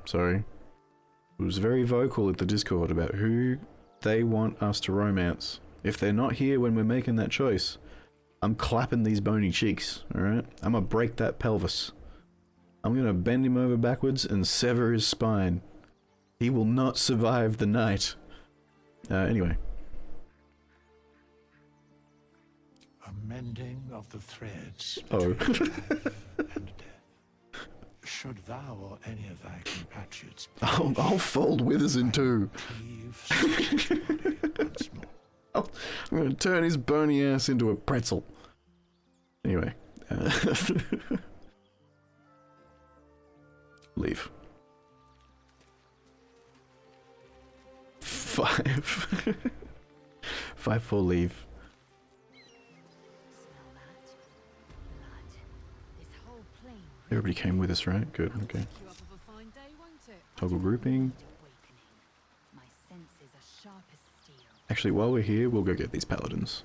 sorry, was very vocal at the Discord about who they want us to romance. If they're not here when we're making that choice, I'm clapping these bony cheeks, alright? I'm gonna break that pelvis. I'm gonna bend him over backwards and sever his spine. He will not survive the night. Anyway. A mending of the threads Oh. between life and death. Should thou or any of thy compatriots I'll fold Withers in two. once more. I'm gonna turn his bony ass into a pretzel. Anyway. Leave. 5. 5 for leave. Everybody came with us, right? Good, okay. Toggle grouping. Actually, while we're here, we'll go get these paladins.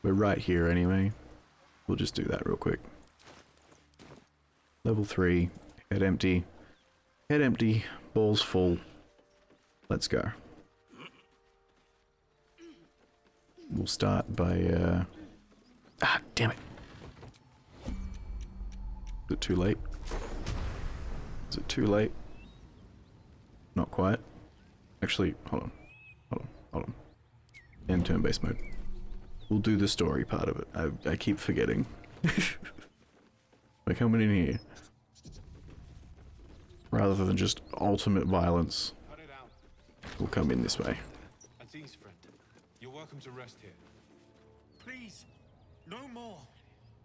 We're right here anyway. We'll just do that real quick. Level 3. Head empty. Head empty. Balls full. Let's go. We'll start by, Ah, damn it. Is it too late? Is it too late? Not quite. Actually, hold on. End turn-based mode. We'll do the story part of it. I keep forgetting. We're coming in here. Rather than just ultimate violence, we'll come in this way. At ease, friend. You're welcome to rest here. Please, no more.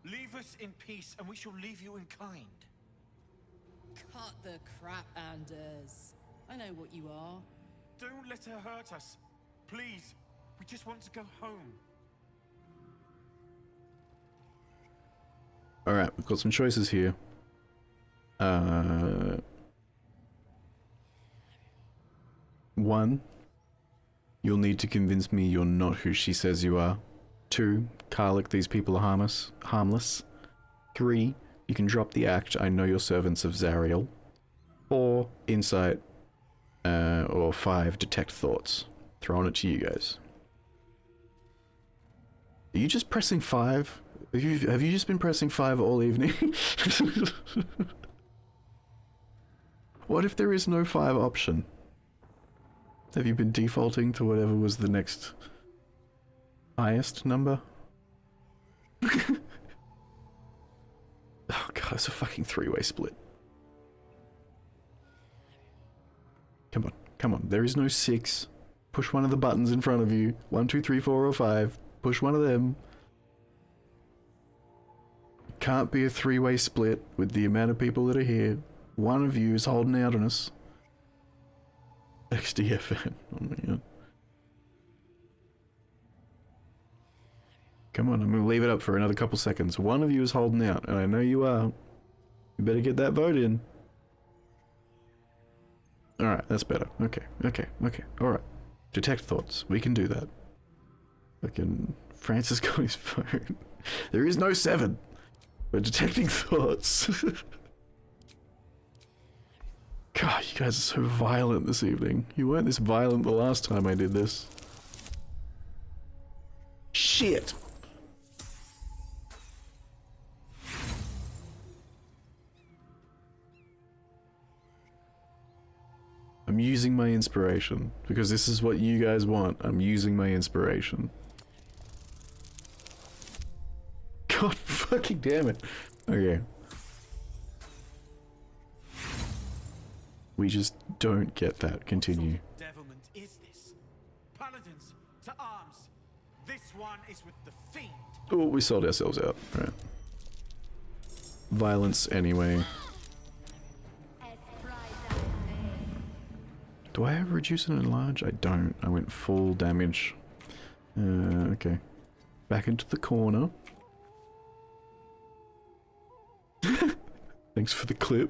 Leave us in peace, and we shall leave you in kind. Cut the crap, Anders. I know what you are. Don't let her hurt us. Please, we just want to go home. Alright, we've got some choices here. 1. You'll need to convince me you're not who she says you are. 2. Karlach, these people are harmless. 3. You can drop the act, I know you're servants of Zariel. 4. Insight. Or 5. Detect thoughts. Throwing it to you guys. Are you just pressing 5? Have you just been pressing 5 all evening? What if there is no 5 option? Have you been defaulting to whatever was the next highest number? Oh god, it's a fucking 3-way split. Come on, come on. There is no 6. Push one of the buttons in front of you. 1, 2, 3, 4, or 5. Push one of them. Can't be a 3-way split with the amount of people that are here. One of you is holding out on us. XDFN. Oh my god. Come on, I'm gonna leave it up for another couple seconds. One of you is holding out, and I know you are. You better get that vote in. Alright, that's better. Okay, okay, okay. Alright. Detect thoughts. We can do that. Fucking Francis got his phone. There is no 7. We're detecting thoughts. God, you guys are so violent this evening. You weren't this violent the last time I did this. Shit! I'm using my inspiration, because this is what you guys want. I'm using my inspiration. God fucking damn it. Okay. We just don't get that. Continue. Devilment is this? Paladins, to arms! This one is with the fiend! Oh, we sold ourselves out. Right. Violence anyway. Do I have reduce and enlarge? I don't. I went full damage. Okay. Back into the corner. Thanks for the clip.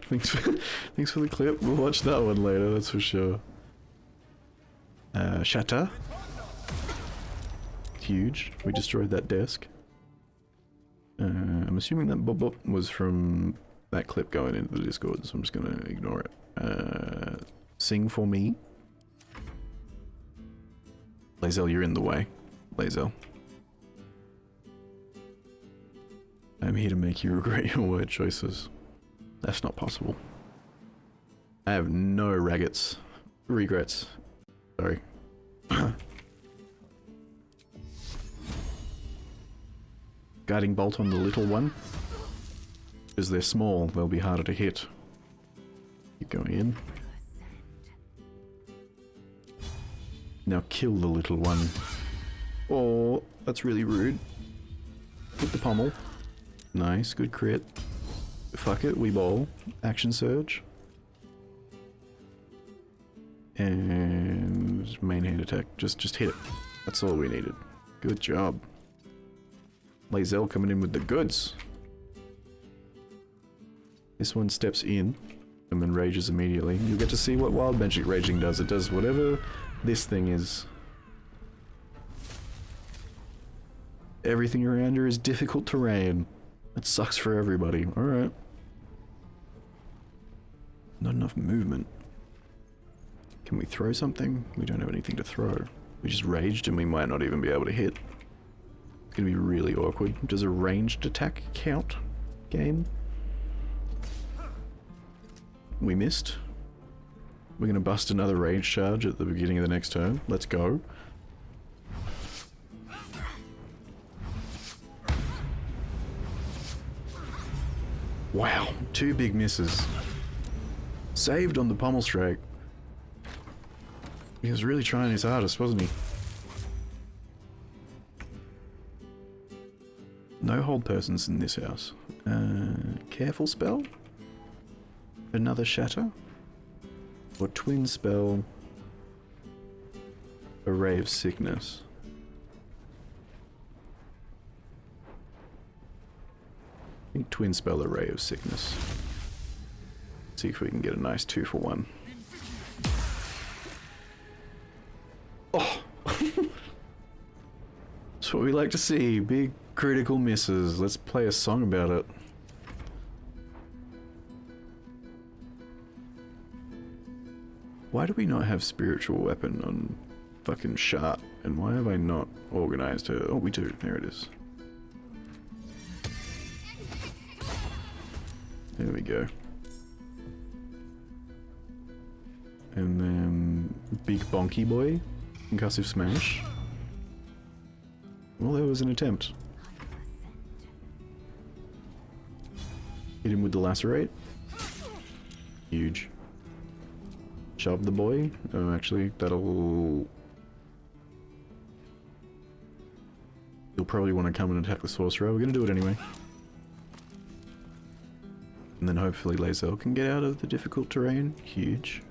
Thanks for the clip. We'll watch that one later, that's for sure. Shatter. Huge. We destroyed that desk. I'm assuming that bop was from that clip going into the Discord, so I'm just gonna ignore it. Sing for me. Lae'zel, you're in the way. Lae'zel. I'm here to make you regret your word choices. That's not possible. I have no regrets. Sorry. Guiding bolt on the little one. Because they're small, they'll be harder to hit. Keep going in. Now kill the little one. Oh, that's really rude. Hit the pommel. Nice, good crit. Fuck it, we bowl. Action surge. And main hand attack. Just hit it. That's all we needed. Good job. Lae'zel coming in with the goods. This one steps in and then rages immediately. You'll get to see what wild magic raging does. It does whatever this thing is. Everything around her is difficult terrain. It sucks for everybody. Alright. Not enough movement. Can we throw something? We don't have anything to throw. We just raged and we might not even be able to hit. It's gonna be really awkward. Does a ranged attack count? Game? We missed. We're gonna bust another rage charge at the beginning of the next turn. Let's go. Wow, 2 big misses. Saved on the pommel strike. He was really trying his hardest, wasn't he? No hold persons in this house. Careful spell? Another shatter? Or twin spell? A ray of sickness. I think twin spell, a ray of sickness. See if we can get a nice 2 for 1. That's what we like to see. Big critical misses. Let's play a song about it. Why do we not have spiritual weapon on fucking Sharp? And why have I not organized her? Oh, we do. There it is. There we go. And then Big Bonky Boy, Concussive Smash. Well, that was an attempt. Hit him with the Lacerate. Huge. Shove the boy. Oh, actually, that'll... You'll probably want to come and attack the Sorcerer. We're going to do it anyway. And then hopefully Lae'zel can get out of the difficult terrain. Huge.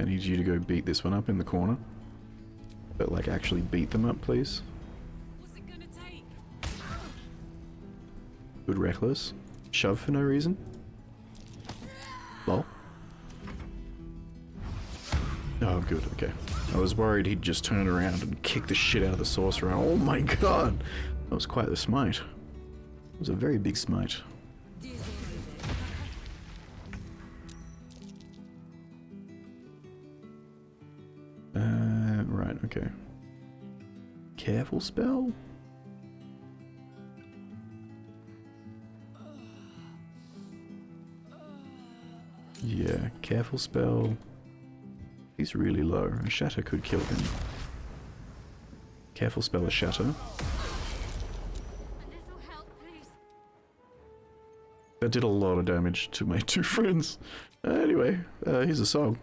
I need you to go beat this one up in the corner. But like actually beat them up, please. What's it gonna take? Good Reckless. Shove for no reason. Lol. Oh, good, okay. I was worried he'd just turn around and kick the shit out of the Sorcerer. Oh my god! That was quite the smite. It was a very big smite. Right, okay. Careful spell? Yeah, careful spell. He's really low. A shatter could kill him. Careful spell a shatter. That did a lot of damage to my two friends. Anyway, here's a song.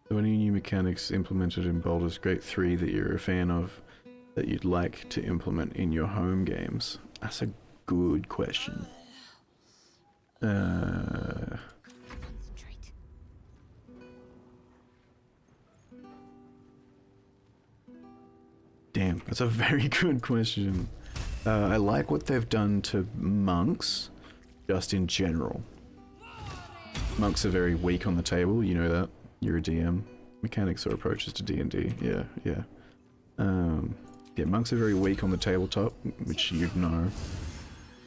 So any new mechanics implemented in Baldur's Gate 3 that you're a fan of, that you'd like to implement in your home games? That's a good question. Damn, that's a very good question. I like what they've done to monks, just in general. Monks are very weak on the table, you know that. You're a DM. Mechanics or approaches to D&D, yeah. Yeah, monks are very weak on the tabletop, which you'd know.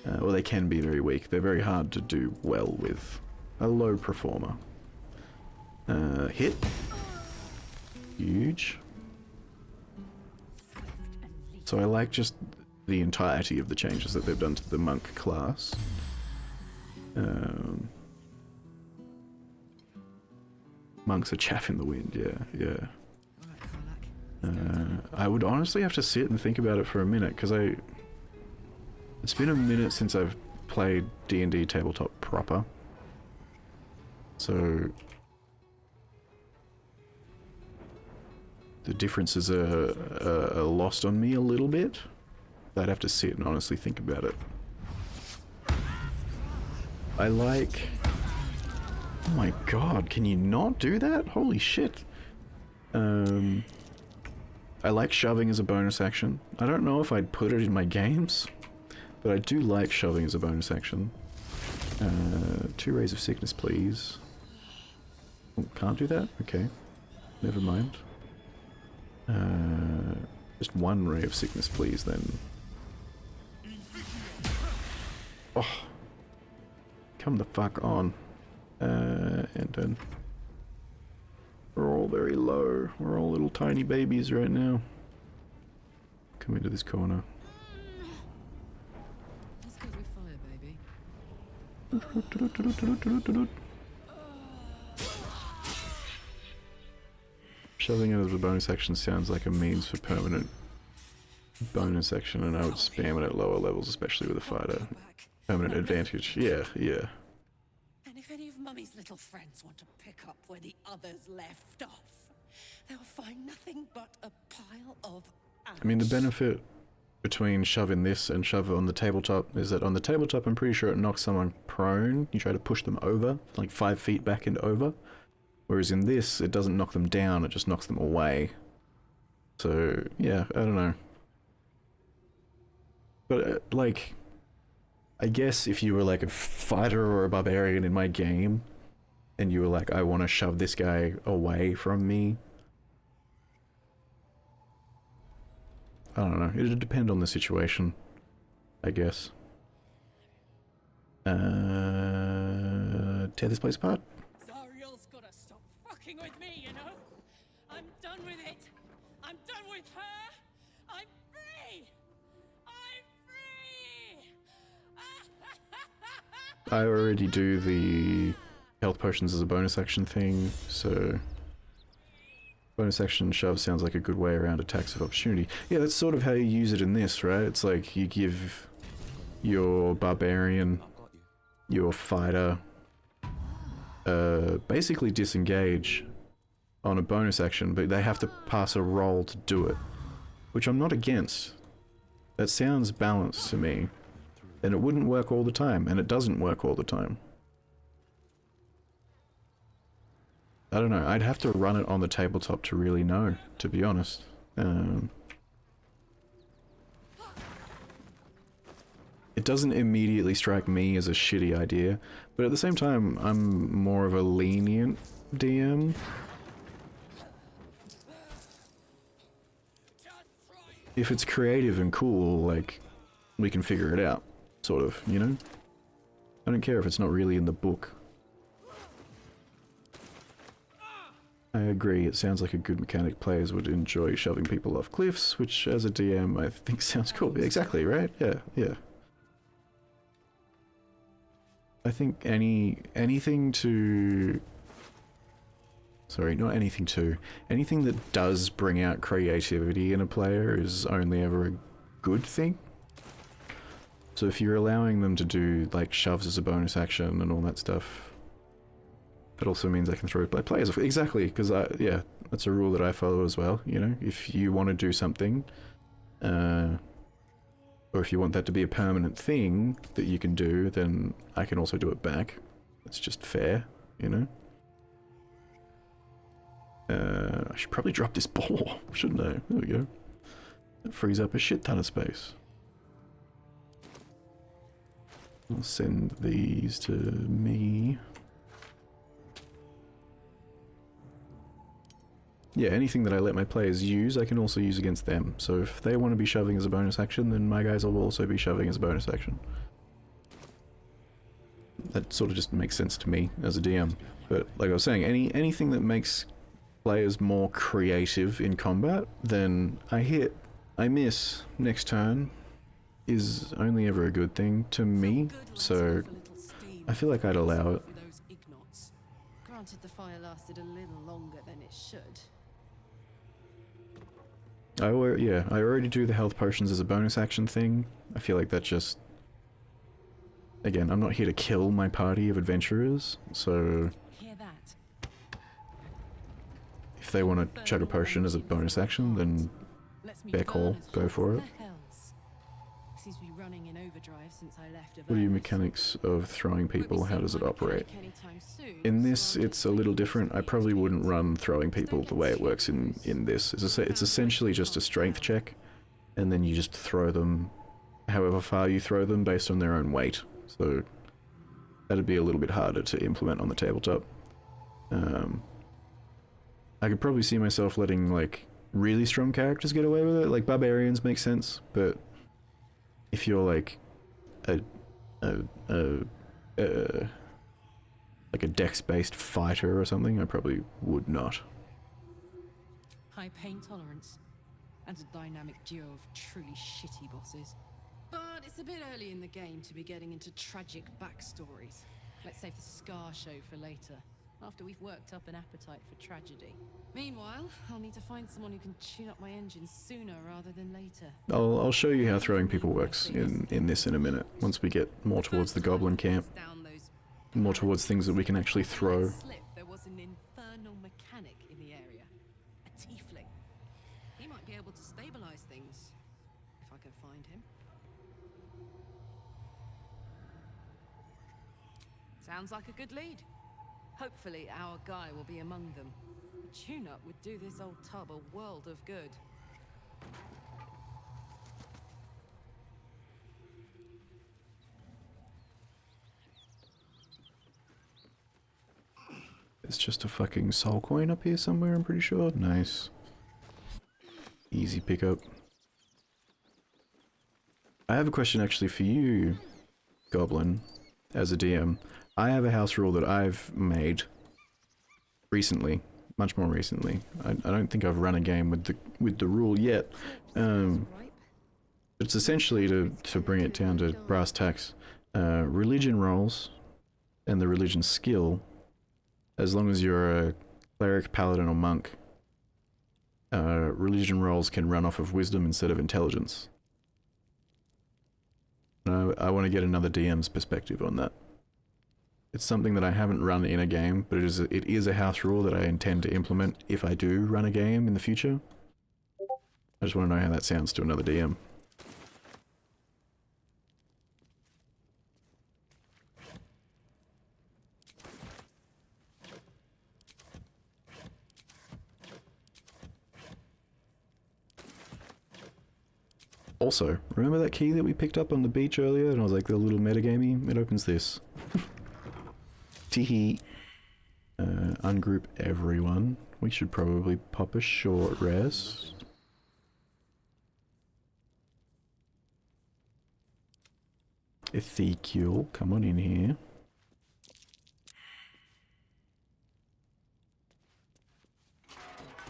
Well, they can be very weak. They're very hard to do well with. A low performer. Hit. Huge. So I like just the entirety of the changes that they've done to the monk class. Monks are chaff in the wind, yeah. I would honestly have to sit and think about it for a minute, because it's been a minute since I've played D&D tabletop proper. So the differences are lost on me a little bit. I'd have to sit and honestly think about it. I like... Oh my god, can you not do that? Holy shit. I like shoving as a bonus action. I don't know if I'd put it in my games, but I do like shoving as a bonus action. 2 Rays of Sickness, please. Oh, can't do that? Okay. Never mind. Just 1 Ray of Sickness, please, then. Oh. Come the fuck on. And then... We're all very low. We're all little tiny babies right now. Come into this corner. Let's go with fire, baby. Shoving it as a bonus action sounds like a means for permanent bonus action, and I would spam it at lower levels, especially with a fighter. Permanent advantage. Yeah. And if any of Mummy's little friends want to pick up where the others left off, they'll find nothing but a pile of ash. I mean, the benefit between shoving this and shove on the tabletop is that on the tabletop, I'm pretty sure it knocks someone prone. You try to push them over, like 5 feet back and over. Whereas in this, it doesn't knock them down, it just knocks them away. So, yeah, I don't know. But, like, I guess if you were like a fighter or a barbarian in my game, and you were like, I want to shove this guy away from me. I don't know. It'd depend on the situation, I guess. Tear this place apart. Zariel's gotta stop fucking with me, you know? I'm done with it. I'm done with her. I'm free. I'm free. I already do the health potions as a bonus action thing, so bonus action shove sounds like a good way around attacks of opportunity. Yeah, that's sort of how you use it in this, right? It's like you give your barbarian, your fighter, basically disengage on a bonus action, but they have to pass a roll to do it, which I'm not against. That sounds balanced to me, and it wouldn't work all the time, and it doesn't work all the time. I don't know, I'd have to run it on the tabletop to really know, to be honest. It doesn't immediately strike me as a shitty idea, but at the same time, I'm more of a lenient DM. If it's creative and cool, like, we can figure it out, sort of, you know? I don't care if it's not really in the book. I agree, it sounds like a good mechanic. Players would enjoy shoving people off cliffs, which as a DM I think sounds cool. Exactly, right? Yeah, yeah. I think anything to... Sorry, not anything to... Anything that does bring out creativity in a player is only ever a good thing. So if you're allowing them to do, like, shoves as a bonus action and all that stuff, that also means I can throw players off. Exactly, because yeah, that's a rule that I follow as well, you know? If you want to do something, or if you want that to be a permanent thing that you can do, then I can also do it back. It's just fair, you know? I should probably drop this ball, shouldn't I? There we go. That frees up a shit ton of space. I'll send these to me. Yeah, anything that I let my players use, I can also use against them. So if they want to be shoving as a bonus action, then my guys will also be shoving as a bonus action. That sort of just makes sense to me as a DM. But like I was saying, anything that makes players more creative in combat, then I hit, I miss next turn is only ever a good thing to me. So I feel like I'd allow it. Granted, the fire lasted a little longer than it should. I already do the health potions as a bonus action thing. I feel like that just... Again, I'm not here to kill my party of adventurers, so... If they want to chug a potion as a bonus action, then fair call, go for it. Seems to be running in overdrive since I left. What are your mechanics of throwing people? How does it operate? In this, it's a little different. I probably wouldn't run throwing people the way it works in this. It's essentially just a strength check, and then you just throw them however far you throw them based on their own weight. So that'd be a little bit harder to implement on the tabletop. I could probably see myself letting, like, really strong characters get away with it. Like, barbarians make sense, but if you're like like a dex-based fighter or something, I probably would not. High pain tolerance and a dynamic duo of truly shitty bosses. But it's a bit early in the game to be getting into tragic backstories. Let's save the scar show for later, after we've worked up an appetite for tragedy. Meanwhile, I'll need to find someone who can tune up my engine sooner rather than later. I'll show you how throwing people works in this in a minute, once we get more towards the goblin camp. More towards things that we can actually throw. There was an infernal mechanic in the area. A tiefling. He might be able to stabilize things, if I can find him. Sounds like a good lead. Hopefully our guy will be among them. A tune-up would do this old tub a world of good. It's just a fucking soul coin up here somewhere, I'm pretty sure. Nice. Easy pickup. I have a question actually for you, Goblin, as a DM. I have a house rule that I've made recently, much more recently. I don't think I've run a game with the rule yet. It's essentially, to bring it down to brass tacks, religion rolls and the religion skill, as long as you're a cleric, paladin, or monk, religion rolls can run off of wisdom instead of intelligence. I want to get another DM's perspective on that. It's something that I haven't run in a game, but it is a house rule that I intend to implement if I do run a game in the future. I just want to know how that sounds to another DM. Also, remember that key that we picked up on the beach earlier? And I was like, the little metagamey? It opens this. Teehee. Ungroup everyone. We should probably pop a short rest. Ezekiel, come on in here.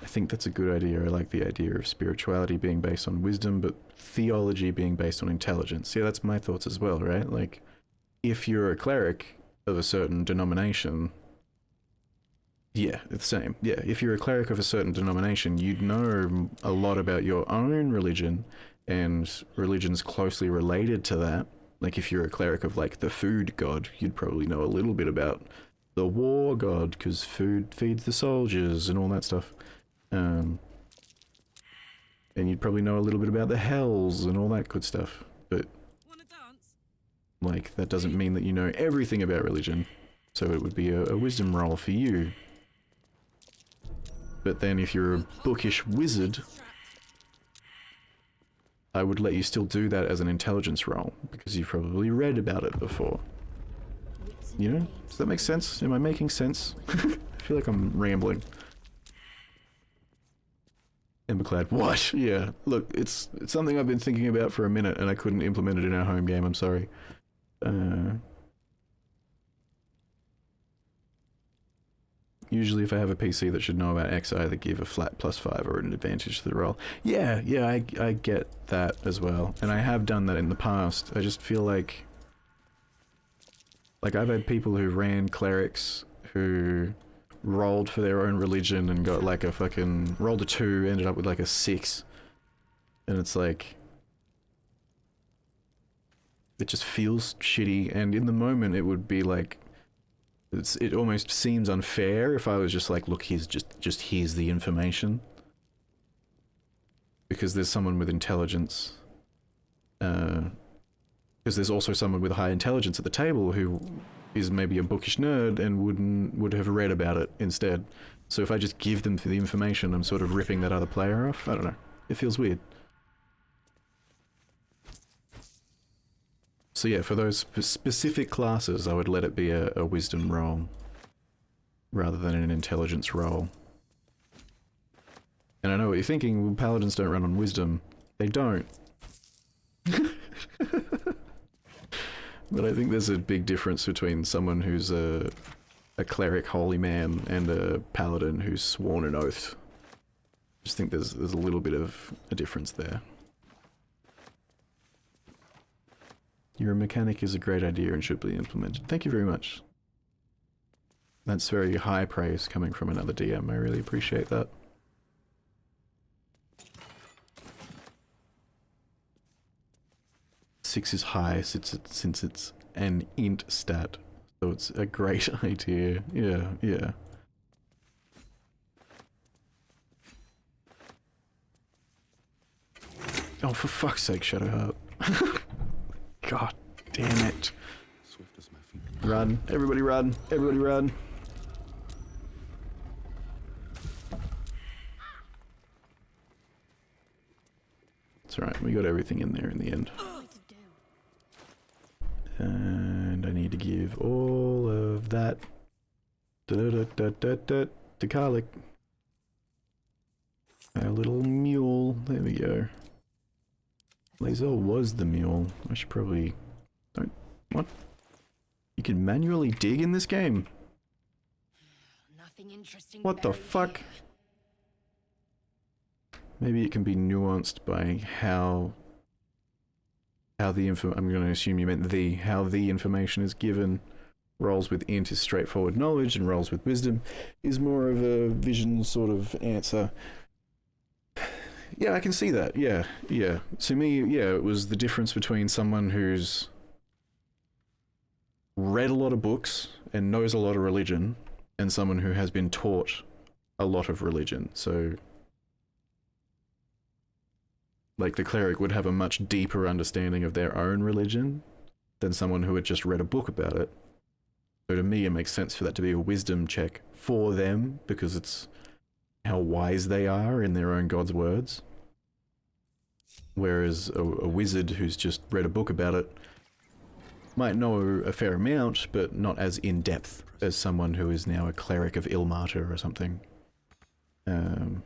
I think that's a good idea. I like the idea of spirituality being based on wisdom, but theology being based on intelligence. Yeah, that's my thoughts as well, right? Like, if you're a cleric of a certain denomination, yeah, it's the same. Yeah, if you're a cleric of a certain denomination, you'd know a lot about your own religion, and religions closely related to that. Like, if you're a cleric of, like, the food god, you'd probably know a little bit about the war god, because food feeds the soldiers and all that stuff. And you'd probably know a little bit about the hells and all that good stuff. But, like, that doesn't mean that you know everything about religion. So it would be a wisdom roll for you. But then if you're a bookish wizard, I would let you still do that as an intelligence roll, because you've probably read about it before. You know? Does that make sense? Am I making sense? I feel like I'm rambling. Emberclad. What? Yeah. Look, it's something I've been thinking about for a minute, and I couldn't implement it in our home game, I'm sorry. Usually if I have a PC that should know about X, I either give a flat +5 or an advantage to the roll. Yeah, I get that as well. And I have done that in the past. I just feel like I've had people who ran clerics who rolled for their own religion and got like a fucking... rolled a 2, ended up with like a 6. And it's like... it just feels shitty, and in the moment it would be like... it almost seems unfair if I was just like, look, here's here's the information. Because there's someone with intelligence. Because there's also someone with high intelligence at the table who is maybe a bookish nerd and would have read about it instead. So if I just give them the information, I'm sort of ripping that other player off. I don't know. It feels weird. So yeah, for those specific classes, I would let it be a wisdom roll rather than an intelligence roll. And I know what you're thinking, well, paladins don't run on wisdom. They don't. But I think there's a big difference between someone who's a cleric holy man and a paladin who's sworn an oath. I just think there's a little bit of a difference there. Your mechanic is a great idea and should be implemented. Thank you very much. That's very high praise coming from another DM. I really appreciate that. Six is high since it's an int stat, so it's a great idea. Yeah. Oh, for fuck's sake, Shadowheart. God damn it. Run. Everybody run. Everybody run. It's alright, we got everything in there in the end. And I need to give all of that Da-da-da-da-da-da. Takalik. Our little mule. There we go. Lazel was the mule. I should probably... Don't... What? You can manually dig in this game? Nothing interesting. What the fuck? Maybe it can be nuanced by how the info... I'm going to assume you meant how the information is given. Rolls with int is straightforward knowledge, and rolls with wisdom is more of a vision sort of answer. Yeah, I can see that. Yeah. To me, yeah, it was the difference between someone who's read a lot of books and knows a lot of religion, and someone who has been taught a lot of religion. So, like, the cleric would have a much deeper understanding of their own religion than someone who had just read a book about it. So to me, it makes sense for that to be a wisdom check for them, because it's how wise they are in their own God's words. Whereas a wizard who's just read a book about it might know a fair amount, but not as in-depth as someone who is now a cleric of Ilmater or something. And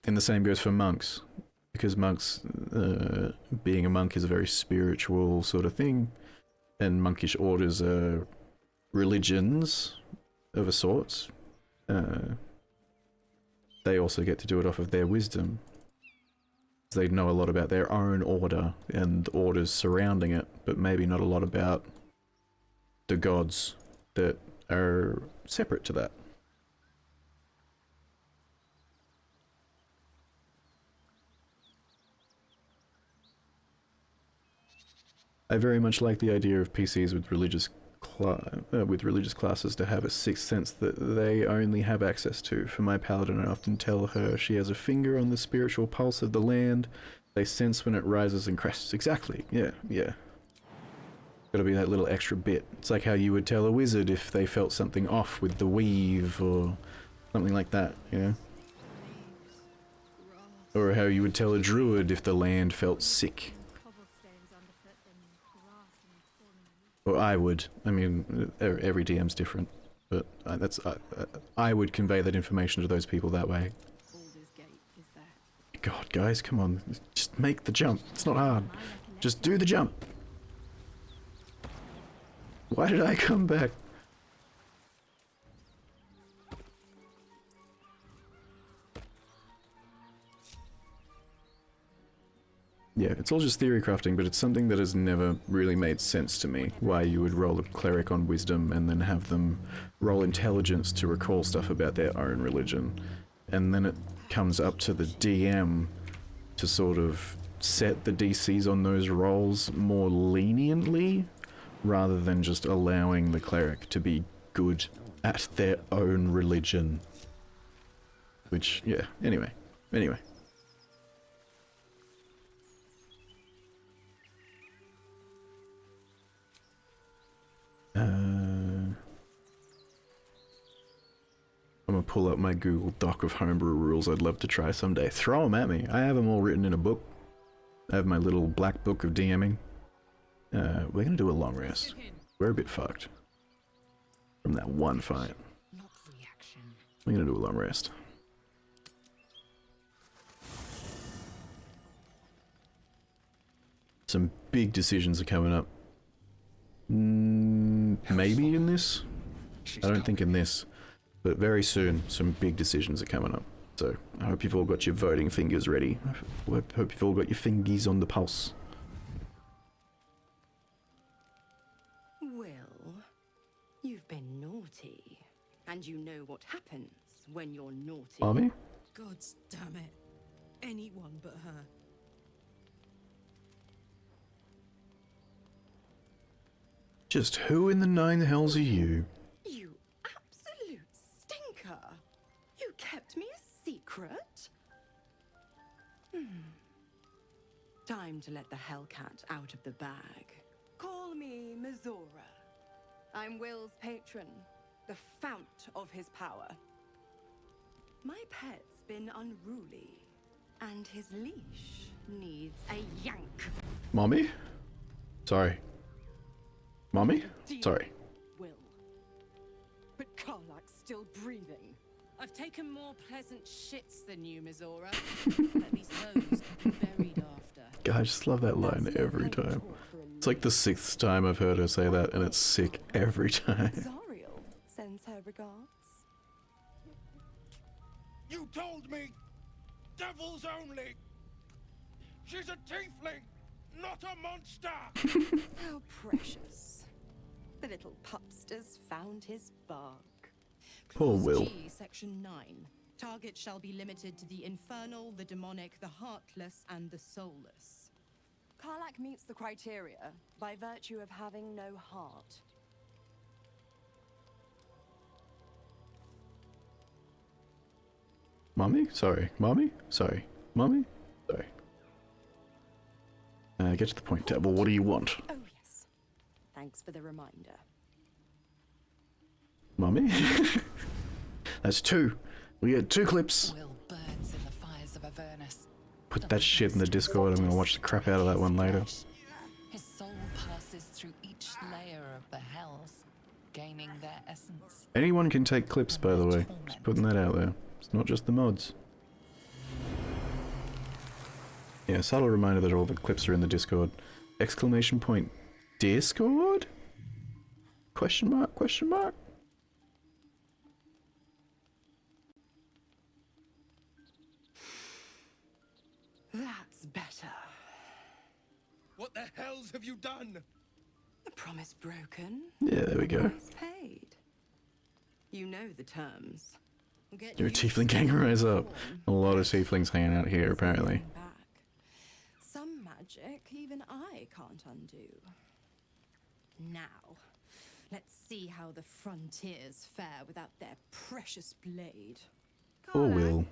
the same goes for monks. Because monks, being a monk is a very spiritual sort of thing, and monkish orders are religions of a sort. They also get to do it off of their wisdom. They know a lot about their own order and orders surrounding it, but maybe not a lot about the gods that are separate to that. I very much like the idea of PCs with religious classes to have a sixth sense that they only have access to. For my paladin, I often tell her she has a finger on the spiritual pulse of the land. They sense when it rises and crests. Exactly. Yeah. Gotta be that little extra bit. It's like how you would tell a wizard if they felt something off with the weave or something like that, you know? Or how you would tell a druid if the land felt sick. Or I would. I mean, every DM's different, but I would convey that information to those people that way. God, guys, come on. Just make the jump. It's not hard. Just do the jump. Why did I come back? Yeah, it's all just theory crafting, but it's something that has never really made sense to me. Why you would roll a cleric on wisdom and then have them roll intelligence to recall stuff about their own religion. And then it comes up to the DM to sort of set the DCs on those rolls more leniently, rather than just allowing the cleric to be good at their own religion. Which, yeah, anyway. I'm gonna pull up my Google Doc of homebrew rules I'd love to try someday. Throw them at me. I have them all written in a book. I have my little black book of DMing. We're gonna do a long rest. We're a bit fucked from that one fight. We're gonna do a long rest. Some big decisions are coming up. Maybe in this? I don't think in this. But very soon, some big decisions are coming up. So, I hope you've all got your voting fingers ready. I hope you've all got your fingies on the pulse. Will, you've been naughty. And you know what happens when you're naughty. Mommy? God damn it. Anyone but her. Just who in the nine hells are you? You absolute stinker! You kept me a secret? Time to let the Hellcat out of the bag. Call me Mizora. I'm Will's patron, the fount of his power. My pet's been unruly, and his leash needs a yank. Mommy? Sorry. Mommy? Sorry. Will. But Karlak's still breathing. I've taken more pleasant shits than you, Mizora. At least those can be buried after. God, I just love that line every time. It's like the 6th time I've heard her say that, and it's sick every time. Zariel sends her regards. You told me! Devils only! She's a tiefling, not a monster! How precious. The little pupster's found his bark. Poor Will. G, Section 9. Target shall be limited to the infernal, the demonic, the heartless, and the soulless. Karlak meets the criteria by virtue of having no heart. Mommy? Sorry. Mommy? Sorry. Mommy? Sorry. Get to the point, Devil. What do you want? Oh, yes. Thanks for the reminder. Mommy? That's 2. We get 2 clips. Will burns in the fires of Avernus. Put that shit in the Discord. I'm gonna watch the crap out of that one later. His soul passes through each layer of the hells, gaining their essence. Anyone can take clips, by the way. Just putting that out there. It's not just the mods. Yeah, subtle reminder that all the clips are in the Discord. Exclamation point. Discord? Question mark, question mark? That's better. What the hells have you done? The promise broken. Yeah, there we go. Price paid. You know the terms. Get Your used tiefling to gang the rise up. form. A lot of tieflings hanging out here, apparently. Back. Some magic even I can't undo. Now, let's see how the frontiers fare without their precious blade. Or Karlak, will.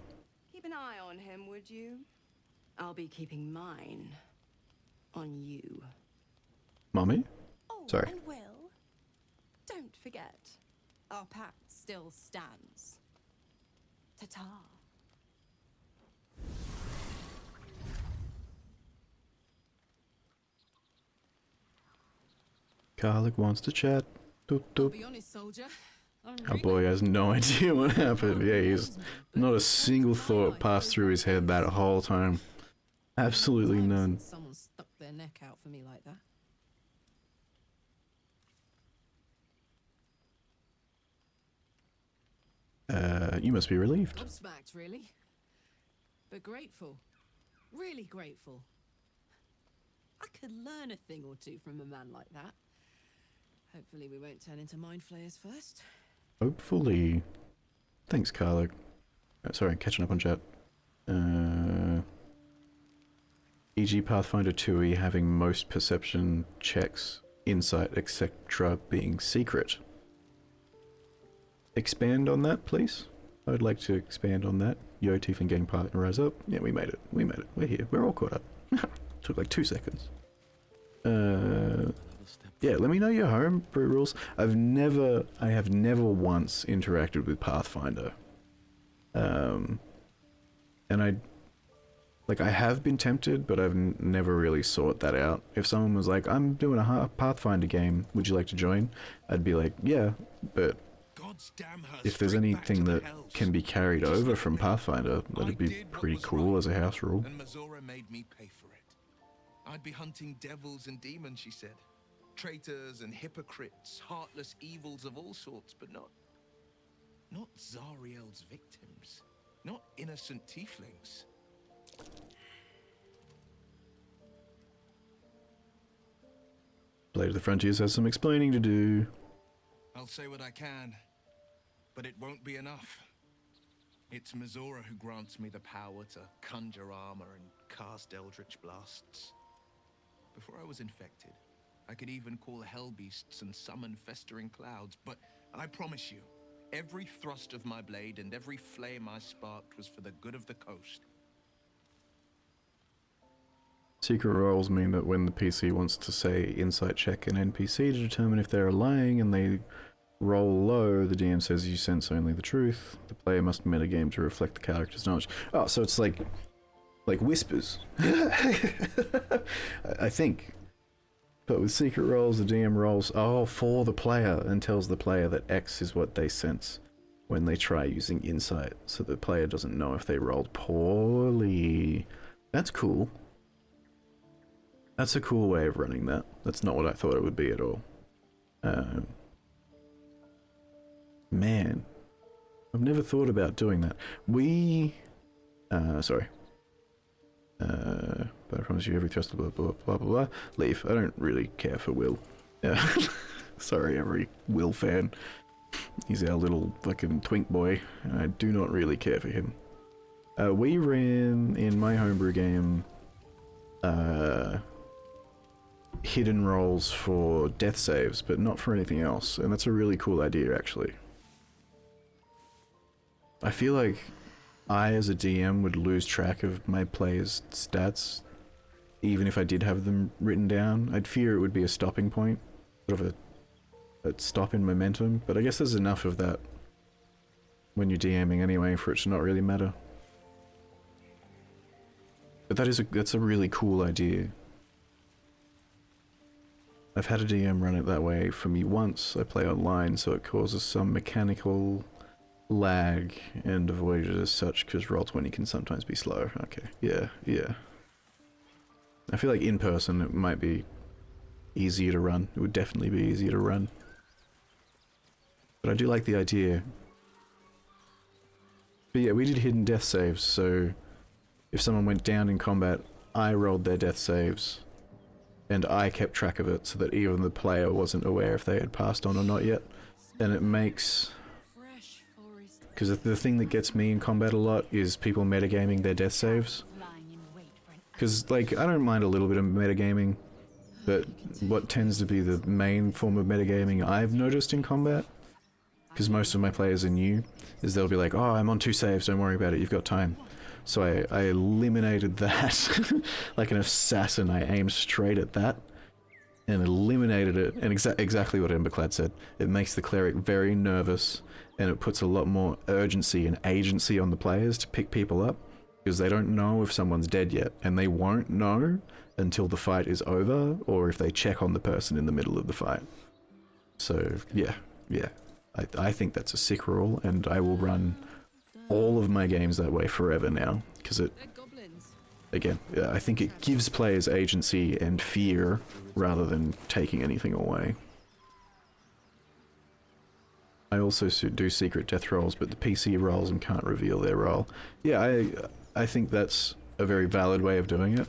keep an eye on him, would you? I'll be keeping mine on you. Mommy? Oh, Sorry. and Will, don't forget, our pact still stands. Ta-ta. Karlak wants to chat. Doop I'll doop. be honest, soldier. I'm Our really boy has no idea what happened. Yeah, he's not a single thought passed through his head that whole time. Absolutely time none. since someone stuck their neck out for me like that. You must be relieved. Gobsmacked, really. But grateful. Really grateful. I could learn a thing or two from a man like that. Hopefully we won't turn into mind flayers first. Hopefully. Thanks, Karlak. Sorry, catching up on chat. E.g. Pathfinder 2e having most perception checks, insight, etc. being secret. Expand on that, please. I would like to expand on that. Yo, Tiefling gang partner rise up. Yeah, we made it. We made it. We're here. We're all caught up. Took like 2 seconds. Yeah, let me know your home, Brute Rules. I have never once interacted with Pathfinder. And I have been tempted, but I've never really sought that out. If someone was like, I'm doing a Pathfinder game, would you like to join? I'd be like, yeah, but if there's anything that can be carried over from Pathfinder, that'd be pretty cool as a house rule. And Mizora made me pay for it. I'd be hunting devils and demons, she said. Traitors and hypocrites, heartless evils of all sorts, but not Zariel's victims. Not innocent tieflings. Blade of the Frontiers has some explaining to do. I'll say what I can, but it won't be enough. It's Mizora who grants me the power to conjure armor and cast eldritch blasts. Before I was infected, I could even call hell beasts and summon festering clouds, but I promise you, every thrust of my blade and every flame I sparked was for the good of the coast. Secret roles mean that when the PC wants to say insight check an NPC to determine if they're lying and they roll low, the DM says you sense only the truth. The player must metagame to reflect the character's knowledge. Oh, so it's like whispers. I think. But with secret rolls, the DM rolls for the player and tells the player that X is what they sense when they try using insight, so the player doesn't know if they rolled poorly. That's cool. That's a cool way of running that. That's not what I thought it would be at all. Man, I've never thought about doing that. Sorry. But I promise you every thrust, blah, blah, blah, blah, blah. Leave. I don't really care for Will. Sorry, every Will fan. He's our little fucking twink boy, and I do not really care for him. We ran, in my homebrew game, hidden rolls for death saves, but not for anything else, and that's a really cool idea, actually. I feel like I, as a DM, would lose track of my players' stats, even if I did have them written down. I'd fear it would be a stopping point, sort of a stop in momentum, but I guess there's enough of that when you're DMing anyway for it to not really matter. But that's a really cool idea. I've had a DM run it that way for me once. I play online, so it causes some mechanical lag and avoided as such because Roll20 can sometimes be slow. Okay, yeah. I feel like in person it might be easier to run. It would definitely be easier to run. But I do like the idea. But yeah, we did hidden death saves, so if someone went down in combat, I rolled their death saves, and I kept track of it so that even the player wasn't aware if they had passed on or not yet. And it makes... Because the thing that gets me in combat a lot is people metagaming their death saves. Because, like, I don't mind a little bit of metagaming, but what tends to be the main form of metagaming I've noticed in combat, because most of my players are new, is they'll be like, oh, I'm on 2 saves, don't worry about it, you've got time. So I eliminated that. Like an assassin, I aimed straight at that and eliminated it. And exactly what Emberclad said. It makes the cleric very nervous, and it puts a lot more urgency and agency on the players to pick people up, because they don't know if someone's dead yet, and they won't know until the fight is over, or if they check on the person in the middle of the fight. So yeah. I think that's a sick rule, and I will run all of my games that way forever now, because it, again, I think it gives players agency and fear rather than taking anything away. I also do secret death rolls, but the PC rolls and can't reveal their role. Yeah, I think that's a very valid way of doing it.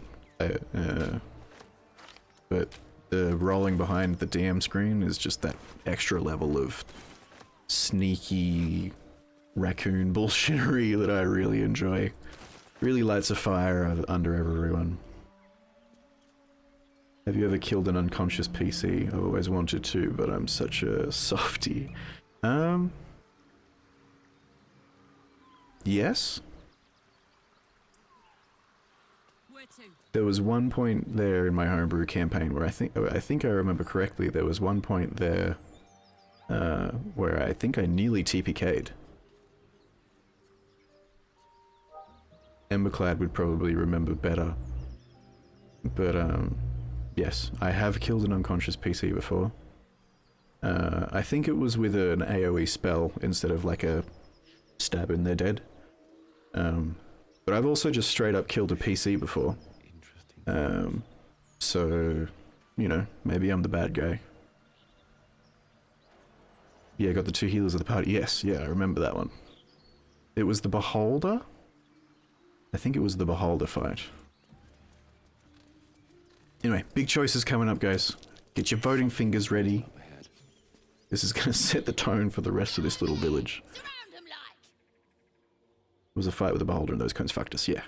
But the rolling behind the DM screen is just that extra level of sneaky raccoon bullshittery that I really enjoy. Really lights a fire under everyone. Have you ever killed an unconscious PC? I've always wanted to, but I'm such a softie. Yes. There was one point there in my homebrew campaign where I think I remember correctly, there was one point there where I think I nearly TPK'd. Emberclad would probably remember better. But yes, I have killed an unconscious PC before. I think it was with an AoE spell instead of like a stab and they're dead. But I've also just straight up killed a PC before. So, you know, maybe I'm the bad guy. Yeah, got the 2 healers of the party. Yes, yeah, I remember that one. It was the Beholder? I think it was the Beholder fight. Anyway, big choices coming up, guys. Get your voting fingers ready. This is gonna set the tone for the rest of this little village. It was a fight with the Beholder and those cones fucked us. Yeah.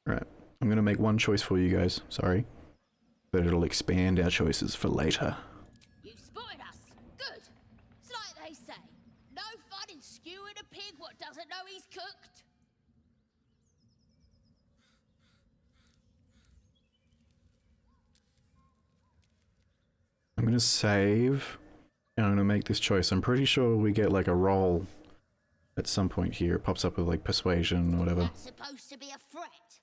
Alright, I'm gonna make one choice for you guys, sorry. But it'll expand our choices for later. You've spotted us. Good. It's like they say. No fun in skewing a pig what doesn't know he's cooked. I'm gonna save, and I'm gonna make this choice. I'm pretty sure we get like a roll at some point here. It pops up with like persuasion or whatever. That's supposed to be a threat.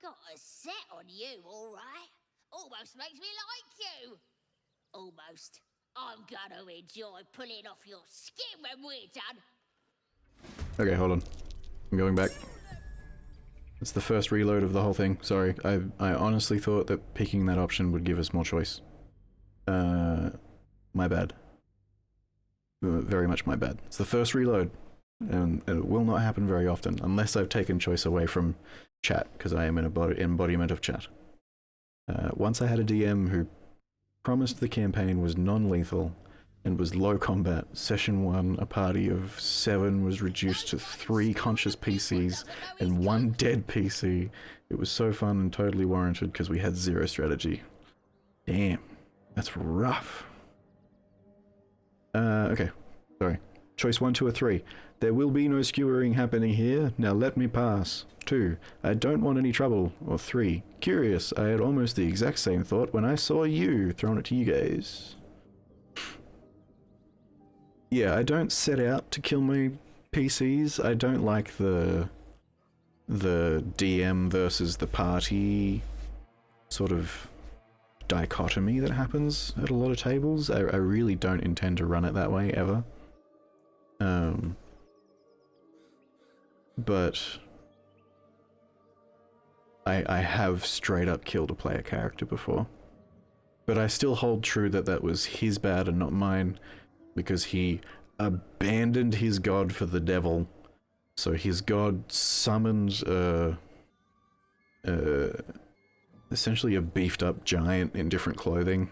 Got a set on you, all right. Almost makes me like you. Almost. I'm gonna enjoy pulling off your skin when we're done. Okay, hold on. I'm going back. It's the first reload of the whole thing. Sorry, I honestly thought that picking that option would give us more choice. My bad. Very much my bad. It's the first reload, and it will not happen very often, unless I've taken choice away from chat, because I am an embodiment of chat. Once I had a DM who promised the campaign was non-lethal and was low combat. Session 1, a party of 7 was reduced to 3 conscious PCs and 1 dead PC. It was so fun and totally warranted because we had 0 strategy. Damn, that's rough. Okay, sorry. Choice 1, 2, or 3. There will be no skewering happening here. Now let me pass. 2. I don't want any trouble. Or 3. Curious. I had almost the exact same thought when I saw you. Throwing it to you guys. Yeah, I don't set out to kill my PCs. I don't like the DM versus the party sort of dichotomy that happens at a lot of tables. I really don't intend to run it that way ever. But I have straight up killed a player character before. But I still hold true that that was his bad and not mine, because he abandoned his god for the devil. So his god summoned essentially a beefed up giant in different clothing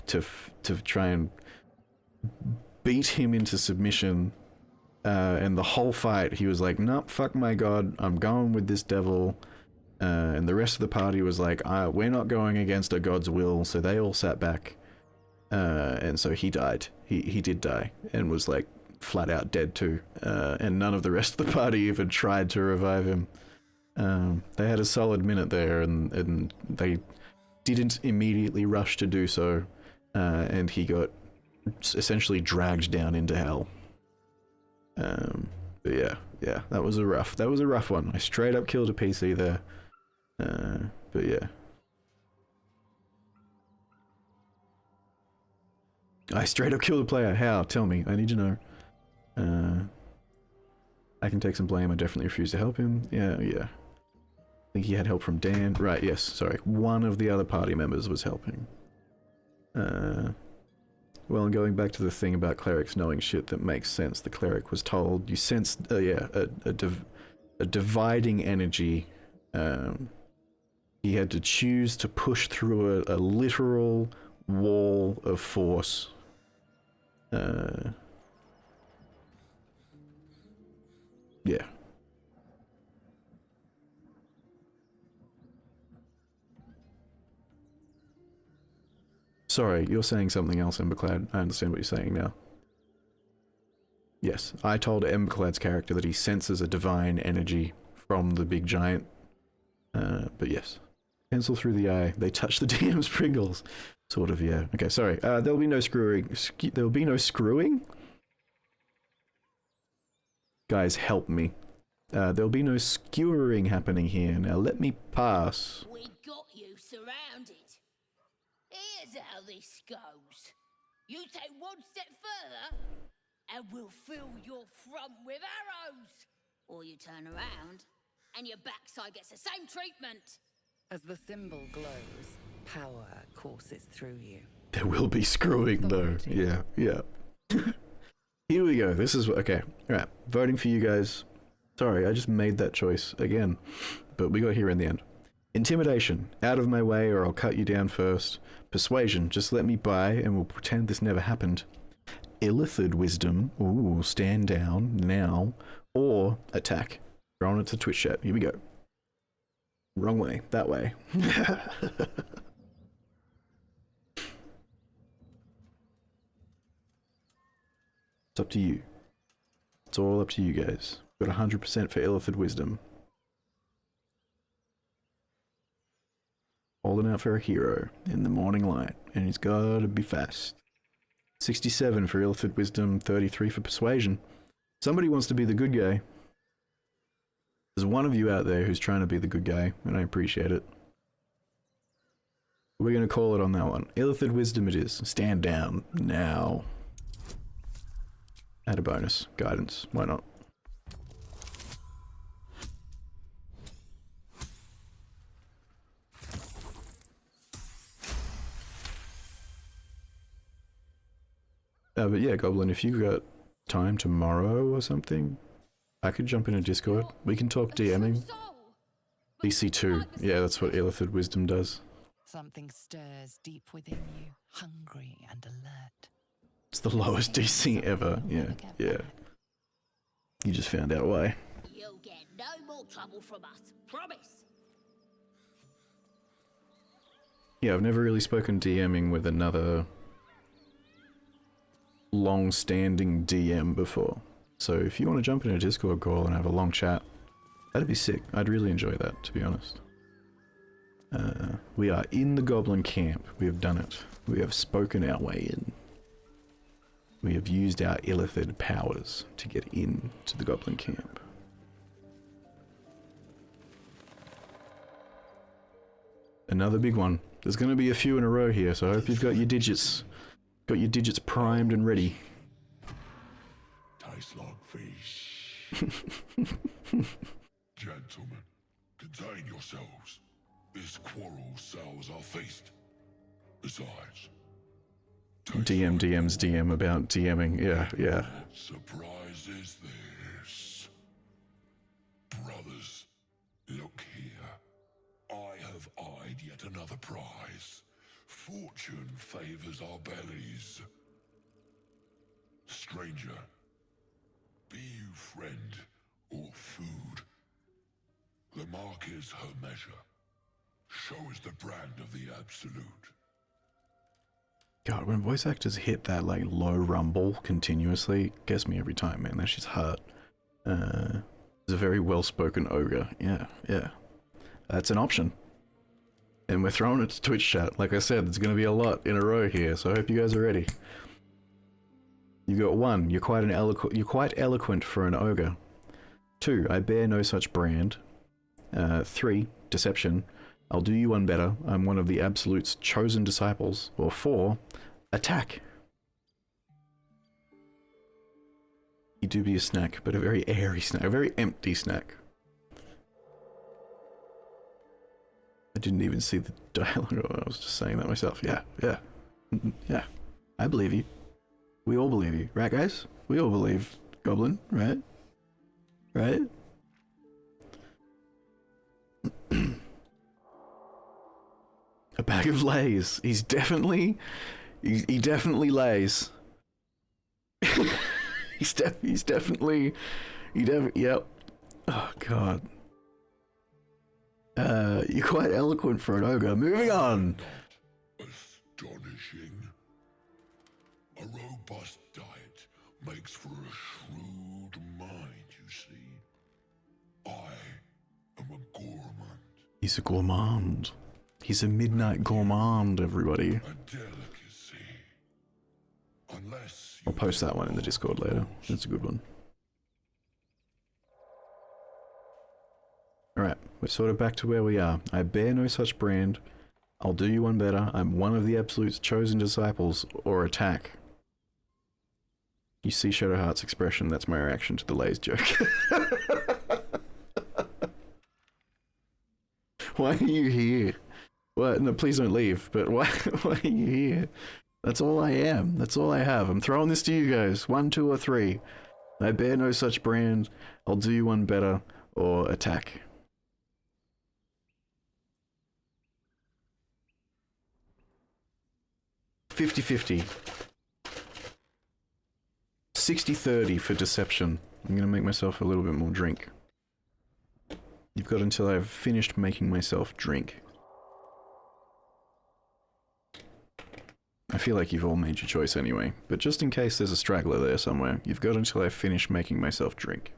to try and beat him into submission. And the whole fight, he was like, nope, fuck my god, I'm going with this devil. And the rest of the party was like, we're not going against a god's will, so they all sat back. And so he died. He did die, and was like flat out dead too. And none of the rest of the party even tried to revive him. They had a solid minute there, and they didn't immediately rush to do so. And he got essentially dragged down into hell. But yeah, that was a rough one. I straight up killed a PC there. But yeah. I straight up killed a player. How? Tell me. I need to know. I can take some blame. I definitely refuse to help him. Yeah. I think he had help from Dan. Right, yes, sorry. One of the other party members was helping. Well, and going back to the thing about clerics knowing shit that makes sense, the cleric was told, you sensed, a dividing energy. He had to choose to push through a literal wall of force. Yeah. Sorry, you're saying something else, Emberclad. I understand what you're saying now. Yes, I told Emberclad's character that he senses a divine energy from the big giant. But yes. Pencil through the eye. They touch the DM's Pringles. Sort of, yeah. Okay, sorry. There'll be no screwing. There'll be no screwing? Guys, help me. There'll be no skewering happening here. Now let me pass. We got you surrounded. Here's how this goes. You take one step further, and we'll fill your front with arrows. Or you turn around, and your backside gets the same treatment. As the symbol glows, power courses through you. There will be screwing though. Yeah. Here we go. This is okay. Alright. Voting for you guys. Sorry, I just made that choice again. But we got here in the end. Intimidation. Out of my way or I'll cut you down first. Persuasion. Just let me by and we'll pretend this never happened. Illithid wisdom. Ooh, stand down now. Or attack. Throwing it to Twitch chat. Here we go. Wrong way. That way. It's up to you. It's all up to you guys. Got 100% for Illithid wisdom. Holding out for a hero in the morning light, and he's gotta be fast. 67 for Illithid wisdom, 33 for persuasion. Somebody wants to be the good guy. There's one of you out there who's trying to be the good guy, and I appreciate it. We're going to call it on that one. Illithid Wisdom it is. Stand down now. Add a bonus. Guidance. Why not? But yeah, Goblin, if you got time tomorrow or something, I could jump in a Discord. We can talk DMing. BC2. Yeah, that's what Illithid Wisdom does. Something stirs deep within you, hungry and alert. It's the lowest DC ever. Yeah, yeah. You just found out why. You'll get no more trouble from us. Promise. Yeah, I've never really spoken DMing with another long-standing DM before. So if you want to jump in a Discord call and have a long chat, that'd be sick. I'd really enjoy that, to be honest. We are in the Goblin camp. We have done it. We have spoken our way in. We have used our Illithid powers to get into the Goblin camp. Another big one. There's going to be a few in a row here, so I hope you've got your digits. Got your digits primed and ready. Tastes like fish. Gentlemen, contain yourselves. This quarrel sours our feast. Besides, DM's DM about DMing. Yeah, yeah. what surprise is this? Brothers, look here. I have eyed yet another prize. Fortune favors our bellies. Stranger, be you friend or food, the mark is her measure. Show is the brand of the absolute. God, when voice actors hit that like low rumble continuously, it gets me every time, man. That shit's hard. He's a very well-spoken ogre. Yeah, yeah. That's an option. And we're throwing it to Twitch chat. Like I said, there's going to be a lot in a row here, so I hope you guys are ready. You got 1, you're quite eloquent for an ogre. 2, I bear no such brand. 3, deception. I'll do you one better. I'm one of the Absolute's chosen disciples. Or 4, attack. You do be a snack, but a very airy snack, a very empty snack. I didn't even see the dialogue. I was just saying that myself. Yeah, yeah, yeah. I believe you. We all believe you, right, guys? We all believe Goblin, right? Right? A bag of lays. He's definitely, he definitely lays. he's definitely, yep. Oh god. You're quite eloquent for an ogre. Moving on. Astonishing. A robust diet makes for a shrewd mind, you see. I am a gourmand. He's a gourmand. He's a midnight gourmand, everybody. A delicacy. Unless I'll post that one in the Discord later. That's a good one. Alright, we're sort of back to where we are. I bear no such brand. I'll do you one better. I'm one of the Absolute's chosen disciples, or attack. You see Shadowheart's expression, that's my reaction to the Lays joke. Why are you here? What? No, please don't leave, but why are you here? That's all I am. That's all I have. I'm throwing this to you guys. 1, 2, or 3. I bear no such brand. I'll do you one better, or attack. $50-50. 60-30 for deception. I'm gonna make myself a little bit more drink. You've got until I've finished making myself drink. I feel like you've all made your choice anyway, but just in case there's a straggler there somewhere, you've got until I finish making myself drink.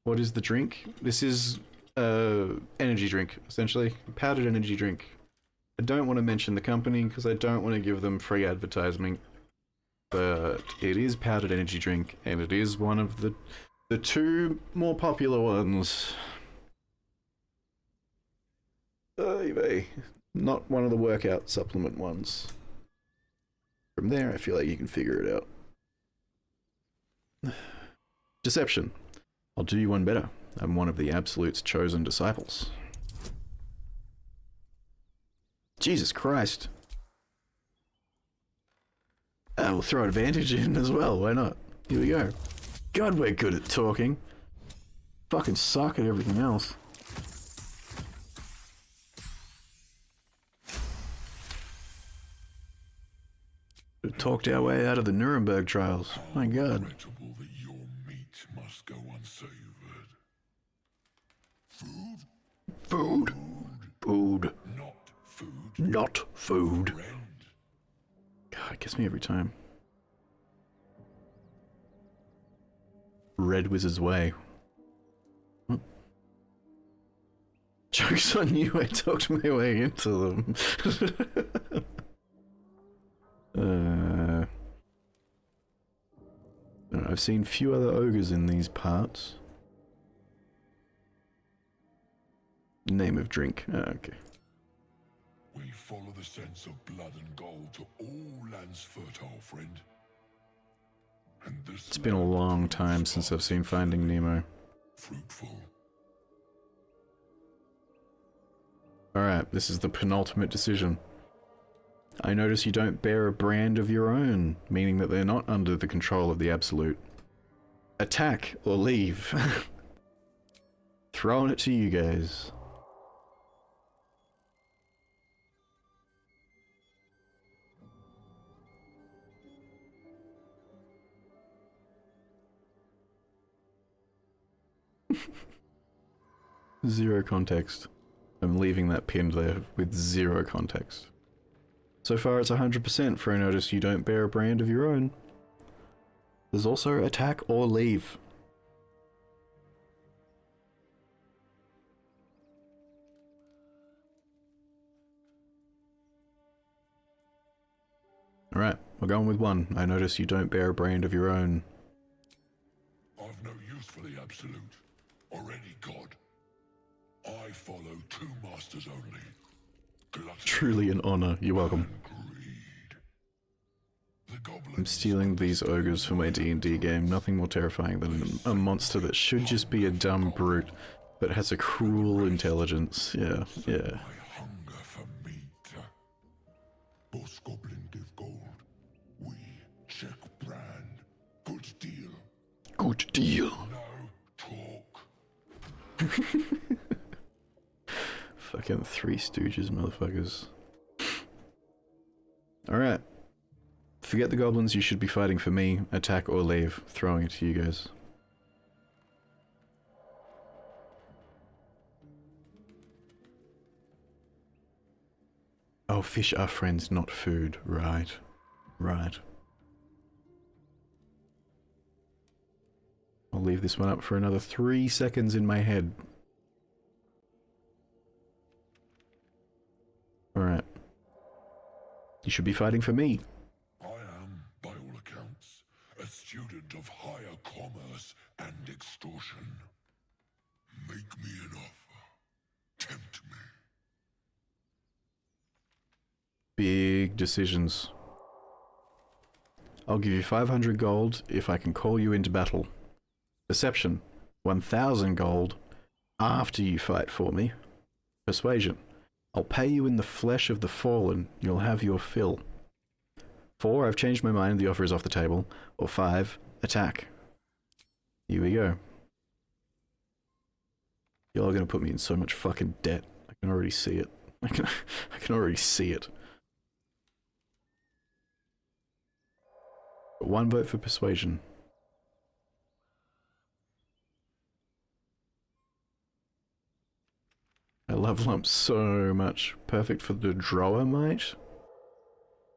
What is the drink? This is energy drink, essentially. Powdered energy drink. I don't want to mention the company because I don't want to give them free advertising. but it is powdered energy drink, and it is one of the two more popular ones. Not one of the workout supplement ones. From there, I feel like you can figure it out. Deception. I'll do you one better. I'm one of the Absolute's chosen disciples. Jesus Christ. We'll throw advantage in as well, why not? Here we go. God, we're good at talking. Fucking suck at everything else. We talked our way out of the Nuremberg trials. My God. Regrettable that your meat must go unsavored. Food? Food. Food. Not food. Not food. Friend. God, it gets me every time. Red Wizard's Way. What? Joke's on you, I talked my way into them. I've seen few other ogres in these parts. Name of drink. Okay. We follow the sense of blood and gold to all lands fertile, friend. And this It's been a long time since I've seen Finding Nemo. Fruitful. Alright, this is the penultimate decision. I notice you don't bear a brand of your own, meaning that they're not under the control of the Absolute. Attack or leave. Throwing it to you guys. Zero context. I'm leaving that pinned there with zero context. So far it's 100% for I notice you don't bear a brand of your own. There's also attack or leave. Alright, we're going with one. I notice you don't bear a brand of your own. I've no use for the Absolute, or any god. I follow two masters only. Gluttony. Truly an honor. You're welcome. I'm stealing these ogres for my D&D game. Nothing more terrifying than a monster that should just be a dumb brute, but has a cruel intelligence. Yeah, yeah. Hunger for meat. Boss goblin give gold. We check brand. Good deal. Good deal. No talk. Fucking Three Stooges, motherfuckers. Alright. Forget the goblins, you should be fighting for me. Attack or leave. Throwing it to you guys. Oh, fish are friends, not food. Right. Right. I'll leave this one up for another 3 seconds in my head. Alright. You should be fighting for me. I am, by all accounts, a student of higher commerce and extortion. Make me an offer. Tempt me. Big decisions. I'll give you 500 gold if I can call you into battle. Deception. 1,000 gold after you fight for me. Persuasion. I'll pay you in the flesh of the fallen. You'll have your fill. 4. I've changed my mind. The offer is off the table. Or 5. Attack. Here we go. Y'all are gonna put me in so much fucking debt. I can already see it. I can already see it. But 1 vote for persuasion. I love Lump so much. Perfect for the Drower Might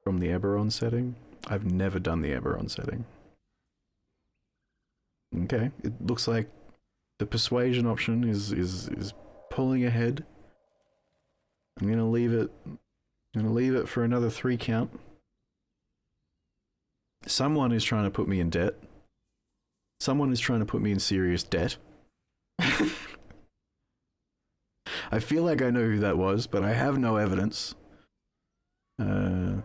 from the Eberron setting. I've never done the Eberron setting. Okay, it looks like the persuasion option is pulling ahead. I'm gonna leave it for another 3 count. Someone is trying to put me in debt. Someone is trying to put me in serious debt. I feel like I know who that was, but I have no evidence. Alright,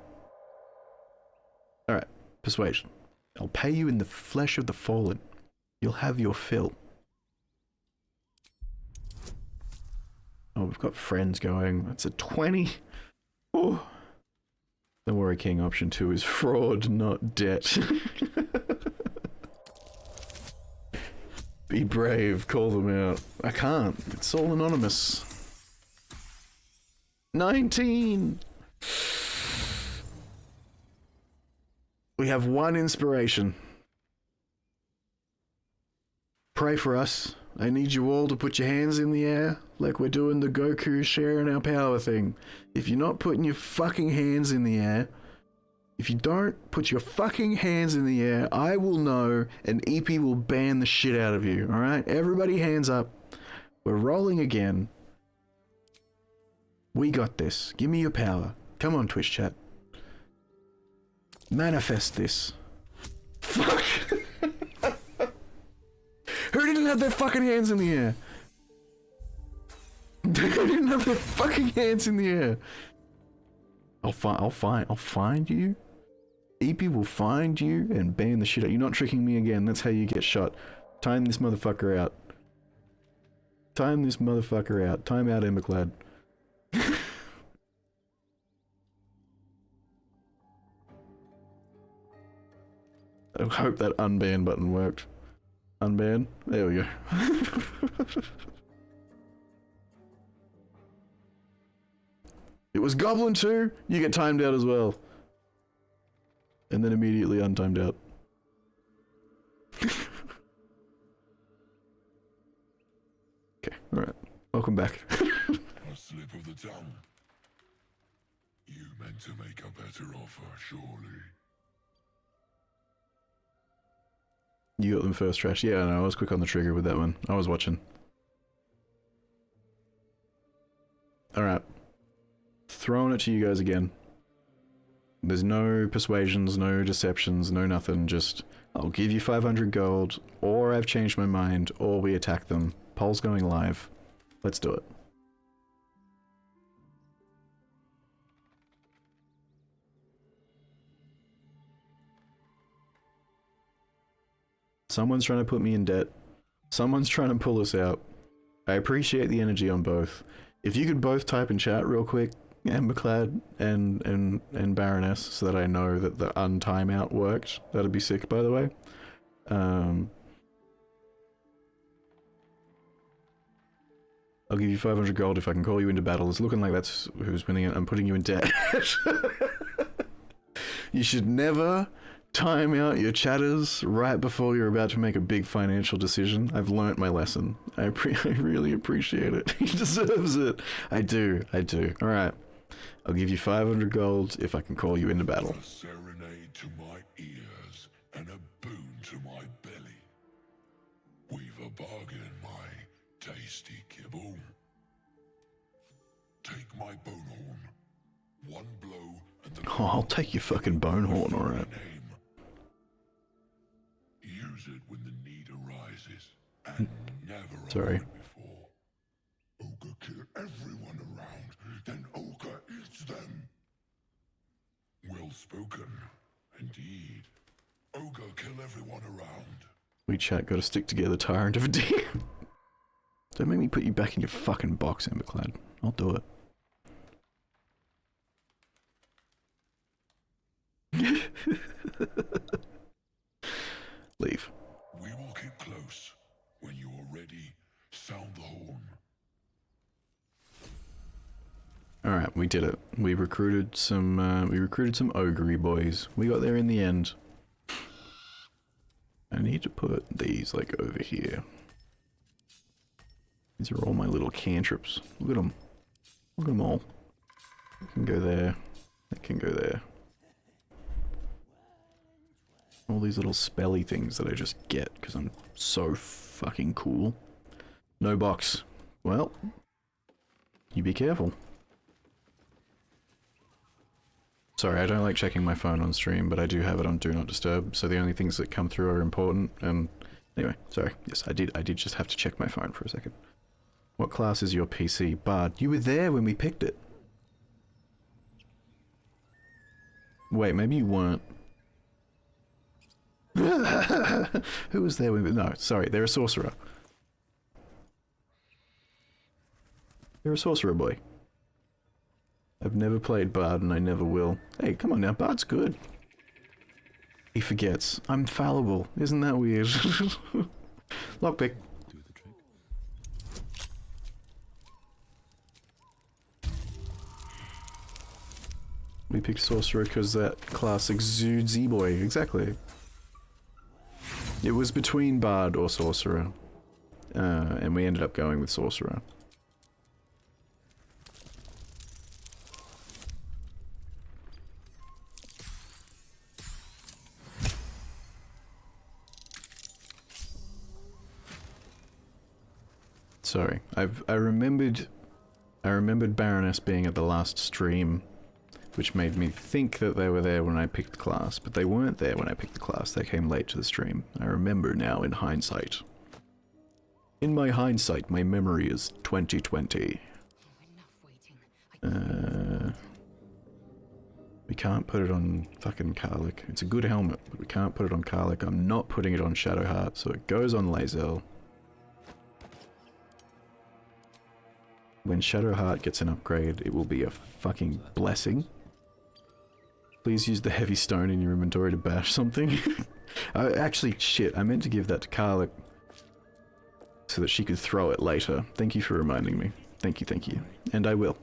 persuasion. I'll pay you in the flesh of the fallen. You'll have your fill. Oh, we've got friends going. That's a 20. Oh. Don't worry, King. Option 2 is fraud, not debt. Be brave. Call them out. I can't. It's all anonymous. 19! We have one inspiration. Pray for us. I need you all to put your hands in the air like we're doing the Goku sharing our power thing. If you're not putting your fucking hands in the air, if you don't put your fucking hands in the air, I will know and EP will ban the shit out of you, alright? Everybody hands up. We're rolling again. We got this. Give me your power. Come on, Twitch chat. Manifest this. Fuck! Who didn't have their fucking hands in the air? Who didn't have their fucking hands in the air? I'll find you. EP will find you and ban the shit out. You're not tricking me again. That's how you get shot. Time this motherfucker out. Time this motherfucker out. Time out, Emberclad. I hope that unban button worked. Unban? There we go. It was Goblin 2! You get timed out as well. And then immediately untimed out. Okay, alright. Welcome back. A slip of the tongue. You meant to make a better offer, surely. You got them first, Trash. Yeah, no, I was quick on the trigger with that one. I was watching. Alright. Throwing it to you guys again. There's no persuasions, no deceptions, no nothing. Just, I'll give you 500 gold, or I've changed my mind, or we attack them. Poll's going live. Let's do it. Someone's trying to put me in debt. Someone's trying to pull us out. I appreciate the energy on both. If you could both type in chat real quick, Emberclad and Baroness, so that I know that the untimeout worked. That'd be sick, by the way. I'll give you 500 gold if I can call you into battle. It's looking like that's who's winning it. I'm putting you in debt. You should never time out your chatters right before you're about to make a big financial decision. I've learnt my lesson. I really appreciate it. He deserves it. I do. Alright. I'll give you 500 gold if I can call you into battle. A serenade to my ears and a boon to my belly. We've a bargain, my tasty kibble. Take my bone horn. One blow and the Oh, I'll take your fucking bone horn, alright. Use it when the need arises, and never Sorry. before. Ogre kill everyone around, then Ogre eats them. Well spoken, indeed. Ogre kill everyone around. We chat gotta stick together, tyrant of a D. Don't make me put you back in your fucking box, Emberclad. I'll do it. Leave. We will keep close. When you are ready, sound the horn. Alright, we did it. We recruited some ogre boys. We got there in the end. I need to put these, like, over here. These are all my little cantrips. Look at them. Look at them all. That can go there. That can go there. All these little spelly things that I just get because I'm so fucking cool. No box. Well, you be careful. Sorry, I don't like checking my phone on stream, but I do have it on Do Not Disturb, so the only things that come through are important, and... Anyway, sorry. Yes, I did just have to check my phone for a second. What class is your PC? Bard. You were there when we picked it. Wait, maybe you weren't. Who was there when we... No, sorry, they're a sorcerer. They're a sorcerer boy. I've never played Bard and I never will. Hey, come on now, Bard's good. He forgets. I'm fallible. Isn't that weird? Lockpick. We picked sorcerer because that class exudes e-boy. Exactly. It was between Bard or sorcerer. And we ended up going with sorcerer. Sorry, I remembered Baroness being at the last stream, which made me think that they were there when I picked the class, but they weren't there when I picked the class. They came late to the stream. I remember now in hindsight. In my hindsight, my memory is 2020. We can't put it on fucking Karlach. It's a good helmet, but we can't put it on Karlach. I'm not putting it on Shadowheart, so it goes on Lae'zel. When Shadowheart gets an upgrade, it will be a fucking blessing. Please use the heavy stone in your inventory to bash something. Actually, shit, I meant to give that to Karlach so that she could throw it later. Thank you for reminding me. Thank you, thank you. And I will.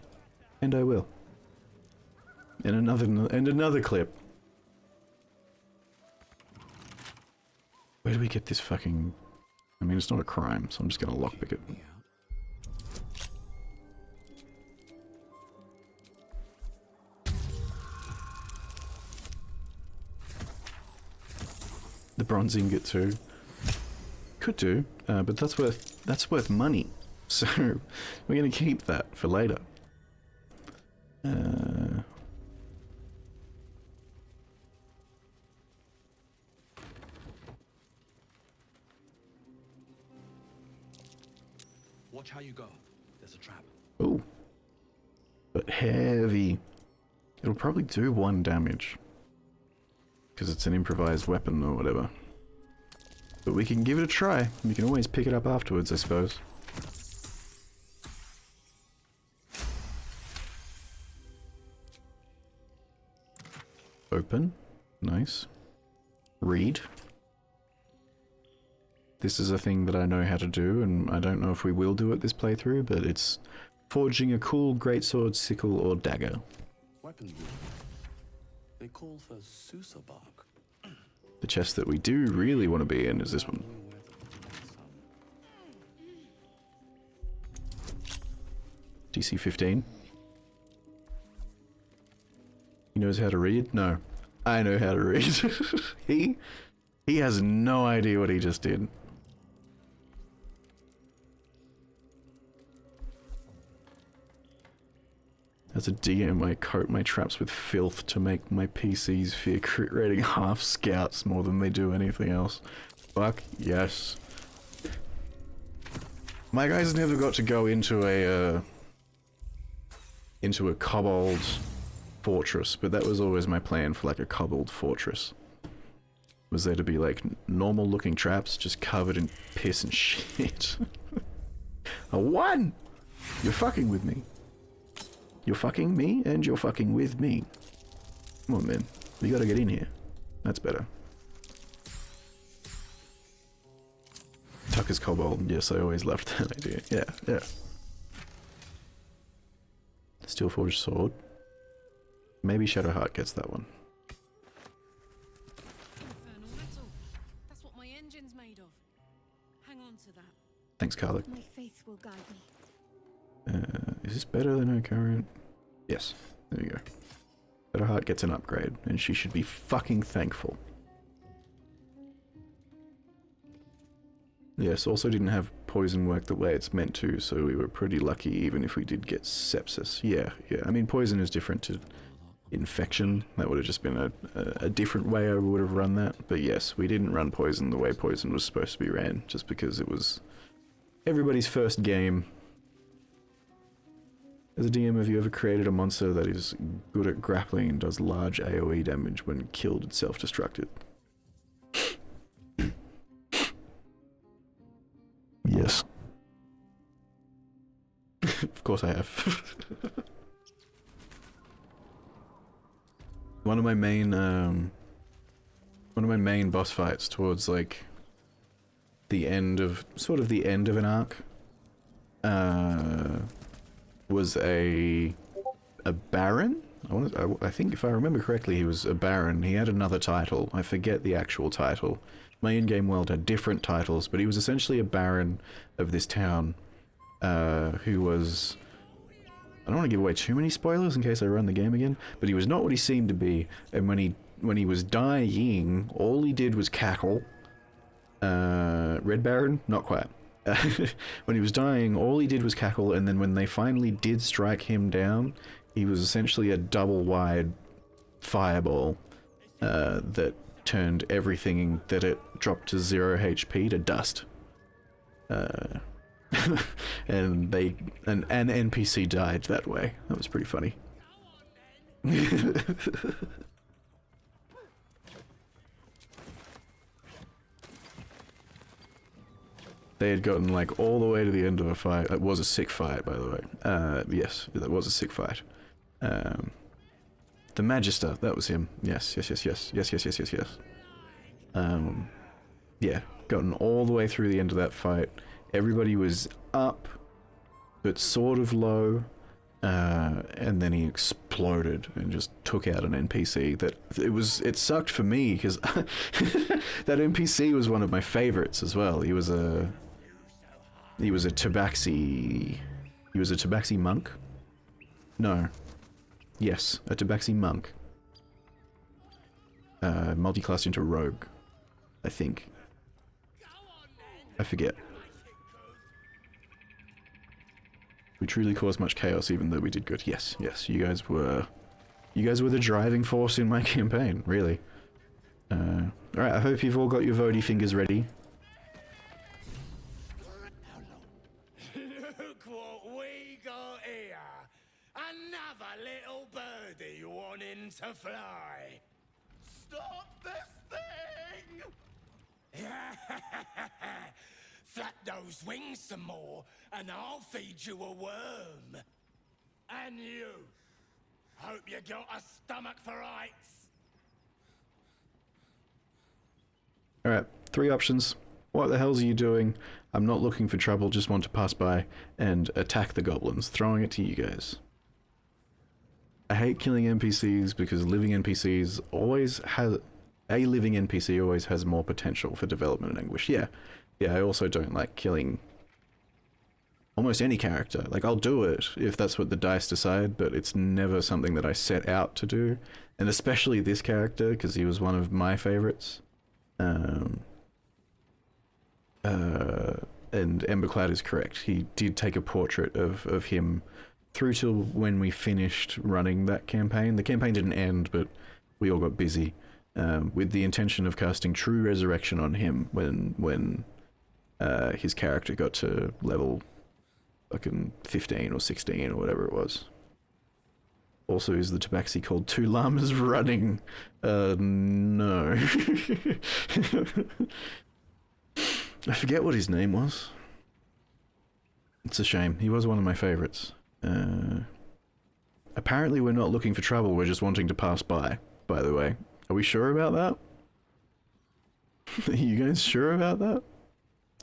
And I will. And another clip. Where do we get this fucking... I mean, it's not a crime, so I'm just gonna lockpick it. The bronze ingot too. Could do, but that's worth money. So we're gonna keep that for later. Watch how you go. There's a trap. Oh, but heavy. It'll probably do 1 damage. Because it's an improvised weapon or whatever. But we can give it a try. We can always pick it up afterwards, I suppose. Open. Nice. Read. This is a thing that I know how to do, and I don't know if we will do it this playthrough, but it's forging a cool greatsword, sickle, or dagger. Weapon. They call for Susa bark. The chest that we do really want to be in is this one. DC 15. He knows how to read? No. I know how to read. He has no idea what he just did. As a DM, I coat my traps with filth to make my PCs fear crit rating half scouts more than they do anything else. Fuck yes. My guys never got to go into a kobold fortress, but that was always my plan for like a kobold fortress. Was there to be like normal looking traps just covered in piss and shit. A 1! You're fucking with me. You're fucking me, and you're fucking with me. Come on, man. We gotta get in here. That's better. Tucker's kobold. Yes, I always loved that idea. Yeah, yeah. Steelforged sword. Maybe Shadowheart gets that one. Infernal metal. That's what my engine's made of. Hang on to that. Thanks, Karlach. My faith will guide me. Is this better than her current? Yes, there you go. Shadowheart gets an upgrade, and she should be fucking thankful. Yes, also didn't have poison work the way it's meant to, so we were pretty lucky even if we did get sepsis. Yeah, I mean poison is different to infection. That would have just been a different way I would have run that. But yes, we didn't run poison the way poison was supposed to be ran, just because it was everybody's first game. As a DM, have you ever created a monster that is good at grappling and does large AoE damage when killed and self-destructed? Yes. Of course I have. One of my main boss fights towards like the end of an arc was a baron. I think if I remember correctly, he was a baron. He had another title. I forget the actual title. My in-game world had different titles, but he was essentially a baron of this town, who was... I don't want to give away too many spoilers in case I run the game again, but he was not what he seemed to be, and when he was dying, all he did was cackle. Red Baron? Not quite. When he was dying, all he did was cackle, and then when they finally did strike him down, he was essentially a double-wide fireball that turned everything that it dropped to 0 HP to dust. And an NPC died that way. That was pretty funny. They had gotten like all the way to the end of a fight. It was a sick fight, by the way. Yes, that was a sick fight. The Magister, that was him. Yes. Yeah, gotten all the way through the end of that fight. Everybody was up, but sort of low, and then he exploded and just took out an NPC. It sucked for me because that NPC was one of my favorites as well. He was a Tabaxi. He was a Tabaxi monk. No. Yes, a Tabaxi monk. Multiclassed into rogue, I think. I forget. We truly caused much chaos even though we did good. Yes, you guys were the driving force in my campaign, really. Alright, I hope you've all got your VOD fingers ready. Look what we got here! Another little birdie wanting to fly! Stop this thing! Flap those wings some more, and I'll feed you a worm. And you, hope you got a stomach for ice. Alright, 3 options. What the hell's are you doing? I'm not looking for trouble, just want to pass by and attack the goblins. Throwing it to you guys. I hate killing NPCs because living NPCs always has... A living NPC always has more potential for development and anguish. Yeah, I also don't like killing almost any character. Like, I'll do it if that's what the dice decide, but it's never something that I set out to do. And especially this character, because he was one of my favorites. And Emberclad is correct. He did take a portrait of him through till when we finished running that campaign. The campaign didn't end, but we all got busy. With the intention of casting True Resurrection on him when his character got to level fucking 15 or 16 or whatever it was. Also, is the Tabaxi called Two Llamas Running? No. I forget what his name was. It's a shame. He was one of my favorites. Apparently we're not looking for trouble, we're just wanting to pass by the way. Are we sure about that? Are you guys sure about that?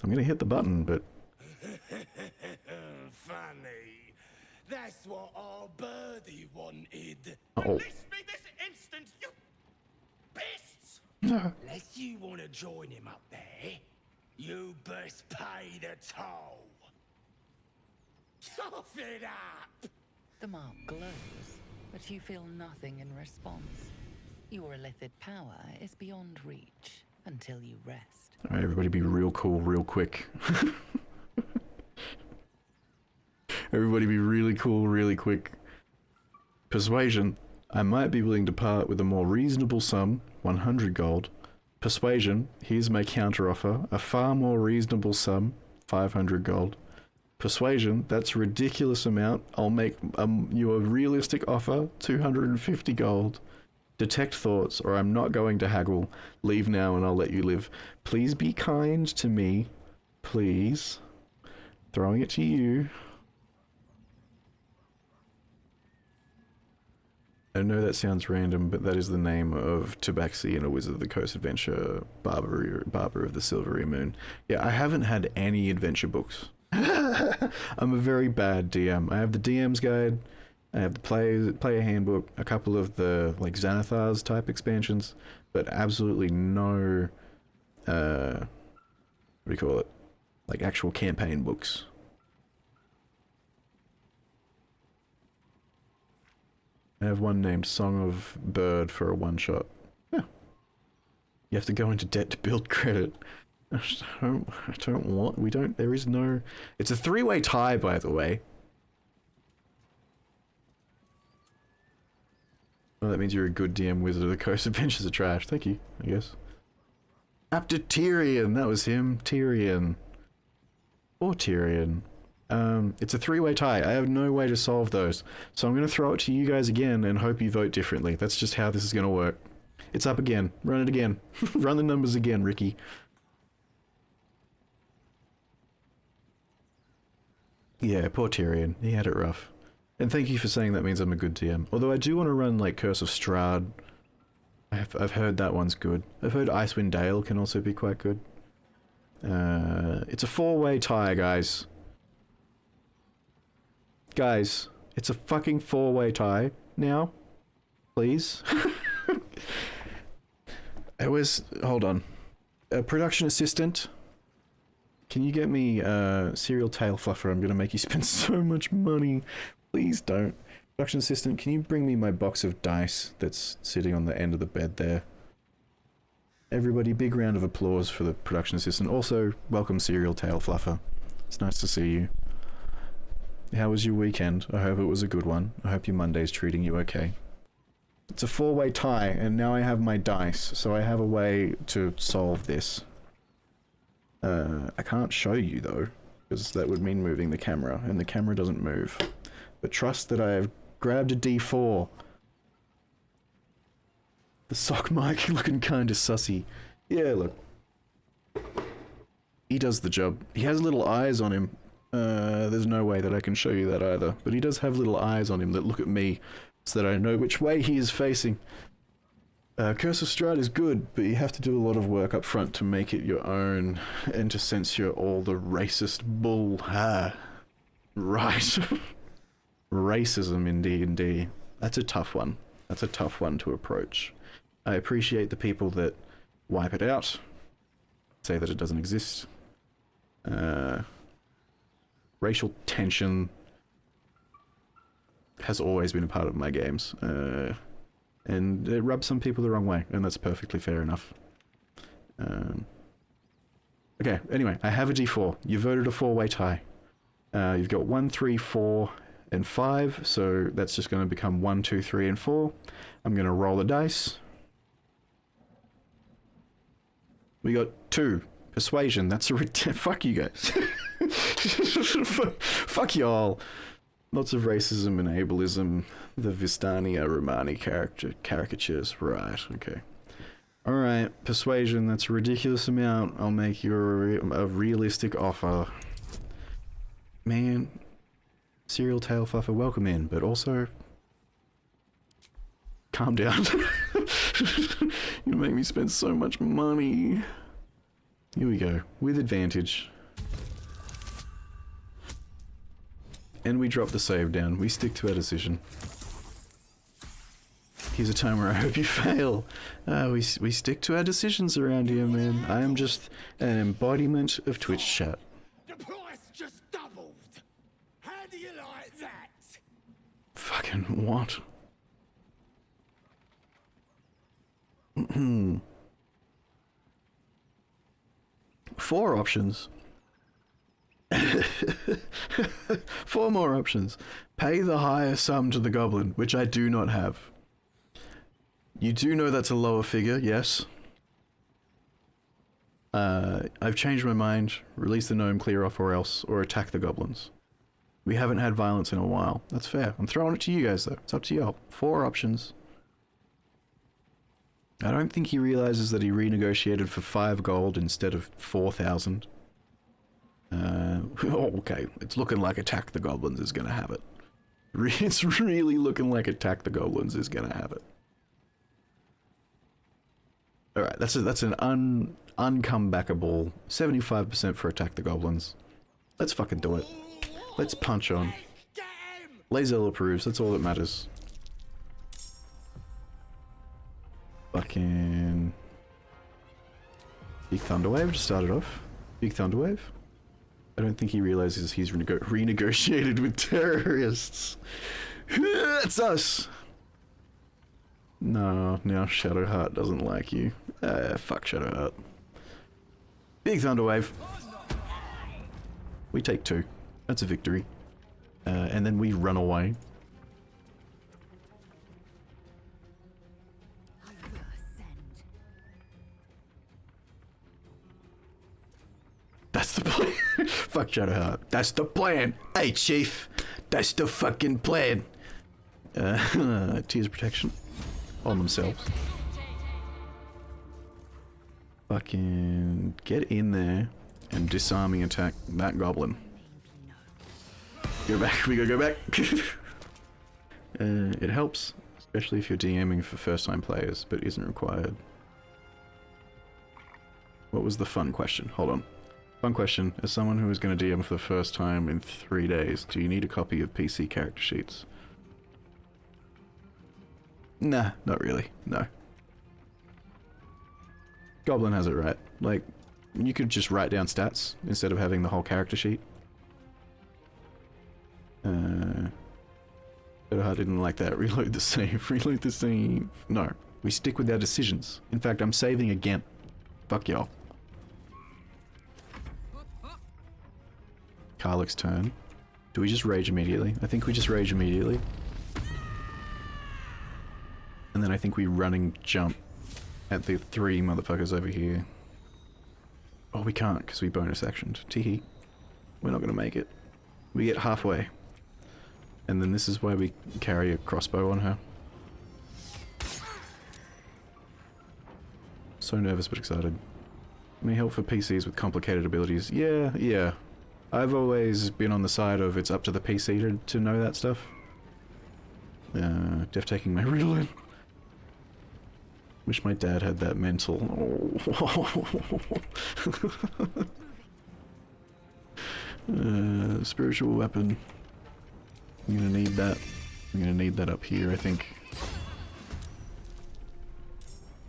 I'm gonna hit the button, but... Funny. That's what our birdie wanted. Oh. Release me this instant, you beasts! Unless you want to join him up there, you best pay the toll. Cough it up! The mark glows, but you feel nothing in response. Your illithid power is beyond reach until you rest. Alright, everybody be real cool real quick. Everybody be really cool really quick. Persuasion. I might be willing to part with a more reasonable sum, 100 gold. Persuasion, here's my counteroffer, a far more reasonable sum, 500 gold. Persuasion, that's a ridiculous amount. I'll make you a realistic offer, 250 gold. Detect thoughts, or I'm not going to haggle. Leave now and I'll let you live. Please be kind to me. Please. Throwing it to you. I know that sounds random, but that is the name of Tabaxi in A Wizard of the Coast adventure, Barber of the Silvery Moon. Yeah, I haven't had any adventure books. I'm a very bad DM. I have the DM's guide, I have the player handbook, a couple of the like Xanathar's type expansions, but absolutely no, what do you call it? Like actual campaign books. I have one named Song of Bird for a one-shot. Yeah. You have to go into debt to build credit. I don't want, we don't, there is no, it's a three-way tie, by the way. Well, that means you're a good DM. Wizard of the Coast adventures are trash. Thank you, I guess. After Tyrion, that was him. Tyrion. Or Tyrion. It's a three-way tie. I have no way to solve those. So I'm going to throw it to you guys again and hope you vote differently. That's just how this is going to work. It's up again. Run it again. Run the numbers again, Ricky. Yeah, poor Tyrion. He had it rough. And thank you for saying that means I'm a good DM. Although I do want to run, like, Curse of Strahd. I've heard that one's good. I've heard Icewind Dale can also be quite good. It's a four-way tie, guys. Guys, it's a fucking four-way tie now. Please. Hold on. Production assistant. Can you get me Serial Tail Fluffer? I'm gonna make you spend so much money. Please don't. Production assistant, can you bring me my box of dice that's sitting on the end of the bed there? Everybody, big round of applause for the production assistant. Also, welcome Serial Tail Fluffer. It's nice to see you. How was your weekend? I hope it was a good one. I hope your Monday's treating you okay. It's a four-way tie, and now I have my dice, so I have a way to solve this. I can't show you, though, because that would mean moving the camera, and the camera doesn't move. But trust that I have grabbed a D4. The sock mic looking kinda sussy. Yeah, look. He does the job. He has little eyes on him. There's no way that I can show you that either. But he does have little eyes on him that look at me, so that I know which way he is facing. Curse of Strahd is good, but you have to do a lot of work up front to make it your own, and to censure all the racist bull. Right. Racism in D&D. That's a tough one. That's a tough one to approach. I appreciate the people that wipe it out, say that it doesn't exist. Racial tension has always been a part of my games, and it rubs some people the wrong way, and that's perfectly fair enough. Okay, anyway, I have a D4. You voted a four-way tie. You've got 1, 3, 4, and 5, so that's just going to become 1, 2, 3, and 4. I'm going to roll the dice. We got 2. Persuasion, that's a fuck you guys. Fuck y'all. Lots of racism and ableism. The Vistania Romani caricatures. Right, okay. Alright, persuasion, that's a ridiculous amount. I'll make you a realistic offer. Man, Serial Tail Fluffer, welcome in, but also calm down. You make me spend so much money. Here we go, with advantage. And we drop the save down. We stick to our decision. Here's a time where I hope you fail. We stick to our decisions around here, man. I am just an embodiment of Twitch chat. The price just doubled. How do you like that? Fucking what? 4 options. 4 more options. Pay the higher sum to the goblin, which I do not have. You do know that's a lower figure, yes. I've changed my mind. Release the gnome, clear off, or else, or attack the goblins. We haven't had violence in a while. That's fair. I'm throwing it to you guys, though. It's up to y'all. 4 options. I don't think he realizes that he renegotiated for 5 gold instead of 4,000. Okay, it's looking like Attack the Goblins is gonna have it. It's really looking like Attack the Goblins is gonna have it. Alright, that's an uncomebackable 75% for Attack the Goblins. Let's fucking do it. Let's punch on. Lazel approves, that's all that matters. Fucking... Big Thunderwave to start it off. Big Thunderwave. I don't think he realizes he's renegotiated with terrorists. It's us! No, now Shadowheart doesn't like you. Fuck Shadowheart. Big Thunderwave. We take 2. That's a victory. And then we run away. That's the plan. Fuck Shadowheart. That's the plan. Hey, Chief. That's the fucking plan. Tears of protection. On themselves. Fucking get in there and disarming attack that goblin. Go back. We gotta go back. It helps, especially if you're DMing for first-time players, but isn't required. What was the fun question? Hold on. Fun question. As someone who is going to DM for the first time in 3 days, do you need a copy of PC character sheets? Nah, not really. No. Goblin has it right. Like, you could just write down stats instead of having the whole character sheet. But I didn't like that. Reload the save. Reload the save. No. We stick with our decisions. In fact, I'm saving again. Fuck y'all. Karlach's turn. Do we just rage immediately? I think we just rage immediately. And then I think we running jump at the 3 motherfuckers over here. Oh, we can't because we bonus actioned. Teehee. We're not gonna make it. We get halfway. And then this is why we carry a crossbow on her. So nervous but excited. May help for PCs with complicated abilities. Yeah. I've always been on the side of it's up to the PC to know that stuff. Def taking my Ritalin. Wish my dad had that mental. Spiritual weapon. I'm gonna need that. I'm gonna need that up here, I think.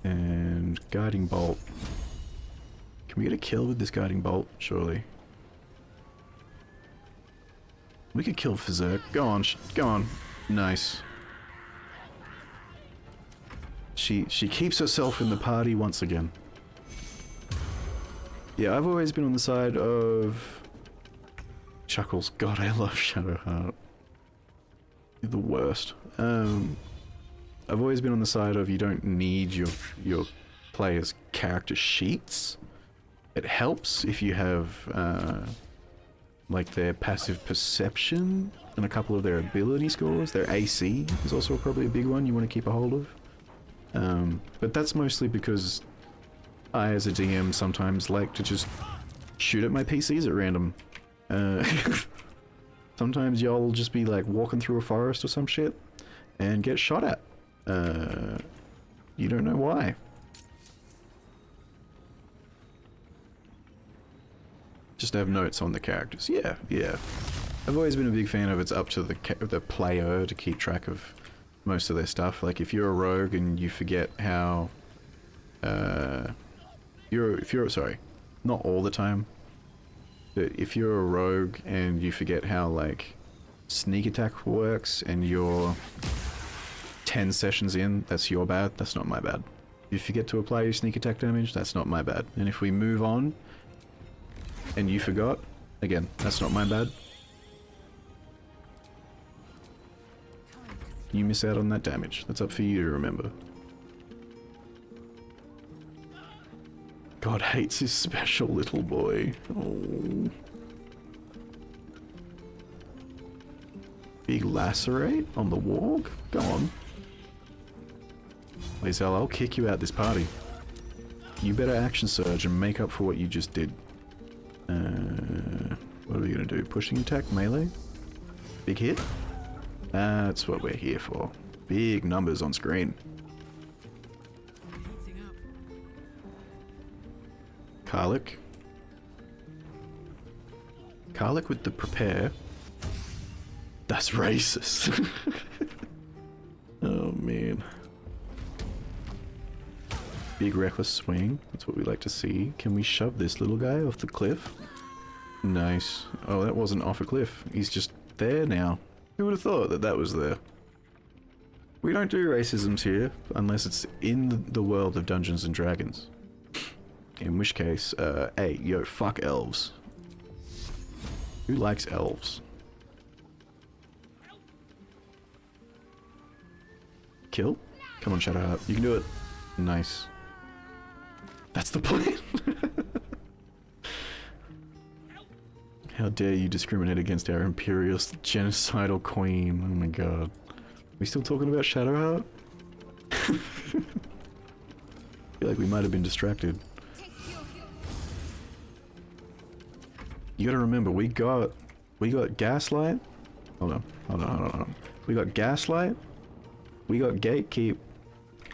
And guiding bolt. Can we get a kill with this guiding bolt? Surely. We could kill Fizzer. Go on, go on. Nice. She keeps herself in the party once again. Yeah, I've always been on the side of Chuckles. God, I love Shadowheart. You're the worst. I've always been on the side of you don't need your players' character sheets. It helps if you have like their passive perception and a couple of their ability scores. Their AC is also probably a big one you want to keep a hold of. But that's mostly because I, as a DM, sometimes like to just shoot at my PCs at random. Sometimes y'all just be like walking through a forest or some shit and get shot at. You don't know why. Just have notes on the characters. Yeah. I've always been a big fan of it's up to the player to keep track of most of their stuff. Like if you're a rogue and you forget how sorry, not all the time, but if you're a rogue and you forget how like sneak attack works and you're 10 sessions in, that's your bad, that's not my bad. If you forget to apply your sneak attack damage, that's not my bad. And if we move on and you forgot, again, that's not my bad. You miss out on that damage. That's up for you to remember. God hates his special little boy. Oh. Big lacerate on the warg? Go on. Lae'zel, I'll kick you out this party. You better action surge and make up for what you just did. What are we gonna do? Pushing attack, melee? Big hit? That's what we're here for. Big numbers on screen. Karlach. Karlach with the prepare. That's racist. Oh man. Big reckless swing. That's what we like to see. Can we shove this little guy off the cliff? Nice. Oh, that wasn't off a cliff. He's just there now. Who would have thought that that was there? We don't do racisms here unless it's in the world of Dungeons and Dragons. In which case, hey, yo, fuck elves. Who likes elves? Kill? Come on, Shadowheart. You can do it. Nice. That's the plan. How dare you discriminate against our imperious genocidal queen. Oh my god. We still talking about Shadowheart? I feel like we might have been distracted. You gotta remember, we got Gaslight. Hold on. We got Gaslight, we got Gatekeep,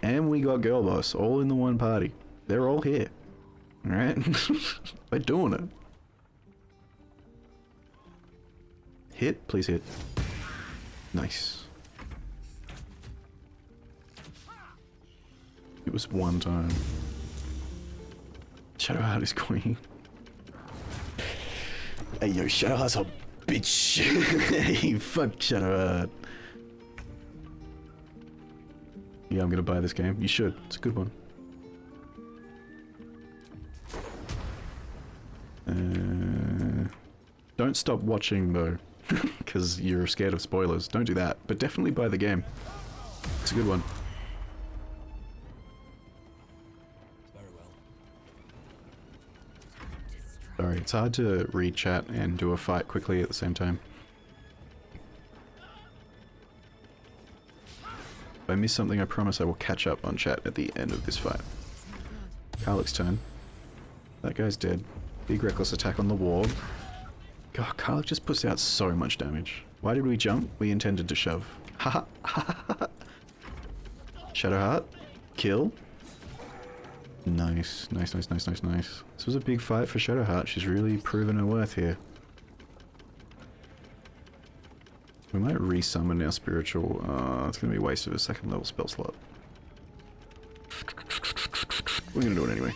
and we got Girl Boss all in the one party. They're all here. Alright? We're doing it. Hit? Please hit. Nice. It was one time. Shadowheart is queen. Hey yo, Shadowheart's a bitch. Hey, fuck Shadowheart. Yeah, I'm gonna buy this game. You should. It's a good one. Don't stop watching though, because you're scared of spoilers. Don't do that. But definitely buy the game. It's a good one. Sorry, it's hard to read chat and do a fight quickly at the same time. If I miss something, I promise I will catch up on chat at the end of this fight. Karlach's turn. That guy's dead. Big reckless attack on the wall. God, Karlach just puts out so much damage. Why did we jump? We intended to shove. Haha. Shadowheart. Kill. Nice. Nice. This was a big fight for Shadowheart. She's really proven her worth here. We might resummon our spiritual. It's going to be a waste of a second level spell slot. We're going to do it anyway.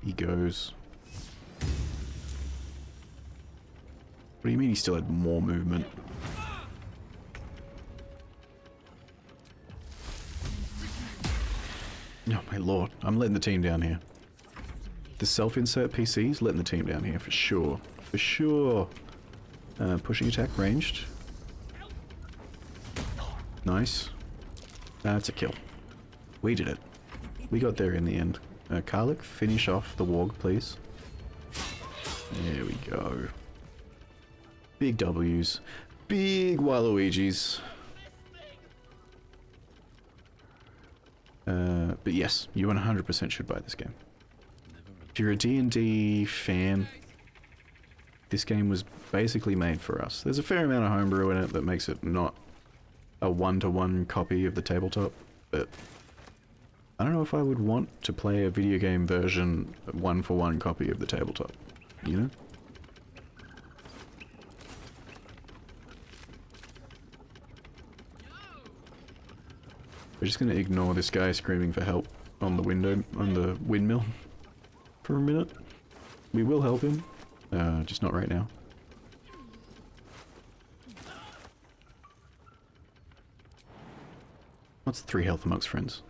He goes. What do you mean he still had more movement? Oh my lord, I'm letting the team down here. The self-insert PC's letting the team down here for sure. For sure. Pushing attack ranged. Nice. That's a kill. We did it. We got there in the end. Karlach, finish off the warg, please. There we go. Big W's. Big Waluigi's. But yes, you 100% should buy this game. If you're a D&D fan, this game was basically made for us. There's a fair amount of homebrew in it that makes it not a one-to-one copy of the tabletop, but I don't know if I would want to play a video game version one-for-one copy of the tabletop, you know? We're just gonna ignore this guy screaming for help on the window, on the windmill for a minute. We will help him, just not right now. What's 3 health amongst friends?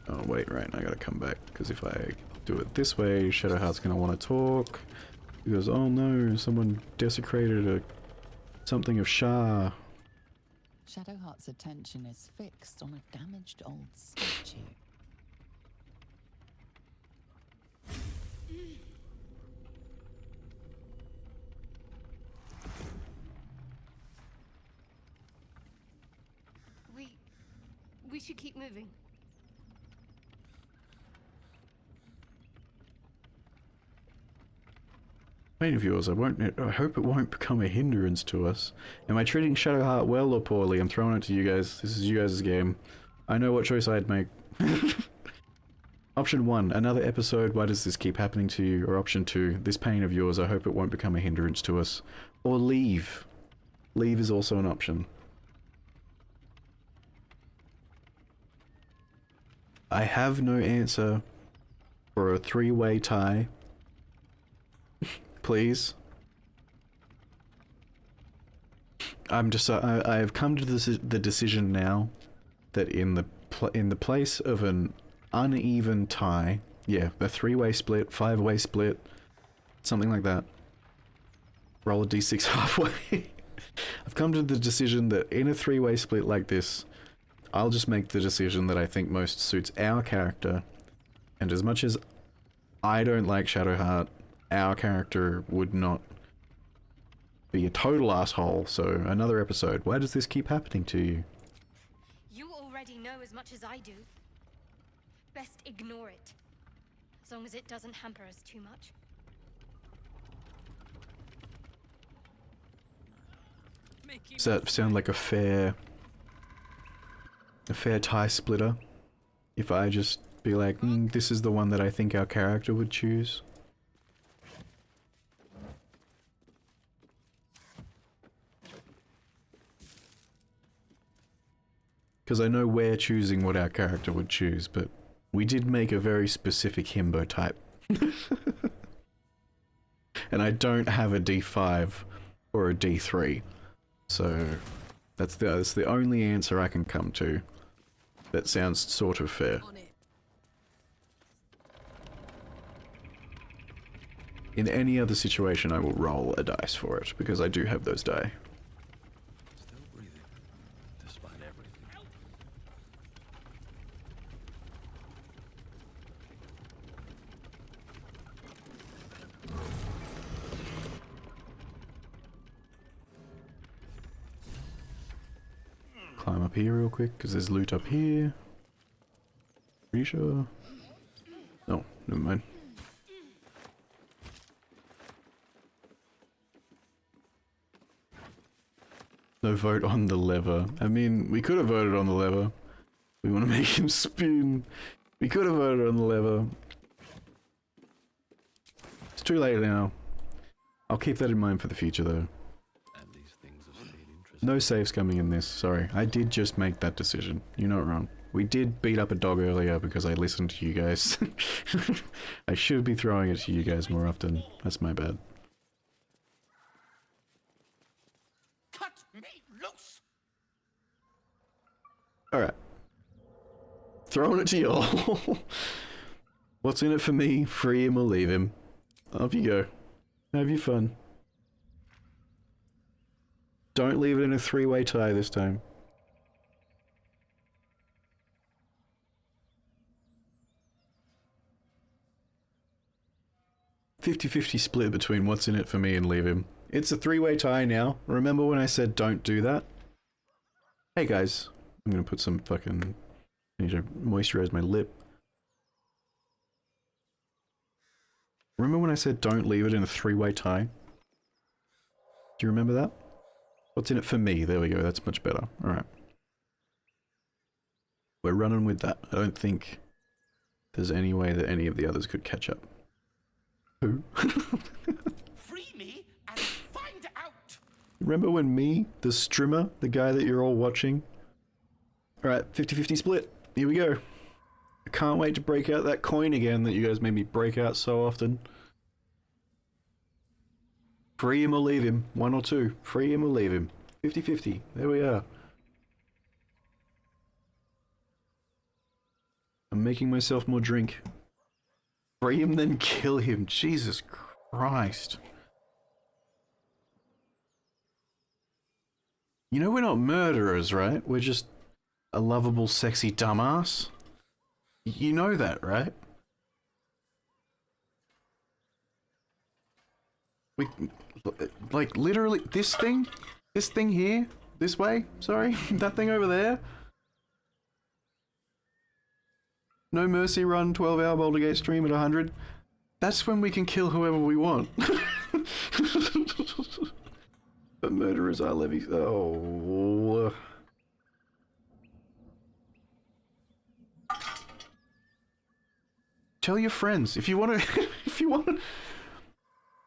Oh wait, right, I gotta come back, because if I do it this way, Shadowheart's gonna want to talk. He goes, oh no, someone desecrated Something of Shah. Shadowheart's attention is fixed on a damaged old statue. We should keep moving. Pain of yours, I hope it won't become a hindrance to us. Am I treating Shadowheart well or poorly? I'm throwing it to you guys. This is you guys' game. I know what choice I'd make. Option 1, another episode, why does this keep happening to you? Or option 2, this pain of yours, I hope it won't become a hindrance to us. Or leave. Leave is also an option. I have no answer for a 3-way tie. Please. I have come to the decision now that in the place of an uneven tie, yeah, a 3-way split, 5-way split, something like that. Roll a d6 halfway. I've come to the decision that in a 3-way split like this, I'll just make the decision that I think most suits our character, and as much as I don't like Shadowheart, our character would not be a total asshole, so another episode. Why does this keep happening to you? You already know as much as I do. Best ignore it. As long as it doesn't hamper us too much. Does that sound like a fair tie splitter? If I just be like, this is the one that I think our character would choose? Because I know we're choosing what our character would choose, but we did make a very specific himbo type. And I don't have a D5 or a D3. So that's the only answer I can come to that sounds sort of fair. In any other situation I will roll a dice for it, because I do have those die. Climb up here real quick, because there's loot up here. Pretty sure. No, never mind. No vote on the lever. I mean, we could have voted on the lever. We want to make him spin. We could have voted on the lever. It's too late now. I'll keep that in mind for the future, though. No saves coming in this, sorry. I did just make that decision. You're not wrong. We did beat up a dog earlier because I listened to you guys. I should be throwing it to you guys more often. That's my bad. Cut me loose! Alright. Throwing it to you all. What's in it for me? Free him or leave him. Off you go. Have your fun. Don't leave it in a 3-way tie this time. "50-50 split between what's in it for me and leave him." It's a 3-way tie now. Remember when I said don't do that? Hey guys, I'm gonna put some fucking... I need to moisturize my lip. Remember when I said don't leave it in a 3-way tie? Do you remember that? What's in it for me? There we go, that's much better. Alright. We're running with that. I don't think there's any way that any of the others could catch up. Who? Free me and find out! Remember when me, the strimmer, the guy that you're all watching? Alright, 50-50 split. Here we go. I can't wait to break out that coin again that you guys made me break out so often. Free him or leave him. 1 or 2. Free him or leave him. 50-50. There we are. I'm making myself more drink. Free him, then kill him. Jesus Christ. You know we're not murderers, right? We're just a lovable, sexy dumbass. You know that, right? We, like, literally, this thing here, this way, sorry, that thing over there. No Mercy Run 12-hour Baldur Gate stream at 100. That's when we can kill whoever we want. But murderers are levies. Oh. Tell your friends if you want to.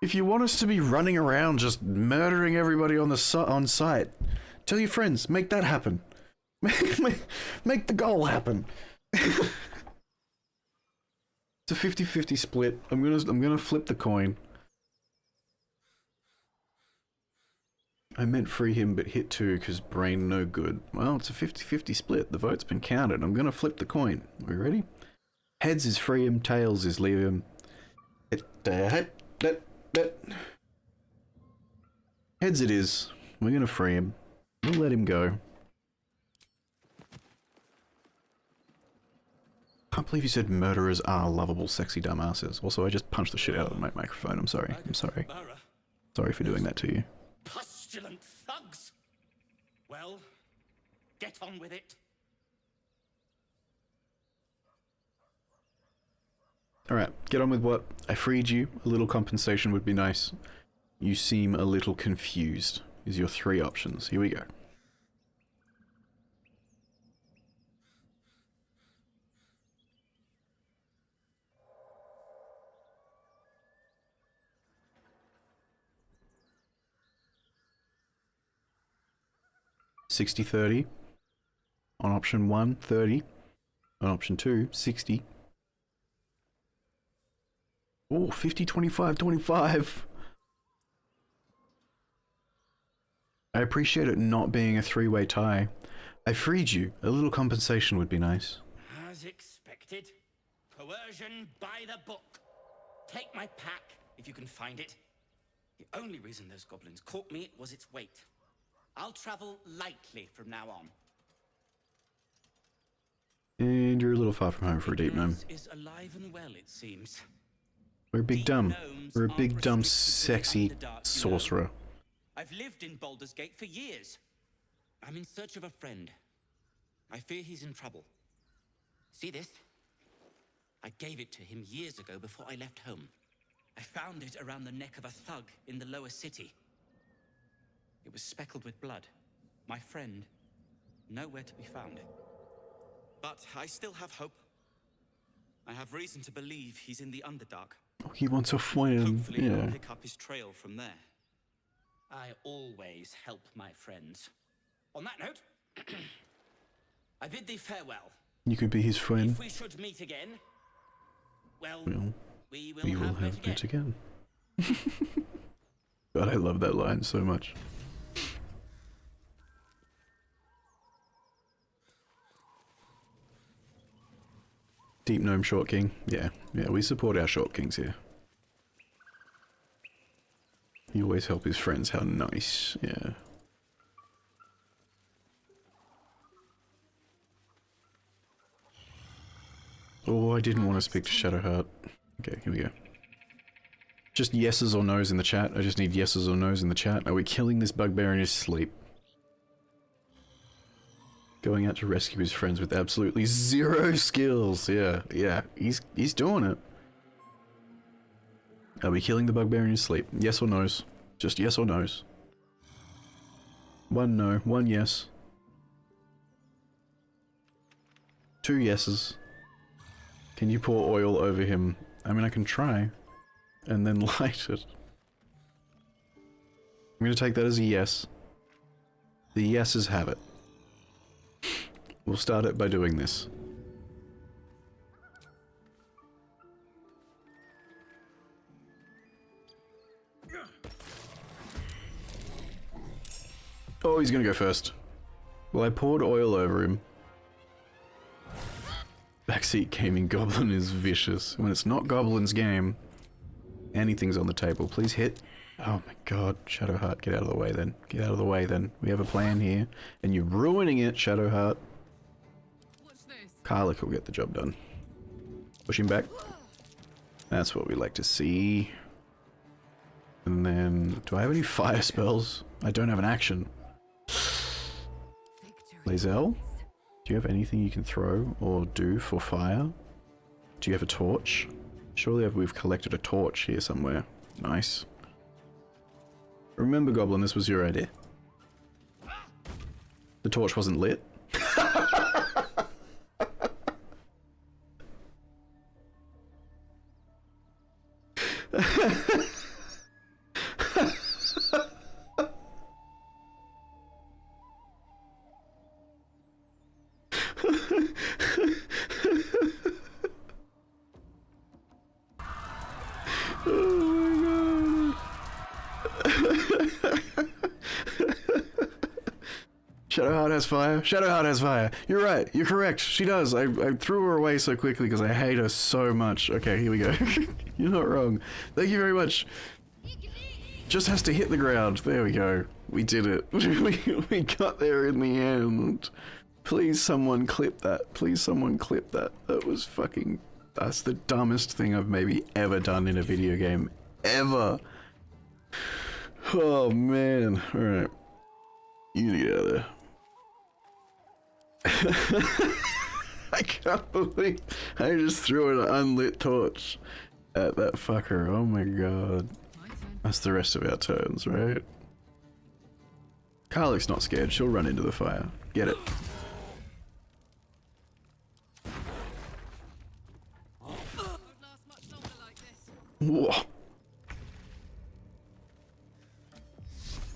If you want us to be running around just murdering everybody on the on site, tell your friends. Make that happen. Make the goal happen. It's a 50-50 split. I'm gonna flip the coin. I meant free him, but hit 2 because brain no good. Well, it's a 50-50 split. The vote's been counted. I'm gonna flip the coin. Are we ready? Heads is free him. Tails is leave him. Heads it is. We're gonna free him. We'll let him go. Can't believe you said murderers are lovable, sexy dumbasses. Also, I just punched the shit out of my microphone. I'm sorry. I'm sorry. Sorry for doing that to you. Pustulant thugs! Well, get on with it. Alright, get on with what? I freed you. A little compensation would be nice. You seem a little confused. Is your 3 options. Here we go. $60-30. On option 1, 30. On option 2, 60. Oh, 50-25-25. I appreciate it not being a 3-way tie. I freed you. A little compensation would be nice. As expected. Coercion by the book. Take my pack, if you can find it. The only reason those goblins caught me was its weight. I'll travel lightly from now on. And you're a little far from home for a deep gnome. Is alive and well, it seems. We're a big dumb. We're a big dumb sexy sorcerer. I've lived in Baldur's Gate for years. I'm in search of a friend. I fear he's in trouble. See this? I gave it to him years ago before I left home. I found it around the neck of a thug in the lower city. It was speckled with blood. My friend, nowhere to be found. But I still have hope. I have reason to believe he's in the Underdark. Oh, he wants a friend. Hopefully Yeah. I'll pick up his trail from there. I always help my friends. On that note, I bid thee farewell. You could be his friend. If we should meet again, well, we will have met met again. God, I love that line so much. Deep Gnome Short King. Yeah, we support our Short Kings here. He always help his friends, how nice, yeah. Oh, I didn't want to speak to Shadowheart. Okay, here we go. Just yeses or nos in the chat. I just need yeses or nos in the chat. Are we killing this bugbear in his sleep? Going out to rescue his friends with absolutely 0 skills. Yeah, he's doing it. Are we killing the bugbear in his sleep? Yes or no's? Just yes or no's. 1 no, 1 yes. 2 yeses. Can you pour oil over him? I mean, I can try. And then light it. I'm gonna take that as a yes. The yeses have it. We'll start it by doing this. Oh, he's gonna go first. Well, I poured oil over him. Backseat gaming goblin is vicious. When it's not goblin's game, anything's on the table. Please hit. Oh my god, Shadowheart, get out of the way then. Get out of the way then. We have a plan here, and you're ruining it, Shadowheart. Karlach will get the job done. Push him back. That's what we like to see. And then, do I have any fire spells? I don't have an action. Lae'zel, do you have anything you can throw or do for fire? Do you have a torch? Surely we've collected a torch here somewhere. Nice. Remember, Goblin, this was your idea. The torch wasn't lit. Shadowheart has fire. Shadowheart has fire. You're right. You're correct. She does. I threw her away so quickly because I hate her so much. Okay, here we go. You're not wrong. Thank you very much. Just has to hit the ground. There we go. We did it. we got there in the end. Please someone clip that. Please someone clip that. That was fucking... That's the dumbest thing I've maybe ever done in a video game. Ever. Oh, man. Alright. You need out of there. I can't believe I just threw an unlit torch at that fucker. Oh my god. That's the rest of our turns, right? Karlach's not scared. She'll run into the fire. Get it. Whoa.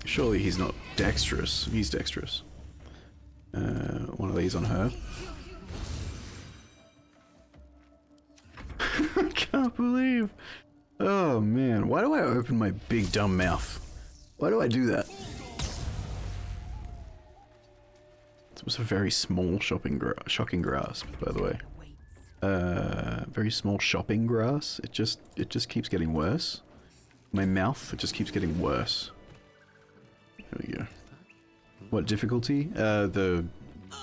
Surely he's not dexterous. He's dexterous. One of these on her. I can't believe. Oh man, why do I open my big dumb mouth? Why do I do that? It was a very small shocking grasp, by the way. Very small shopping grass. It just keeps getting worse. My mouth, it just keeps getting worse. There we go. What difficulty? The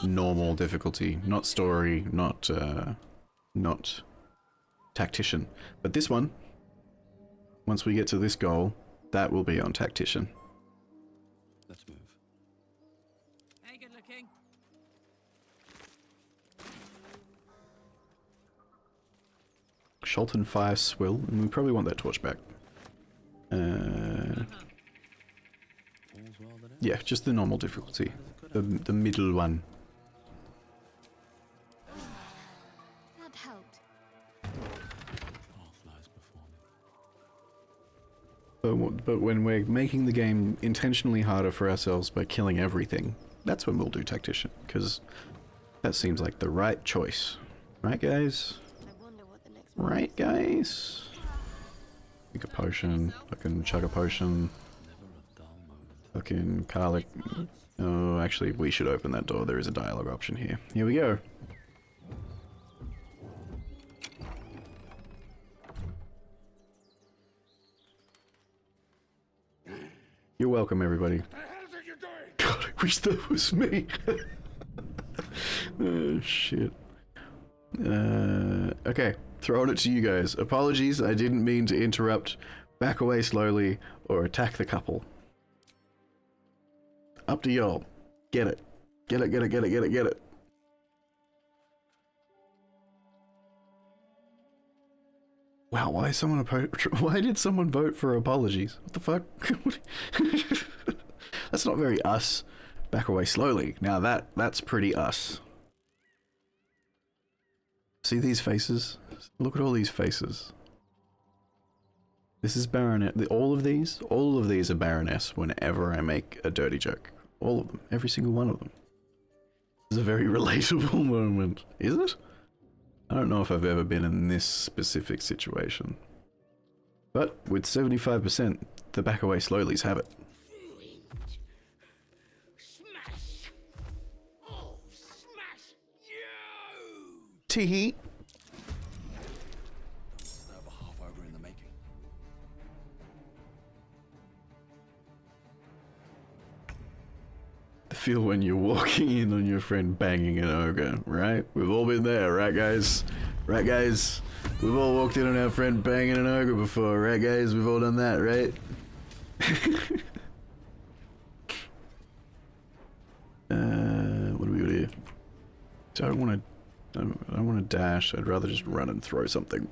normal difficulty, not story, not tactician. But this one, once we get to this goal, that will be on tactician. Let's move. Hey, good looking. Sholton Fire Swill, and we probably want that torch back. Yeah, just the normal difficulty. The middle one. That helped. But when we're making the game intentionally harder for ourselves by killing everything, that's when we'll do tactician, because that seems like the right choice. Right, guys? Right, guys? Make a potion. Fucking chug a potion. Fucking Karlach. Oh, actually, we should open that door. There is a dialogue option here. Here we go. You're welcome, everybody. God, I wish that was me. Oh, shit. Okay, throwing it to you guys. Apologies, I didn't mean to interrupt. Back away slowly, or attack the couple. Up to y'all. Get it. Get it, get it, get it, get it, get it. Wow, why is someone why did someone vote for apologies? What the fuck? That's not very us. Back away slowly. Now that's pretty us. See these faces? Look at all these faces. This is Baronet. All of these are Baroness whenever I make a dirty joke. All of them. Every single one of them. It's a very relatable moment. Is it? I don't know if I've ever been in this specific situation. But with 75%, the back away slowlies have it. Smash! Oh, smash you! Tee-hee. Over half over in the making. feel when you're walking in on your friend banging an ogre, right? We've all been there, right guys? Right guys? We've all walked in on our friend banging an ogre before, right guys? We've all done that, right? What do we got here? So I don't want to dash. I'd rather just run and throw something.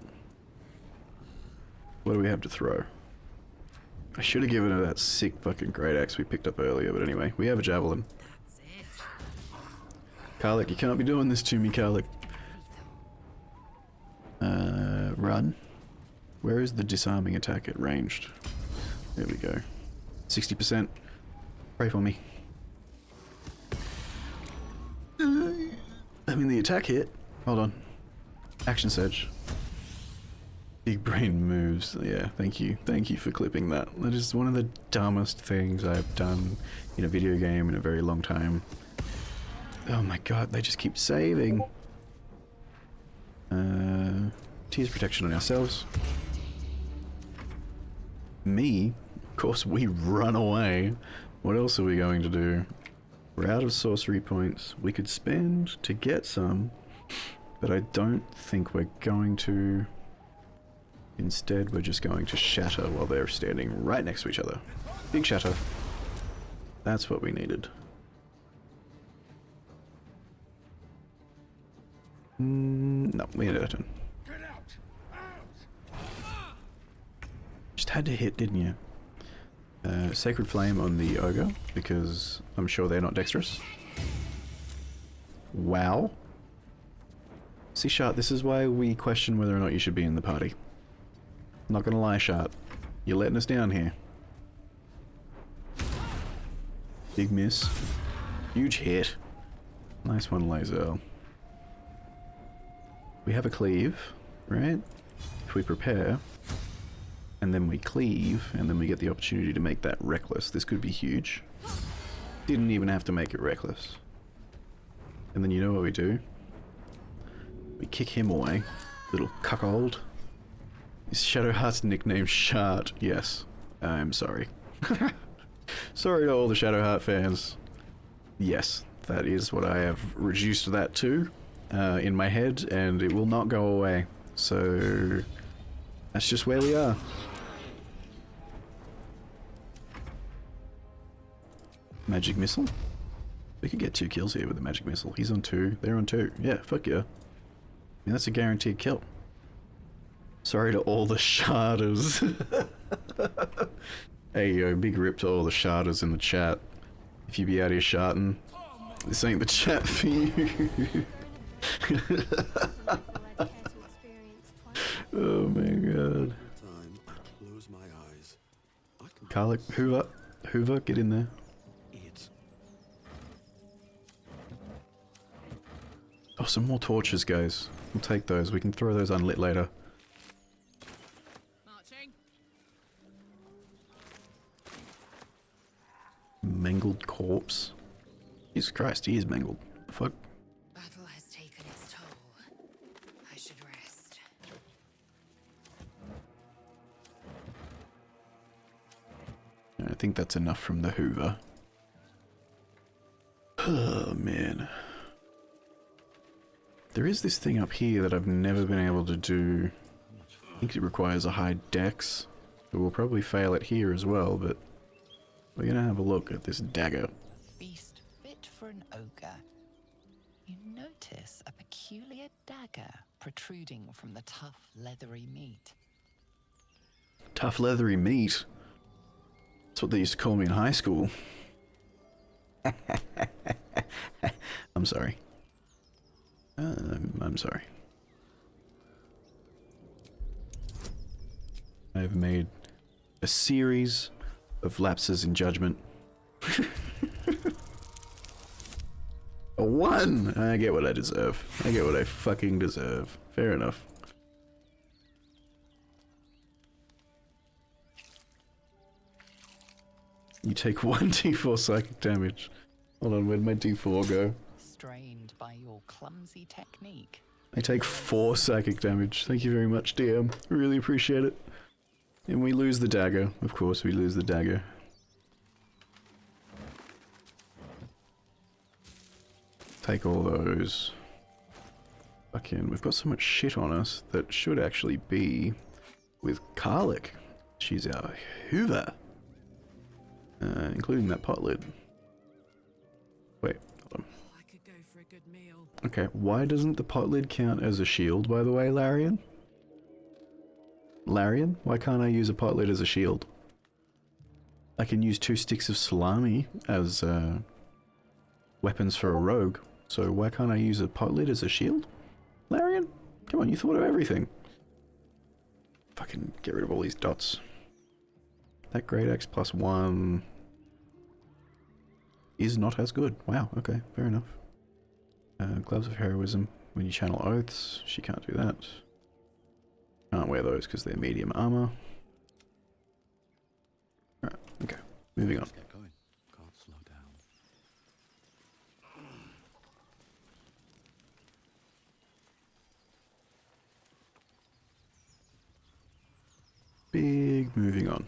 What do we have to throw? I should have given her that sick fucking great axe we picked up earlier, but anyway, we have a javelin. That's it. Karlach, you can't be doing this to me, Karlach. Run. Where is the disarming attack at ranged? There we go. 60%. Pray for me. I mean, the attack hit. Hold on. Action surge. Big brain moves. Yeah, thank you. Thank you for clipping that. That is one of the dumbest things I've done in a video game in a very long time. Oh my god, they just keep saving. Tears protection on ourselves. Me? Of course we run away. What else are we going to do? We're out of sorcery points. We could spend to get some, but I don't think we're going to. Instead, we're just going to shatter while they're standing right next to each other. Big shatter. That's what we needed. No, we ended that. Just had to hit, didn't you? Sacred Flame on the Ogre, because I'm sure they're not dexterous. Wow. See, Shart, this is why we question whether or not you should be in the party. Not gonna lie, Shart. You're letting us down here. Big miss. Huge hit. Nice one, Laser. We have a cleave, right? If we prepare, and then we cleave, and then we get the opportunity to make that reckless. This could be huge. Didn't even have to make it reckless. And then you know what we do? We kick him away. Little cuckold. Is Shadowheart's nickname Shart? Yes. I'm sorry. Sorry to all the Shadowheart fans. Yes, that is what I have reduced that to in my head, and it will not go away. So that's just where we are. Magic missile? We could get 2 kills here with the magic missile. He's on 2, they're on 2. Yeah, fuck yeah. I mean, that's a guaranteed kill. Sorry to all the sharders. Hey yo, big rip to all the sharders in the chat. If you be out here sharding, this ain't the chat for you. Oh my god. Karlach, Hoover, get in there. Oh, some more torches, guys. We'll take those. We can throw those unlit later. Mangled corpse. Jesus Christ, he is mangled. The fuck? Battle has taken its toll. I should rest. I think that's enough from the Hoover. Oh man. There is this thing up here that I've never been able to do. I think it requires a high dex. But we'll probably fail it here as well, but we're gonna have a look at this dagger. Feast fit for an ogre. You notice a peculiar dagger protruding from the tough, leathery meat. Tough leathery meat? That's what they used to call me in high school. I'm sorry. I'm sorry. I've made a series of lapses in judgment. A 1! I get what I deserve. I get what I fucking deserve. Fair enough. You take 1d4 psychic damage. Hold on, where'd my d4 go? Strained by your clumsy technique. I take 4 psychic damage. Thank you very much, DM. Really appreciate it. And we lose the dagger. Of course, we lose the dagger. Take all those. Fucking, we've got so much shit on us that should actually be with Karlik. She's our Hoover. Including that pot lid. Wait, hold on. I could go for a good meal. Okay, why doesn't the pot lid count as a shield, by the way, Larian? Larian? Why can't I use a pot lid as a shield? I can use 2 sticks of salami as weapons for a rogue, so why can't I use a pot lid as a shield? Larian? Come on, you thought of everything. Fucking get rid of all these dots. That great axe +1 is not as good. Wow, okay, fair enough. Gloves of heroism. When you channel oaths, she can't do that. Can't wear those because they're medium armor. Alright, okay, moving on. Get going. Can't slow down. Big moving on.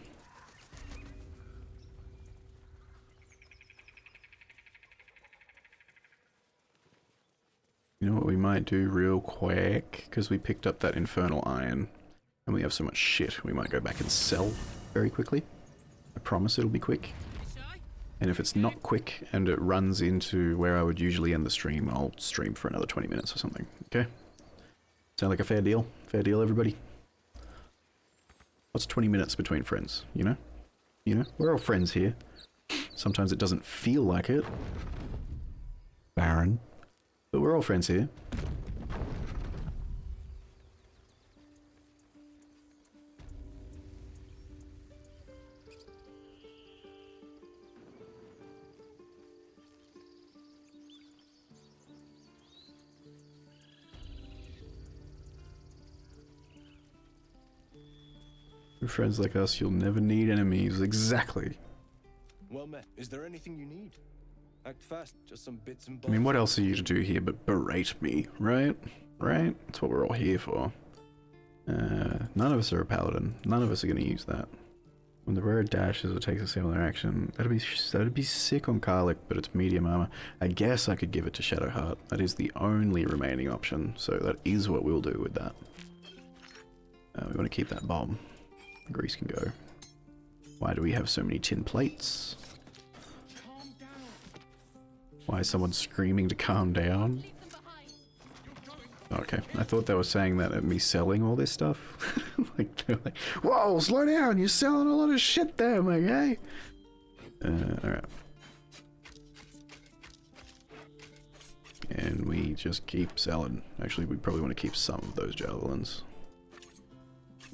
You know what we might do real quick? Because we picked up that infernal iron and we have so much shit, we might go back and sell very quickly. I promise it'll be quick. And if it's not quick and it runs into where I would usually end the stream, I'll stream for another 20 minutes or something. Okay? Sound like a fair deal? Fair deal, everybody? What's 20 minutes between friends, you know? You know? We're all friends here. Sometimes it doesn't feel like it. Baron. But we're all friends here. With friends like us, you'll never need enemies. Exactly. Well met. Is there anything you need? Act fast, just some bits and bobs. I mean, what else are you to do here but berate me, right? Right? That's what we're all here for. None of us are a paladin. None of us are going to use that. When the rare dashes, it takes a similar action. That'd be sick on Karlik, but it's medium armor. I guess I could give it to Shadowheart. That is the only remaining option, so that is what we'll do with that. We want to keep that bomb. Grease can go. Why do we have so many tin plates? Why is someone screaming to calm down? Okay, I thought they were saying that at me selling all this stuff. They're like, whoa, slow down, you're selling a lot of shit there, my guy. Alright. And we just keep selling. Actually, we probably want to keep some of those javelins.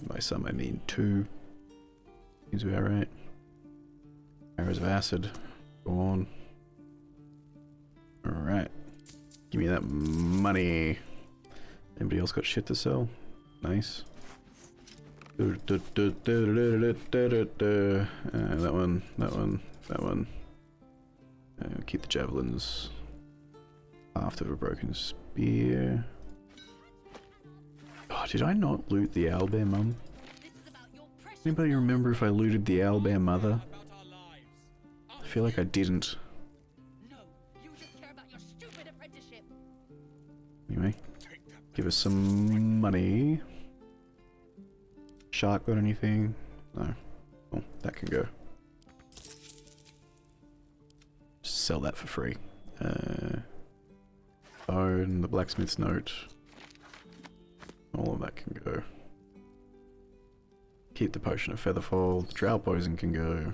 By some, I mean 2. Seems about right. Arrows of acid. Go on. Alright. Give me that money. Anybody else got shit to sell? Nice. That one, that one, that one. Keep the javelins. After a broken spear. Oh, did I not loot the owlbear mum? Anybody remember if I looted the owlbear mother? I feel like I didn't. Anyway, give us some money. Shark got anything? No. Oh, that can go. Just sell that for free. Bone, the blacksmith's note. All of that can go. Keep the potion of featherfall. The drow poison can go.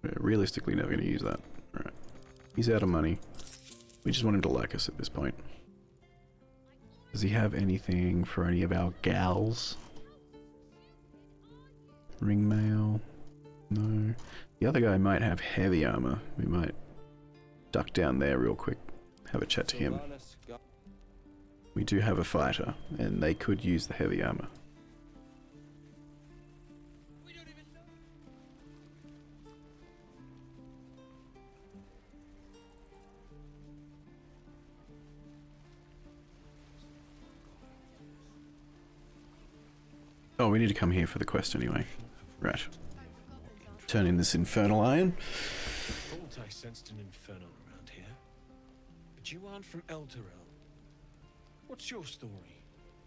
We're realistically never going to use that. Alright. He's out of money. We just want him to like us at this point. Does he have anything for any of our gals? Ring mail? No. The other guy might have heavy armor. We might duck down there real quick. Have a chat to him. We do have a fighter, and they could use the heavy armor. Oh, we need to come here for the quest anyway. Right. Turn in this infernal iron. Thought I sensed an infernal around here. But you aren't from Elturel. What's your story?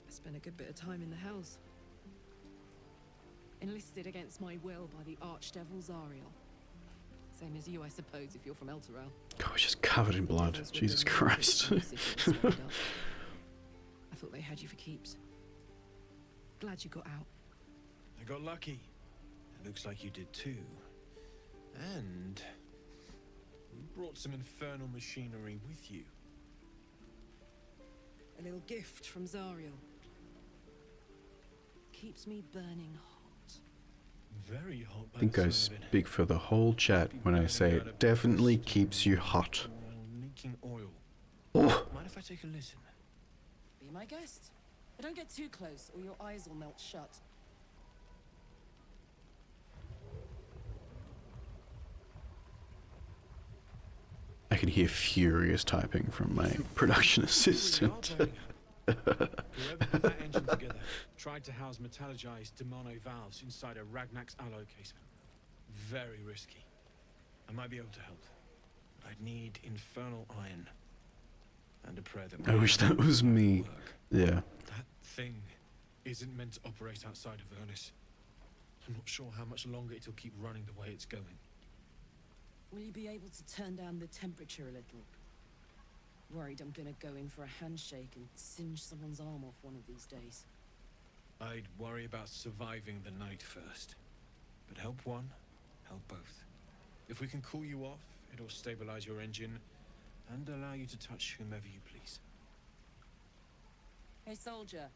I spent a good bit of time in the Hells. Enlisted against my will by the Archdevil Zariel. Same as you, I suppose, if you're from Elturel. God, we're just covered in blood. Jesus Christ. I thought they had you for keeps. Glad you got out. I got lucky. It looks like you did too. And you brought some infernal machinery with you. A little gift from Zariel. Keeps me burning hot. Very hot. I think I speak for the whole chat when I say it definitely keeps you hot. Leaking oil. Oh. Mind if I take a listen? Be my guest. But don't get too close or your eyes will melt shut. I can hear furious typing from my production assistant. Whoever put that engine together tried to house metallogized Demano valves inside a Ragnak's alloy casement. Very risky. I might be able to help. But I'd need infernal iron. And a prayer that I wish that was me. Yeah. That thing isn't meant to operate outside of Ernest. I'm not sure how much longer it'll keep running the way it's going. Will you be able to turn down the temperature a little? Worried I'm gonna go in for a handshake and singe someone's arm off one of these days. I'd worry about surviving the night first. But help one, help both. If we can cool you off, it'll stabilize your engine and allow you to touch whomever you please. Hey, soldier.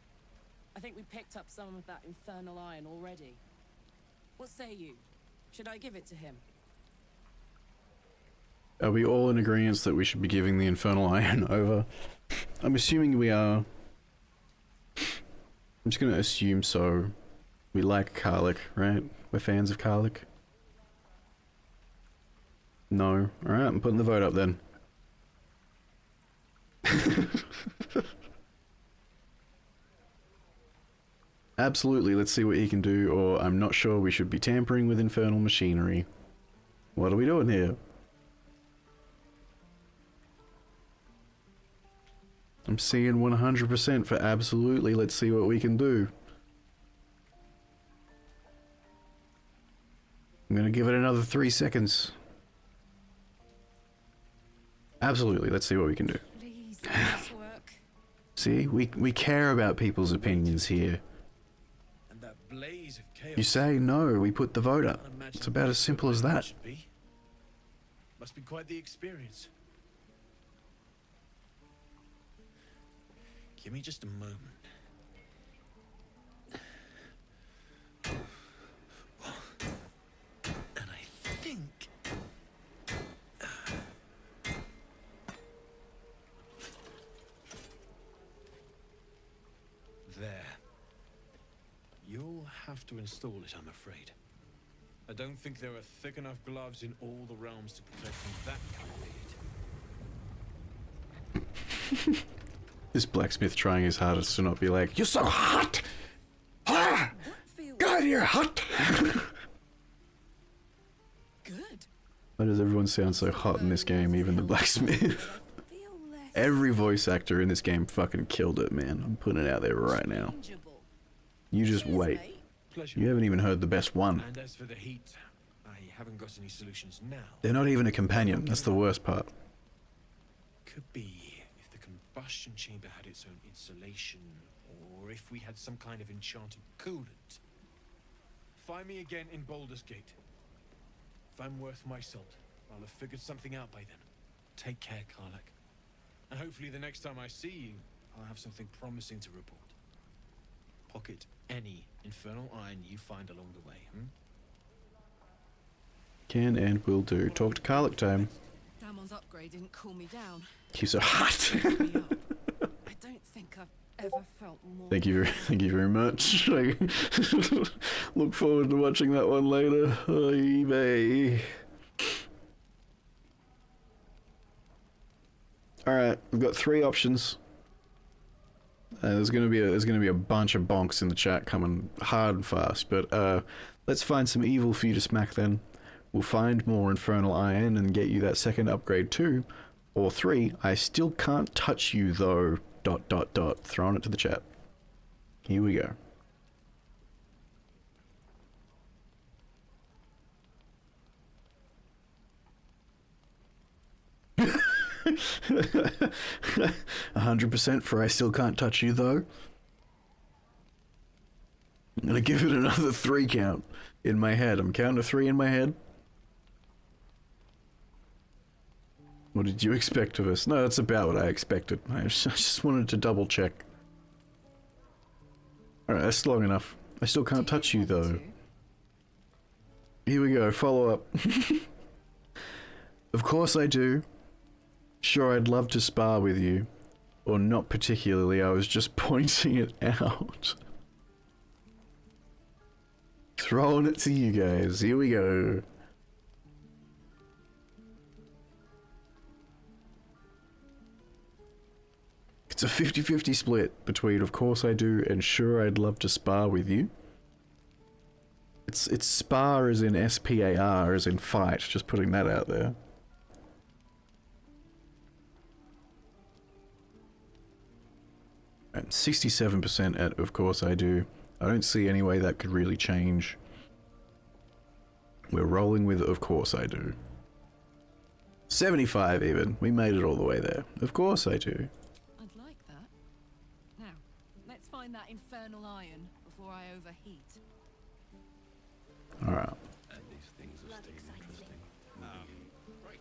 I think we picked up some of that infernal iron already. What say you? Should I give it to him? Are we all in agreement that we should be giving the infernal iron over? I'm assuming we are. I'm just gonna assume so. We like Karlach, right? We're fans of Karlach. No. Alright, I'm putting the vote up then. Absolutely, let's see what he can do, or I'm not sure we should be tampering with infernal machinery. What are we doing here? I'm seeing 100% for absolutely, let's see what we can do. I'm gonna give it another 3 seconds. Absolutely, let's see what we can do. Please, nice work. See, we care about people's opinions here. And that blaze of chaos. You say no, we put the vote up. It's about as simple as that. Must be quite the experience. Give me just a moment. And I think... There. You'll have to install it, I'm afraid. I don't think there are thick enough gloves in all the realms to protect from that kind of heat. This blacksmith trying his hardest to not be like, "You're so hot! Ah! God, you're hot!" Good. Why does everyone sound so hot in this game, even the blacksmith? Every voice actor in this game fucking killed it, man. I'm putting it out there right now. You just wait. Pleasure. You haven't even heard the best one. And as for the heat, I haven't got any solutions now. They're not even a companion, that's the worst part. Could be if the combustion chamber had its own insulation, or if we had some kind of enchanted coolant. Find me again in Baldur's Gate. If I'm worth my salt, I'll have figured something out by then. Take care, Karlach. And hopefully the next time I see you, I'll have something promising to report. Pocket any infernal iron you find along the way, Can and will do. Talk to Karlach time. Damon's upgrade didn't cool me down. He's so hot. I don't think I've ever felt more. Thank you very much. I look forward to watching that one later. Oy vey. Alright, we've got 3 options. There's gonna be a bunch of bonks in the chat coming hard and fast, but let's find some evil for you to smack then. We'll find more infernal iron and get you that second upgrade too, Or 3, I still can't touch you though, ... Throwing it to the chat. Here we go. "100% for I still can't touch you though." I'm gonna give it another 3 count in my head. I'm counting to 3 in my head. What did you expect of us? No, that's about what I expected. I just wanted to double check. Alright, that's long enough. I still can't touch you though. Here we go, follow up. "Of course I do. Sure, I'd love to spar with you. Or not particularly, I was just pointing it out." Throwing it to you guys. Here we go. It's a 50-50 split between "of course I do" and "sure, I'd love to spar with you." It's spar as in S-P-A-R as in fight, just putting that out there. And 67% at "of course I do." I don't see any way that could really change. We're rolling with "of course I do." 75 even. We made it all the way there. "Of course I do." I'd like that. Now, let's find that infernal iron before I overheat. Alright. These things are staying interesting. Right.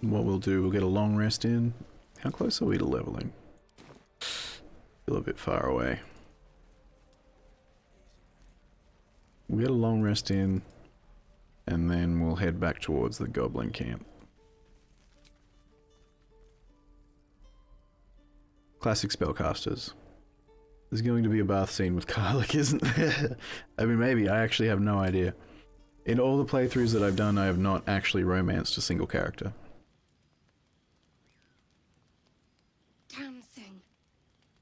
What we'll do, we'll get a long rest in. How close are we to leveling? Still a bit far away. We'll get a long rest in, and then we'll head back towards the goblin camp. Classic spellcasters. There's going to be a bath scene with Karlach, isn't there? I mean, maybe. I actually have no idea. In all the playthroughs that I've done, I have not actually romanced a single character. Damn thing.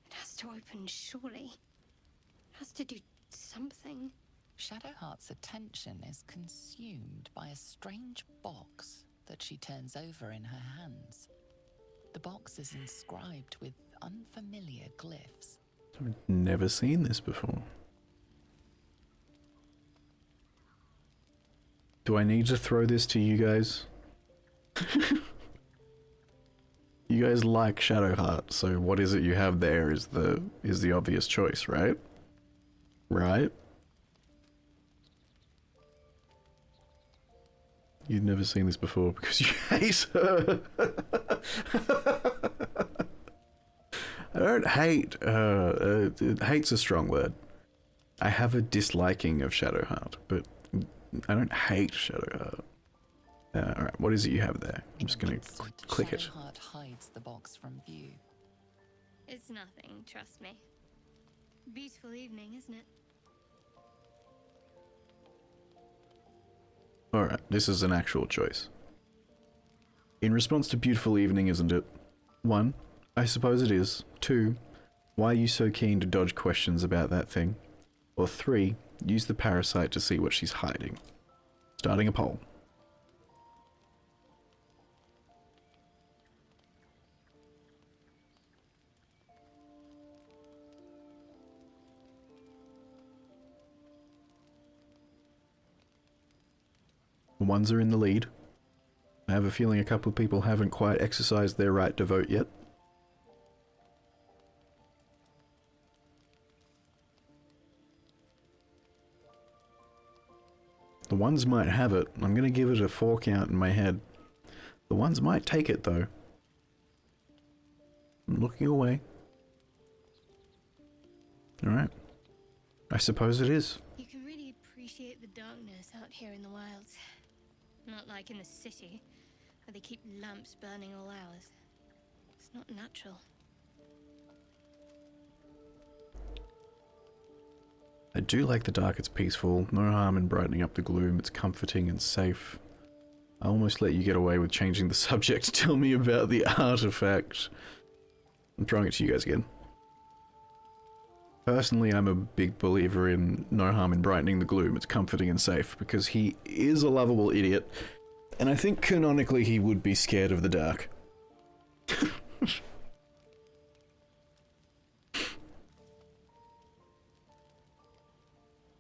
It has to open, surely. It has to do something. Shadowheart's attention is consumed by a strange box that she turns over in her hands. The box is inscribed with unfamiliar glyphs. I've never seen this before. Do I need to throw this to you guys? You guys like Shadowheart, so what is it you have there is the obvious choice, right? Right? You've never seen this before because you hate her. I don't hate. Hate's a strong word. I have a disliking of Shadowheart, but I don't hate Shadowheart. Alright, what is it you have there? I'm just gonna click it. Shadowheart hides the box from view. It's nothing, trust me. Beautiful evening, isn't it? Alright, this is an actual choice. In response to "beautiful evening, isn't it?" 1. I suppose it is. 2. Why are you so keen to dodge questions about that thing? Or 3. Use the parasite to see what she's hiding. Starting a poll. The ones are in the lead. I have a feeling a couple of people haven't quite exercised their right to vote yet. The ones might have it. I'm going to give it a 4 count in my head. The ones might take it though. I'm looking away. Alright. I suppose it is. You can really appreciate the darkness out here in the wilds. Not like in the city, where they keep lamps burning all hours. It's not natural. I do like the dark, it's peaceful. No harm in brightening up the gloom, it's comforting and safe. I almost let you get away with changing the subject. Tell me about the artifact. I'm throwing it to you guys again. Personally, I'm a big believer in no harm in brightening the gloom, it's comforting and safe, because he is a lovable idiot, And I think canonically he would be scared of the dark.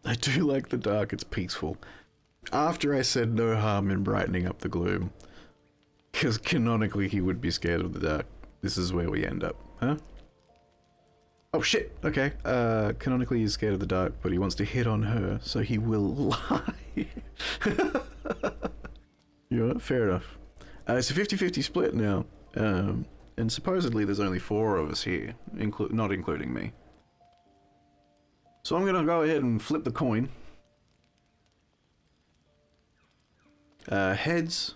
I do like the dark, it's peaceful. After I said no harm in brightening up the gloom. Because canonically he would be scared of the dark. This is where we end up, huh? Oh shit, okay. Canonically he's scared of the dark, but he wants to hit on her, so he will lie. Yeah, fair enough. It's a 50-50 split now. And supposedly there's only 4 of us here, not including me. So I'm gonna go ahead and flip the coin. Heads.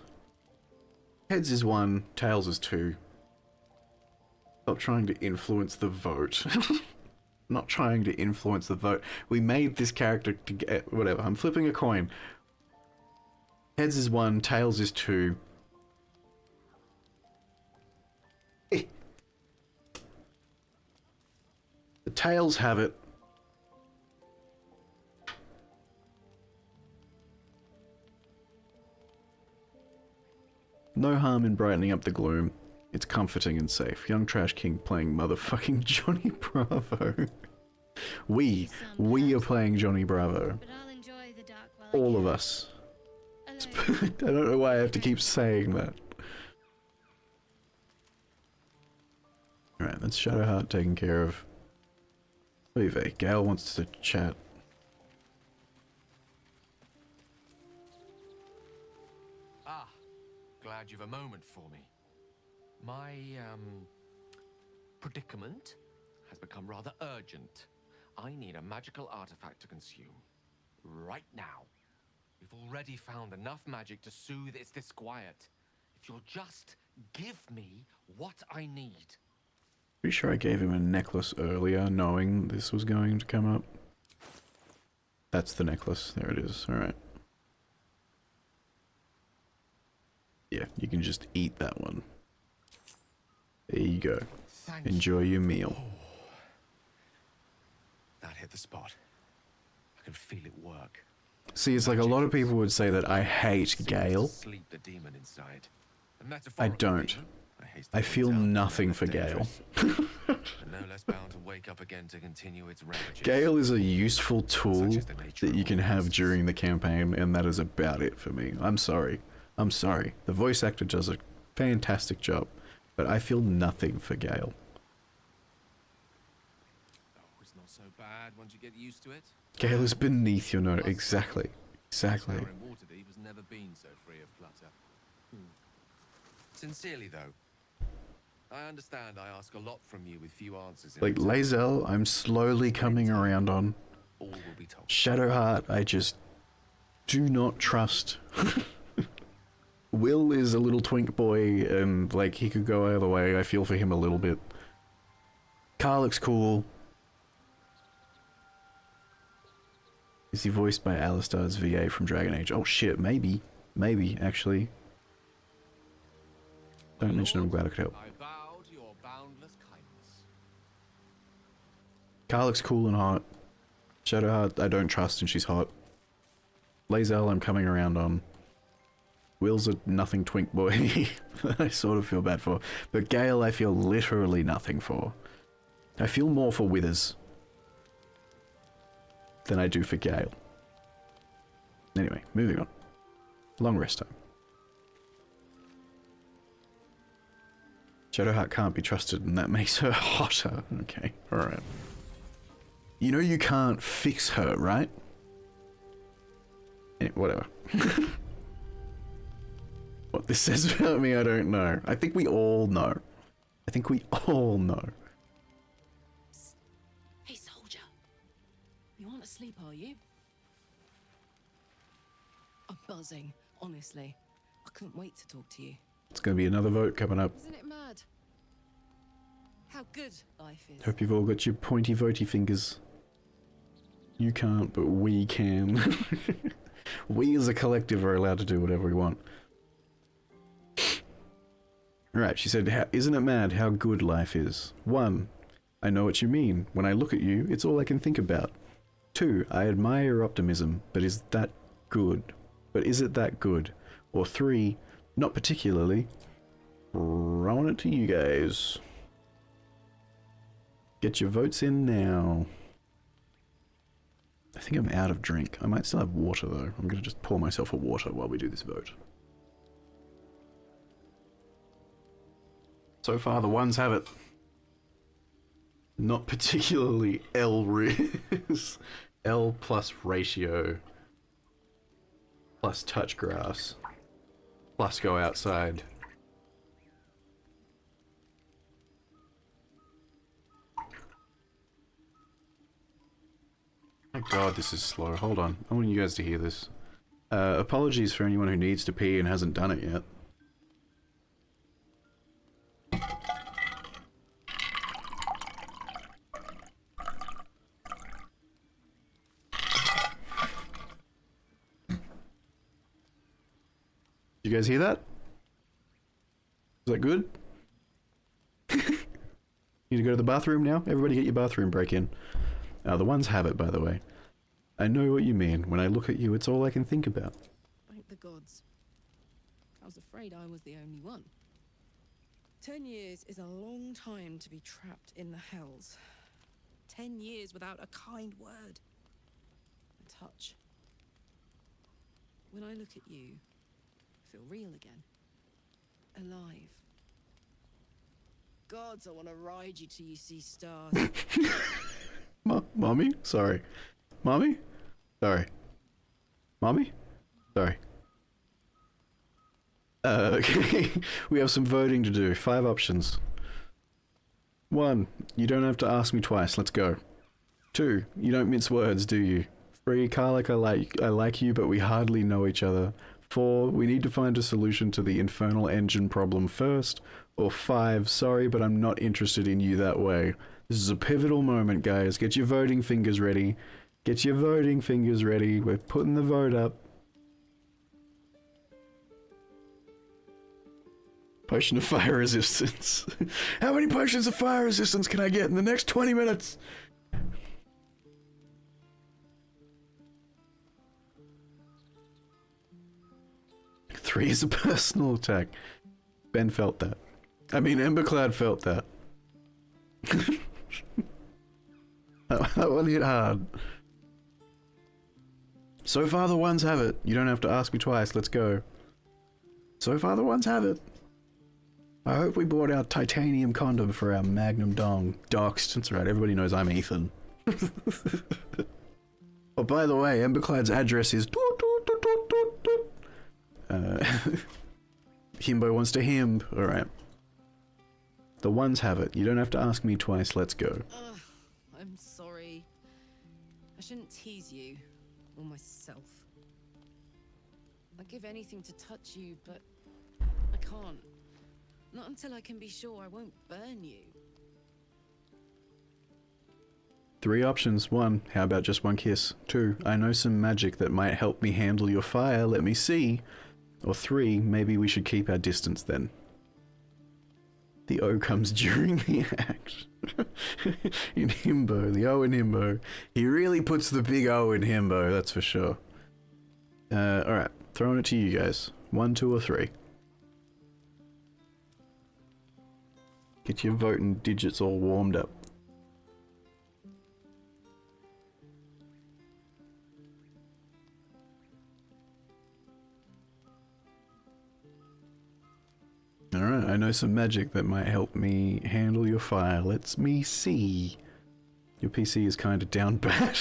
Heads is 1, tails is 2. Stop trying to influence the vote. Not trying to influence the vote. We made this character to get... Whatever, I'm flipping a coin. Heads is 1, tails is 2. The tails have it. No harm in brightening up the gloom. It's comforting and safe. Young Trash King playing motherfucking Johnny Bravo. We are playing Johnny Bravo. All of us. I don't know why I have to keep saying that. Alright, that's Shadowheart taken care of. Leave. Gale wants to chat. Ah, glad you've a moment for me. My, predicament has become rather urgent. I need a magical artifact to consume. Right now. We've already found enough magic to soothe its disquiet. If you'll just give me what I need. Pretty sure I gave him a necklace earlier, knowing this was going to come up. That's the necklace. There it is. Alright. Yeah, you can just eat that one. There you go. Enjoy your meal. That hit the spot. I can feel it work. See, it's like a lot of people would say that I hate Gale. I don't. I feel nothing for Gale. Gale is a useful tool that you can have during the campaign, and that is about it for me. I'm sorry. I'm sorry. The voice actor does a fantastic job, but I feel nothing for Gale. Oh, it's not so bad once you get used to it. Gale is beneath your nose. Exactly. Exactly. Waterdeep has never been so free of clutter. Sincerely, though, I understand I ask a lot from you with few answers. Like Lae'zel, I'm slowly coming around on. All will be told. Shadowheart, I just do not trust. Will is a little twink boy, and like he could go either way. I feel for him a little bit. Carl looks cool. Is he voiced by Alistar's VA from Dragon Age? Oh shit, maybe. Maybe, actually. Don't mention I'm glad I could help. I bow to your boundless kindness. Carl looks cool and hot. Shadowheart, I don't trust and she's hot. Lae'zel, I'm coming around on. Will's a nothing twink boy I sort of feel bad for. But Gale, I feel literally nothing for. I feel more for Withers than I do for Gale. Anyway, moving on. Long rest time. Shadowheart can't be trusted and that makes her hotter. Okay, alright. You know you can't fix her, right? Whatever. What this says about me, I don't know. I think we all know. I think we all know. Hey, soldier. You aren't asleep, are you? I'm buzzing, honestly. I couldn't wait to talk to you. It's gonna be another vote coming up. Isn't it mad? How good life is. Hope you've all got your pointy votey fingers. You can't, but we can. We as a collective are allowed to do whatever we want. Right, she said, isn't it mad how good life is? 1, I know what you mean. When I look at you, it's all I can think about. 2, I admire your optimism, but is that good? But is it that good? Or 3, not particularly. Throwing it to you guys. Get your votes in now. I think I'm out of drink. I might still have water though. I'm gonna just pour myself a water while we do this vote. So far the ones have it. Not particularly L-Riz. L plus ratio. Plus touch grass. Plus go outside. My god, this is slow. Hold on. I want you guys to hear this. Apologies for anyone who needs to pee and hasn't done it yet. You guys hear that? Is that good? Need to go to the bathroom now? Everybody get your bathroom break in. The ones have it, by the way. I know what you mean. When I look at you, it's all I can think about. Thank the gods. I was afraid I was the only one. 10 years is a long time to be trapped in the hells. 10 years without a kind word. A touch. When I look at you, I feel real again. Alive. Gods, I want to ride you till you see stars. Mommy? Sorry. Mommy? Sorry. Mommy? Sorry. Okay. We have some voting to do. 5 options. 1. You don't have to ask me twice. Let's go. 2. You don't mince words, do you? 3. Karlach, I like you, but we hardly know each other. 4. We need to find a solution to the infernal engine problem first. Or 5. Sorry, but I'm not interested in you that way. This is a pivotal moment, guys. Get your voting fingers ready. Get your voting fingers ready. We're putting the vote up. Potion of fire resistance. How many potions of fire resistance can I get in the next 20 minutes? Three is a personal attack. Ben felt that. I mean, Emberclad felt that. That one hit hard. So far the ones have it. You don't have to ask me twice. Let's go. So far the ones have it. I hope we bought our titanium condom for our magnum dong. Doxed. That's right. Everybody knows I'm Ethan. Oh, by the way, Emberclad's address is... Himbo wants to himb. Alright. The ones have it. You don't have to ask me twice. Let's go. I'm sorry. I shouldn't tease you. Or myself. I'd give anything to touch you, but I can't. Not until I can be sure I won't burn you. 3 options. 1. How about just one kiss? 2. I know some magic that might help me handle your fire. Let me see. Or 3. Maybe we should keep our distance then. The O comes during the act. In Himbo. The O in Himbo. He really puts the big O in Himbo, that's for sure. Alright. Throwing it to you guys. 1, 2, or 3. Get your voting digits all warmed up. Alright, I know some magic that might help me handle your fire. Let's me see. Your PC is kind of down bad.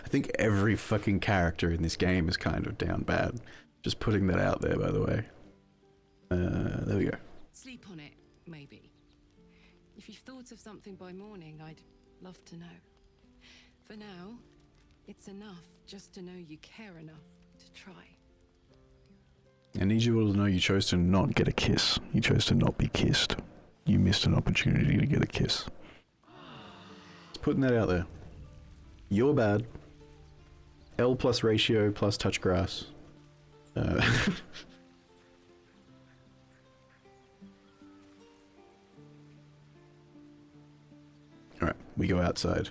I think every fucking character in this game is kind of down bad. Just putting that out there, by the way. There we go. Sleep on it, maybe. If you've thought of something by morning, I'd love to know. For now, it's enough just to know you care enough to try. I need you all to know you chose to not get a kiss. You chose to not be kissed. You missed an opportunity to get a kiss. Just putting that out there. You're bad. L plus ratio plus touch grass. Alright, we go outside.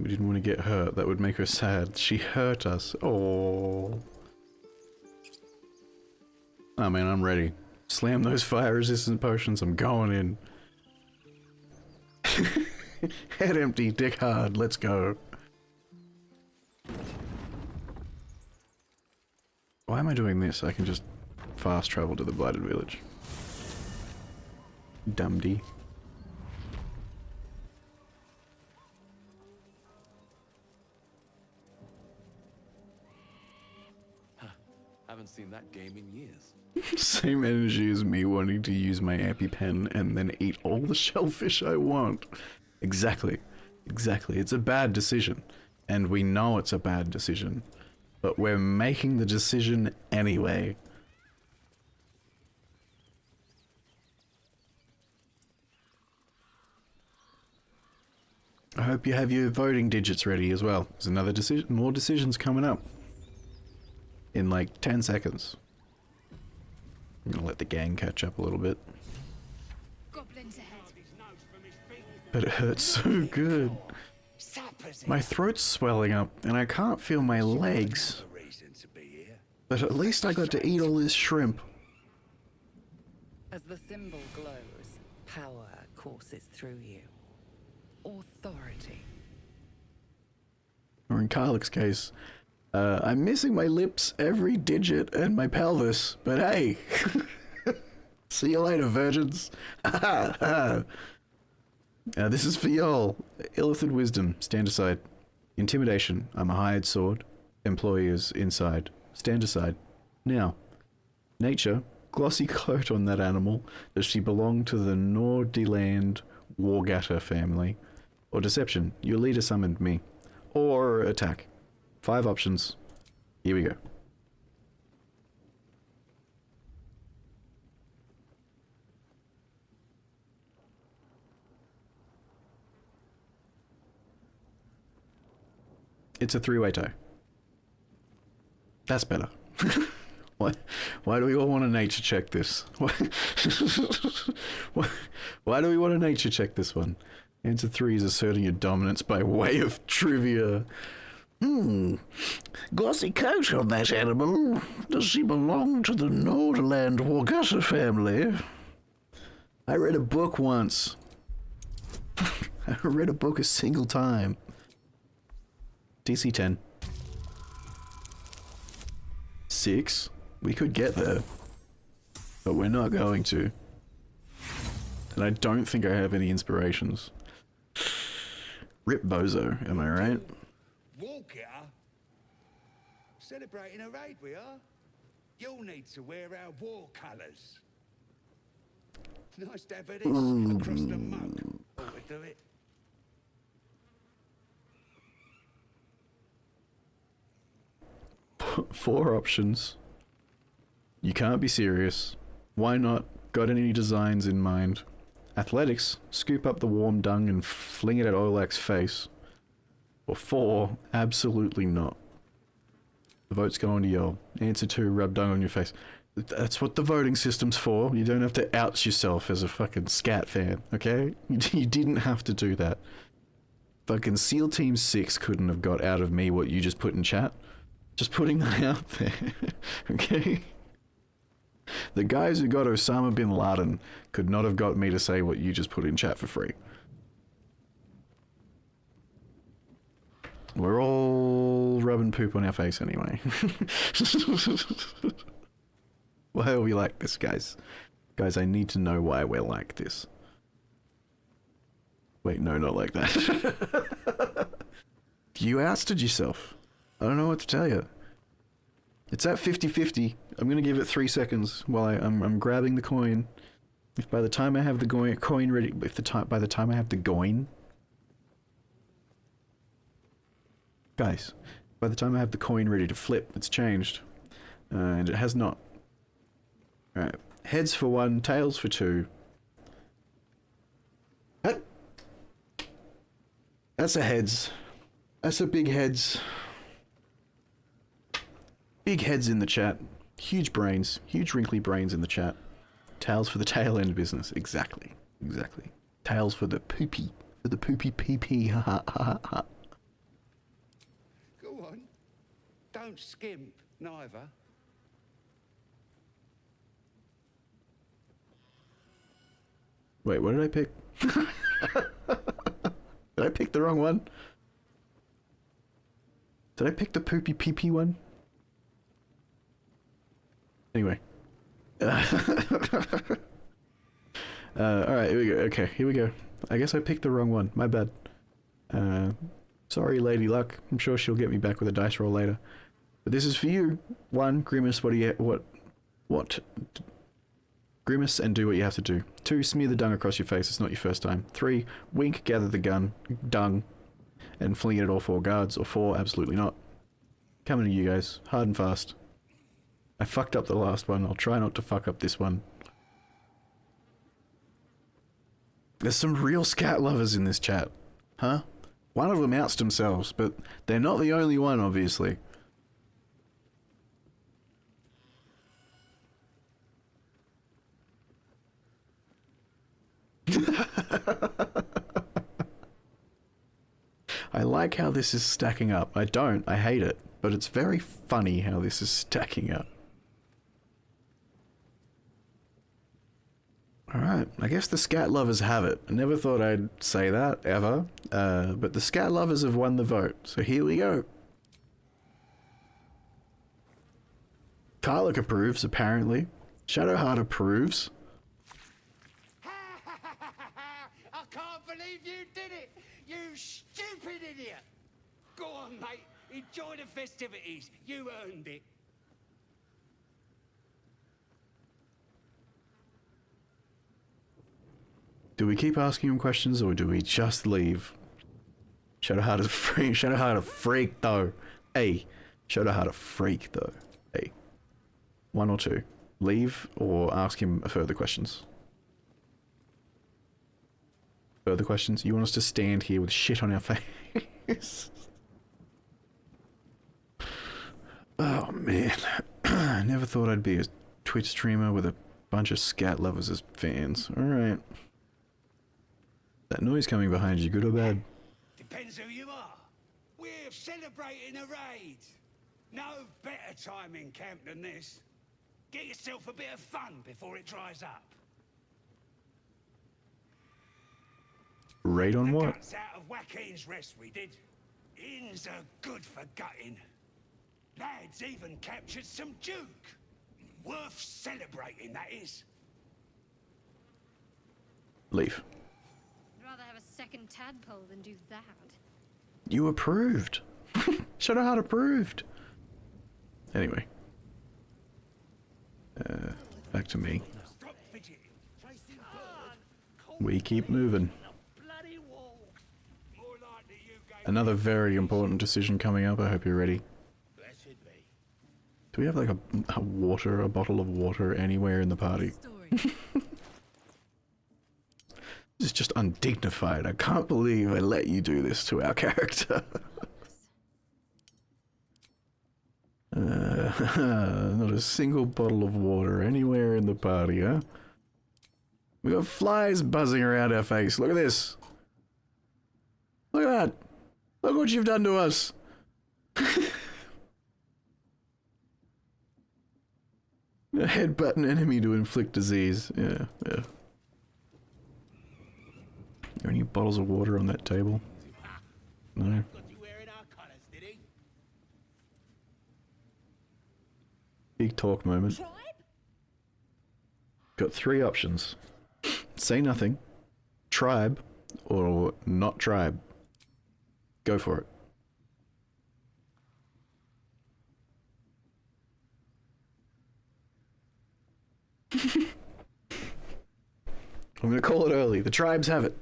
We didn't want to get hurt. That would make her sad. She hurt us. Oh. Oh man, I'm ready. Slam those fire resistant potions. I'm going in. Head empty, dick hard. Let's go. Why am I doing this? I can just fast travel to the Blighted Village. Dumdy. Haven't seen that game in years. Same energy as me wanting to use my EpiPen and then eat all the shellfish I want. Exactly. Exactly. It's a bad decision. And we know it's a bad decision. But we're making the decision anyway. I hope you have your voting digits ready as well. There's another decision, more decisions coming up. In like 10 seconds. I'm gonna let the gang catch up a little bit. Goblins ahead. But it hurts so good. My throat's swelling up and I can't feel my legs. But at least I got to eat all this shrimp. As the symbol glows, power courses through you. Authority. Or in Karlach's case, I'm missing my lips, every digit, and my pelvis, but hey! See you later, virgins! This is for y'all. Illithid wisdom, stand aside. Intimidation, I'm a hired sword. Employers inside. Stand aside. Now. Nature, glossy coat on that animal. Does she belong to the Nordiland Wargatter family? Or deception, your leader summoned me. Or attack. 5 options. Here we go. It's a 3-way tie. That's better. Why do we all want to nature check this? Why do we want to nature check this one? Answer 3 is asserting your dominance by way of trivia. Glossy coat on that animal. Does she belong to the Nordland Wargatter family? I read a book once. I read a book a single time. DC 10. 6. We could get there. But we're not going to. And I don't think I have any inspirations. Rip Bozo, am I right? Walk here? Celebrating a raid, we are. You'll need to wear our war colours. Nice to have this across the mug. Ought to do it. Four options. You can't be serious. Why not? Got any designs in mind? Athletics, scoop up the warm dung and fling it at Olak's face. Or 4, absolutely not. The vote's going to y'all. Answer 2, rub dung on your face. That's what the voting system's for. You don't have to out yourself as a fucking scat fan, okay? You didn't have to do that. Fucking SEAL Team 6 couldn't have got out of me what you just put in chat. Just putting that out there, okay? The guys who got Osama bin Laden could not have got me to say what you just put in chat for free. We're all rubbing poop on our face anyway. Why are we like this, guys? Guys, I need to know why we're like this. Wait, no, not like that. You ousted yourself. I don't know what to tell you. It's at 50-50. I'm gonna give it 3 seconds while I'm grabbing the coin. If by the time I have the coin ready, by the time I have the coin, guys, by the time I have the coin ready to flip, it's changed, and it has not. All right, heads for 1, tails for 2. That's a heads. That's a big heads. Big heads in the chat. Huge brains. Huge wrinkly brains in the chat. Tails for the tail end business. Exactly. Exactly. Tails for the poopy. For the poopy pee. Ha ha ha ha. don't skimp, neither. Wait, what did I pick? Did I pick the wrong one? Did I pick the poopy pee-pee one? Anyway. Alright, here we go. Okay, here we go. I guess I picked the wrong one. My bad. Sorry, Lady Luck. I'm sure she'll get me back with a dice roll later. But this is for you. 1, Grimace, what? Grimace and do what you have to do. 2, smear the dung across your face. It's not your first time. 3, wink, gather the dung, and fling it at all 4 guards. Or 4, absolutely not. Coming to you guys, hard and fast. I fucked up the last one. I'll try not to fuck up this one. There's some real scat lovers in this chat. Huh? One of them outs themselves, but they're not the only one, obviously. I like how this is stacking up. I don't. I hate it. But it's very funny how this is stacking up. Alright, I guess the scat lovers have it. I never thought I'd say that, ever. But the scat lovers have won the vote. So here we go. Karlach approves, apparently. Shadowheart approves. I can't believe you did it! You stupid idiot! Go on, mate. Enjoy the festivities. You earned it. Do we keep asking him questions or do we just leave? Shadowheart is freak. Shadowheart a freak though. Hey. Shadowheart a freak though. Hey. 1 or 2. Leave or ask him further questions. Further questions? You want us to stand here with shit on our face? Oh man. I never thought I'd be a Twitch streamer with a bunch of scat lovers as fans. Alright. That noise coming behind you, good or bad? Depends who you are. We're celebrating a raid. No better time in camp than this. Get yourself a bit of fun before it dries up. Raid on what? Guts out of Joaquin's rest we did. Inns are good for gutting. Lads even captured some Duke. Worth celebrating, that is. Leave. I'd rather have a second tadpole than do that. You approved. Shadowheart approved. Anyway. Back to me. We keep moving. Another very important decision coming up. I hope you're ready. Do we have like a bottle of water anywhere in the party? This is just undignified. I can't believe I let you do this to our character. Not a single bottle of water anywhere in the party, huh? We got flies buzzing around our face. Look at this. Look at that. Look what you've done to us. Headbutt an enemy to inflict disease. Yeah, yeah. Are there any bottles of water on that table? No. Big talk moment. Got 3 options. Say nothing, tribe, or not tribe. Go for it. I'm gonna call it early. The tribes have it.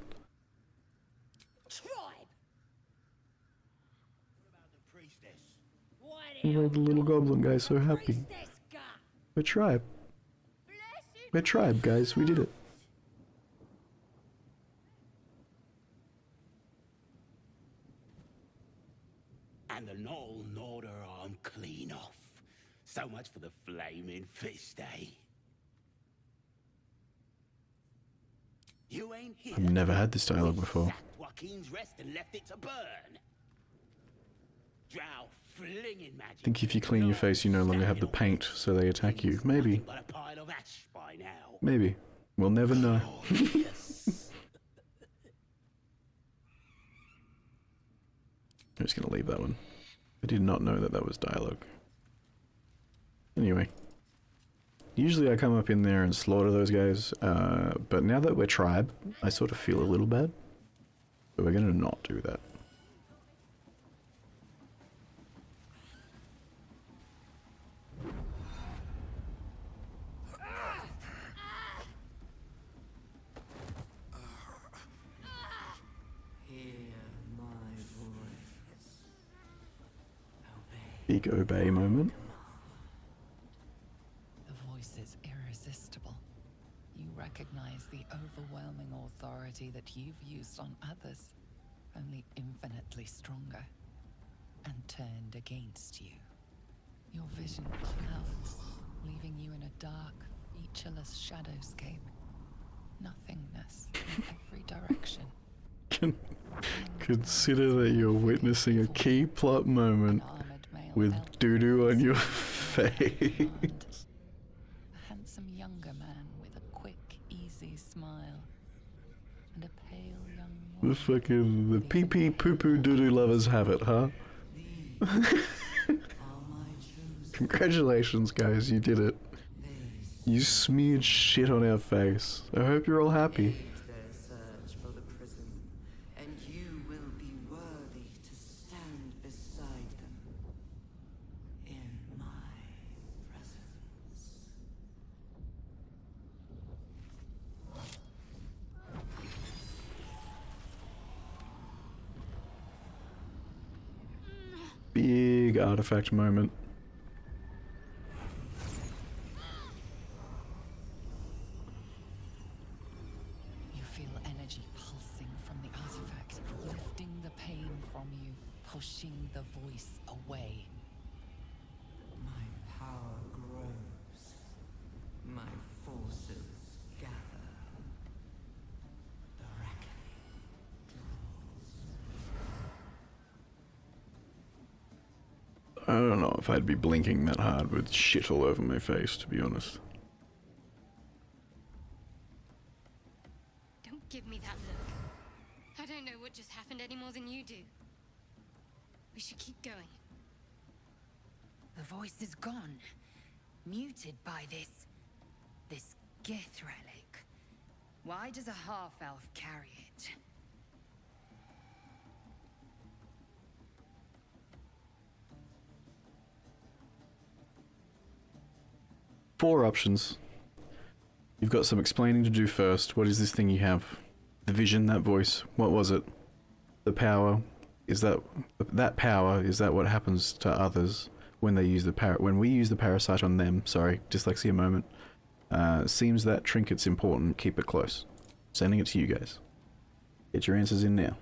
Oh, the little goblin guy's so happy. We're tribe. We're tribe, guys. We did it. And the Knoll gnawed her arm clean off. So much for the flaming fist, eh? You ain't here. I've never had this dialogue before. Joaquin's rest and left it to burn. Drow flinging magic. I think if you clean your face, you no longer have the paint, so they attack you. Maybe. But a pile of ash by now. Maybe. We'll never know. I'm just gonna leave that one. I did not know that that was dialogue. Anyway. Usually I come up in there and slaughter those guys, but now that we're tribe, I sort of feel a little bad. But we're gonna not do that. Big obey moment. The voice is irresistible. You recognize the overwhelming authority that you've used on others, only infinitely stronger, and turned against you. Your vision clouds, leaving you in a dark, featureless shadowscape. Nothingness in every direction. Consider that you're witnessing a key plot moment with doo-doo on your face. A handsome younger man with a quick, easy smile, and a pale young woman. The fucking, the pee-pee poo-poo doo-doo lovers have it, huh? Congratulations, guys, you did it. You smeared shit on our face. I hope you're all happy. Big artifact moment. You feel energy pulsing from the artifact, lifting the pain from you, pushing the voice away. My power grows. My forces gather. The I don't know if I'd be blinking that hard with shit all over my face, to be honest. Don't give me that look. I don't know what just happened any more than you do. We should keep going. The voice is gone. Muted by this Gith relic. Why does a half-elf carry it? Four options. You've got some explaining to do first. What is this thing you have? The vision, that voice. What was it? The power. Is that power? Is that what happens to others when they use when we use the parasite on them? Sorry, dyslexia moment. Seems that trinket's important. Keep it close. Sending it to you guys. Get your answers in now.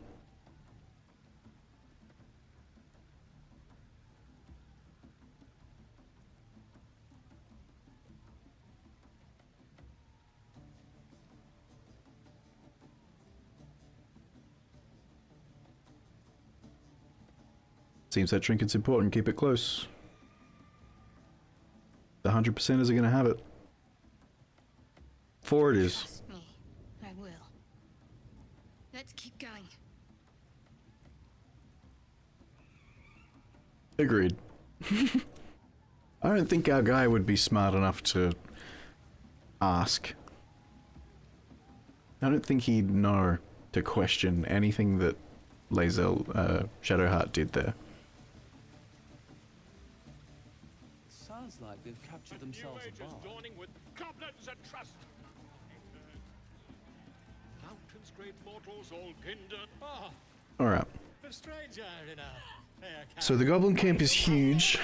Seems that trinket's important. Keep it close. The 100%ers are gonna have it. 4 it is. Trust me, I will. Let's keep going. Agreed. I don't think our guy would be smart enough to ask. I don't think he'd know to question anything that Lae'zel, Shadowheart did there. Sounds like they've captured themselves a bar. Dawning with goblins and trust. Mountains, great mortals, all kindred. Ah, Alright. a stranger in a fair camp. So the goblin camp is huge.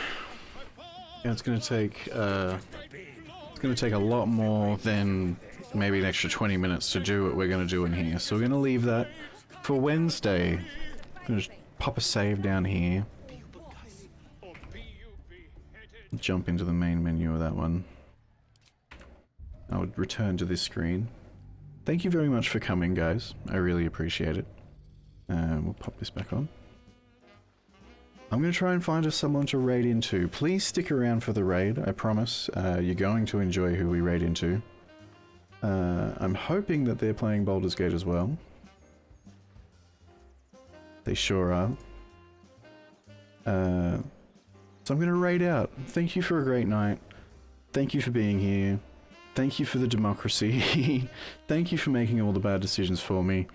And it's gonna take a lot more than maybe an extra 20 minutes to do what we're gonna do in here. So we're gonna leave that for Wednesday. I'm gonna just pop a save down here. Jump into the main menu of that one. I would return to this screen. Thank you very much for coming, guys. I really appreciate it. We'll pop this back on. I'm going to try and find us someone to raid into. Please stick around for the raid, I promise. You're going to enjoy who we raid into. I'm hoping that they're playing Baldur's Gate as well. They sure are. So I'm going to raid out. Thank you for a great night. Thank you for being here. Thank you for the democracy. Thank you for making all the bad decisions for me.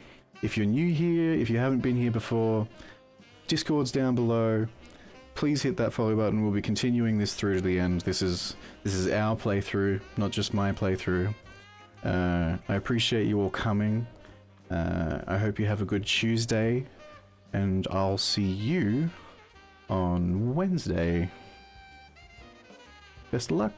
If you're new here, if you haven't been here before, Discord's down below. Please hit that follow button. We'll be continuing this through to the end. This is our playthrough, not just my playthrough. I appreciate you all coming. I hope you have a good Tuesday, and I'll see you on Wednesday. Best of luck.